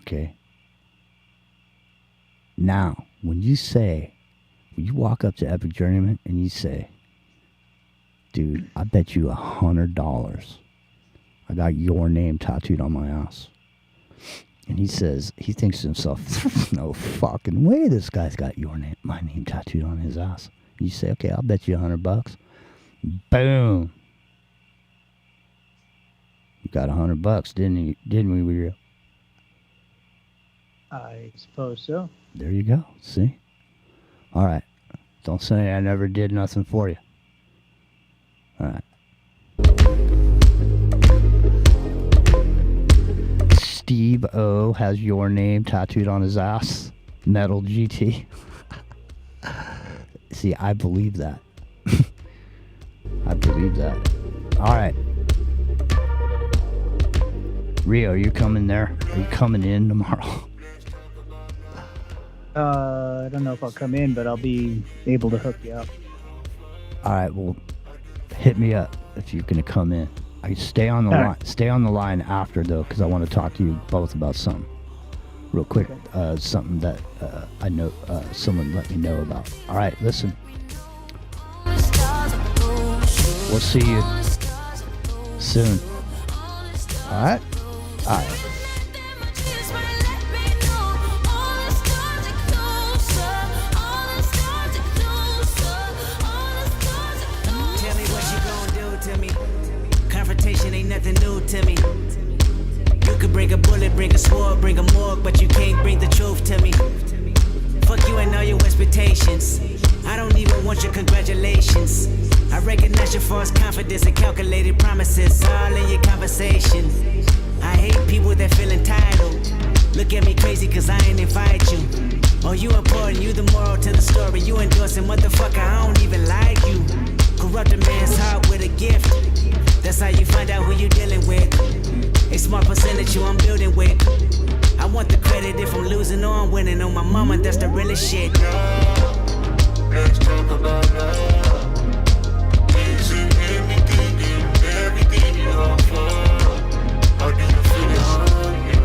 Okay? Now, when you walk up to Epic Journeyman and you say, dude, I bet you $100 I got your name tattooed on my ass. And he thinks to himself, no fucking way this guy's got my name tattooed on his ass. You say, okay, I'll bet you $100. Boom. You got $100, didn't we, Rio? I suppose so. There you go. See? All right. Don't say I never did nothing for you. All right. Steve O has your name tattooed on his ass. Metal GT. See, I believe that. I believe that. All right. Rio, are you coming there? Are you coming in tomorrow? I don't know if I'll come in, but I'll be able to hook you up. All right, well, hit me up if you're going to come in. I stay on the line. Right. Stay on the line after though, because I want to talk to you both about something real quick. Okay. Something that I know someone let me know about. All right, listen. We'll see you soon. All right. All right. Confrontation ain't nothing new to me. You could bring a bullet, bring a sword, bring a morgue, but you can't bring the truth to me. Fuck you and all your expectations. I don't even want your congratulations. I recognize your false confidence and calculated promises all in your conversation. I hate people that feel entitled. Look at me crazy cause I ain't invite you. Oh, you important, you the moral to the story. You endorsing, motherfucker, I don't even like you. Corrupt a man's heart with a gift. That's how you find out who you dealing with. A smart percentage you I'm building with. I want the credit if I'm losing or I'm winning. On my mama, that's the realest shit. Let's talk about love. Is it anything and everything you offer? How do you feel it on you?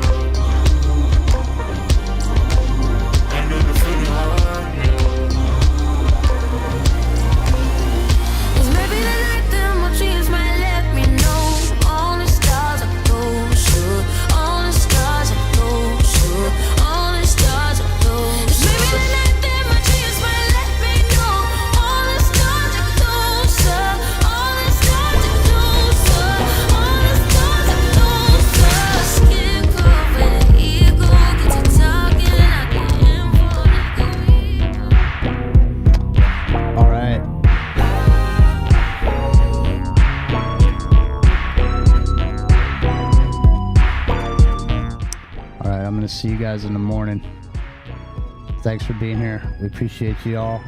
I know you feel it on you. Maybe the night that my dreams might let me know. All the stars are closer. All the stars are closer. All the stars are closer. Maybe the night that my dreams might let me know. All the stars going to see you guys in the morning. Thanks for being here. We appreciate you all.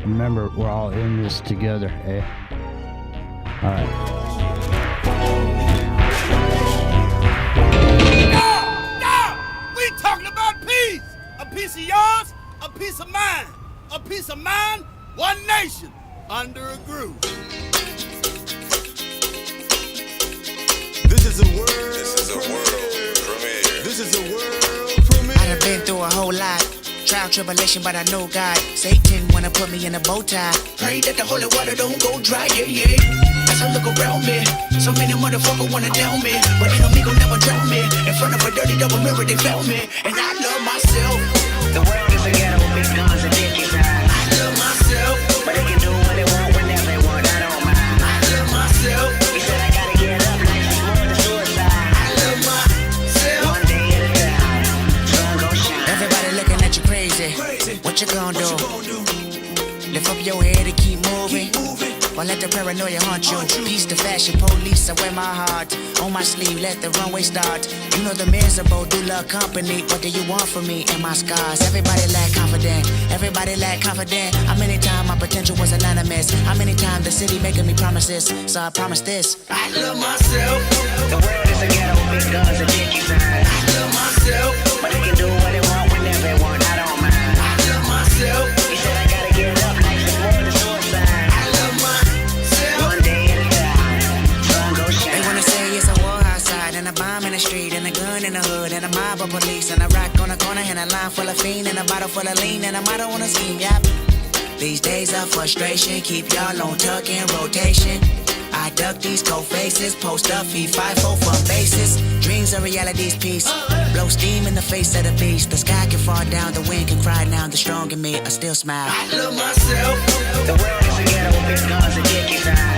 Remember, we're all in this together, eh? All right. We talking about peace. A piece of yours, a piece of mine. A piece of mine, one nation, under a groove. This is a world premiere. This is a world premiere. I done been through a whole lot. Trial, tribulation, but I know God. Satan wanna put me in a bow tie. Pray that the holy water don't go dry, yeah, yeah. As I look around me, so many motherfuckers wanna down me, but ain't no me gon' never drown me. In front of a dirty double mirror, they found me, and I love myself. The world is a ghetto with big guns and dick inside. I love myself, but they can do what they want whenever they want. I don't mind. I love myself. He said I gotta get up, life is more than suicide. I love myself. One day at a time, sun gon' shine. Everybody looking at you crazy. What you gonna do? Lift up your head and keep moving. Or let the paranoia haunt you. Peace to fashion police, I wear my heart on my sleeve, let the runway start. You know the miserable do love company. What do you want from me and my scars? Everybody lack confident, everybody lack confident. How many times my potential was anonymous? How many times the city making me promises? So I promise this, I love myself. The world is a ghetto with big guns and dick inside. I love myself, but they can do what they want whenever they want. I don't mind. I love myself. He said I gotta get up, life is more than suicide. I love myself. One day at a time, sun gon' shine. They wanna say it's a war outside, and a bomb in the street, and a gun in the hood, and a mob of police, and a rock on the corner, and a line full of fiend, and a bottle full of lean, and a motto on a scheme, yep. These days of frustration keep y'all on tuck in rotation. I duck these cold faces, post up, feed 5-4 from bases. Dreams are reality's piece. Blow steam in the face of the beast. The sky can fall down, the wind can cry now. The strong in me, I still smile. I love myself. The world is a ghetto with big guns and dick inside.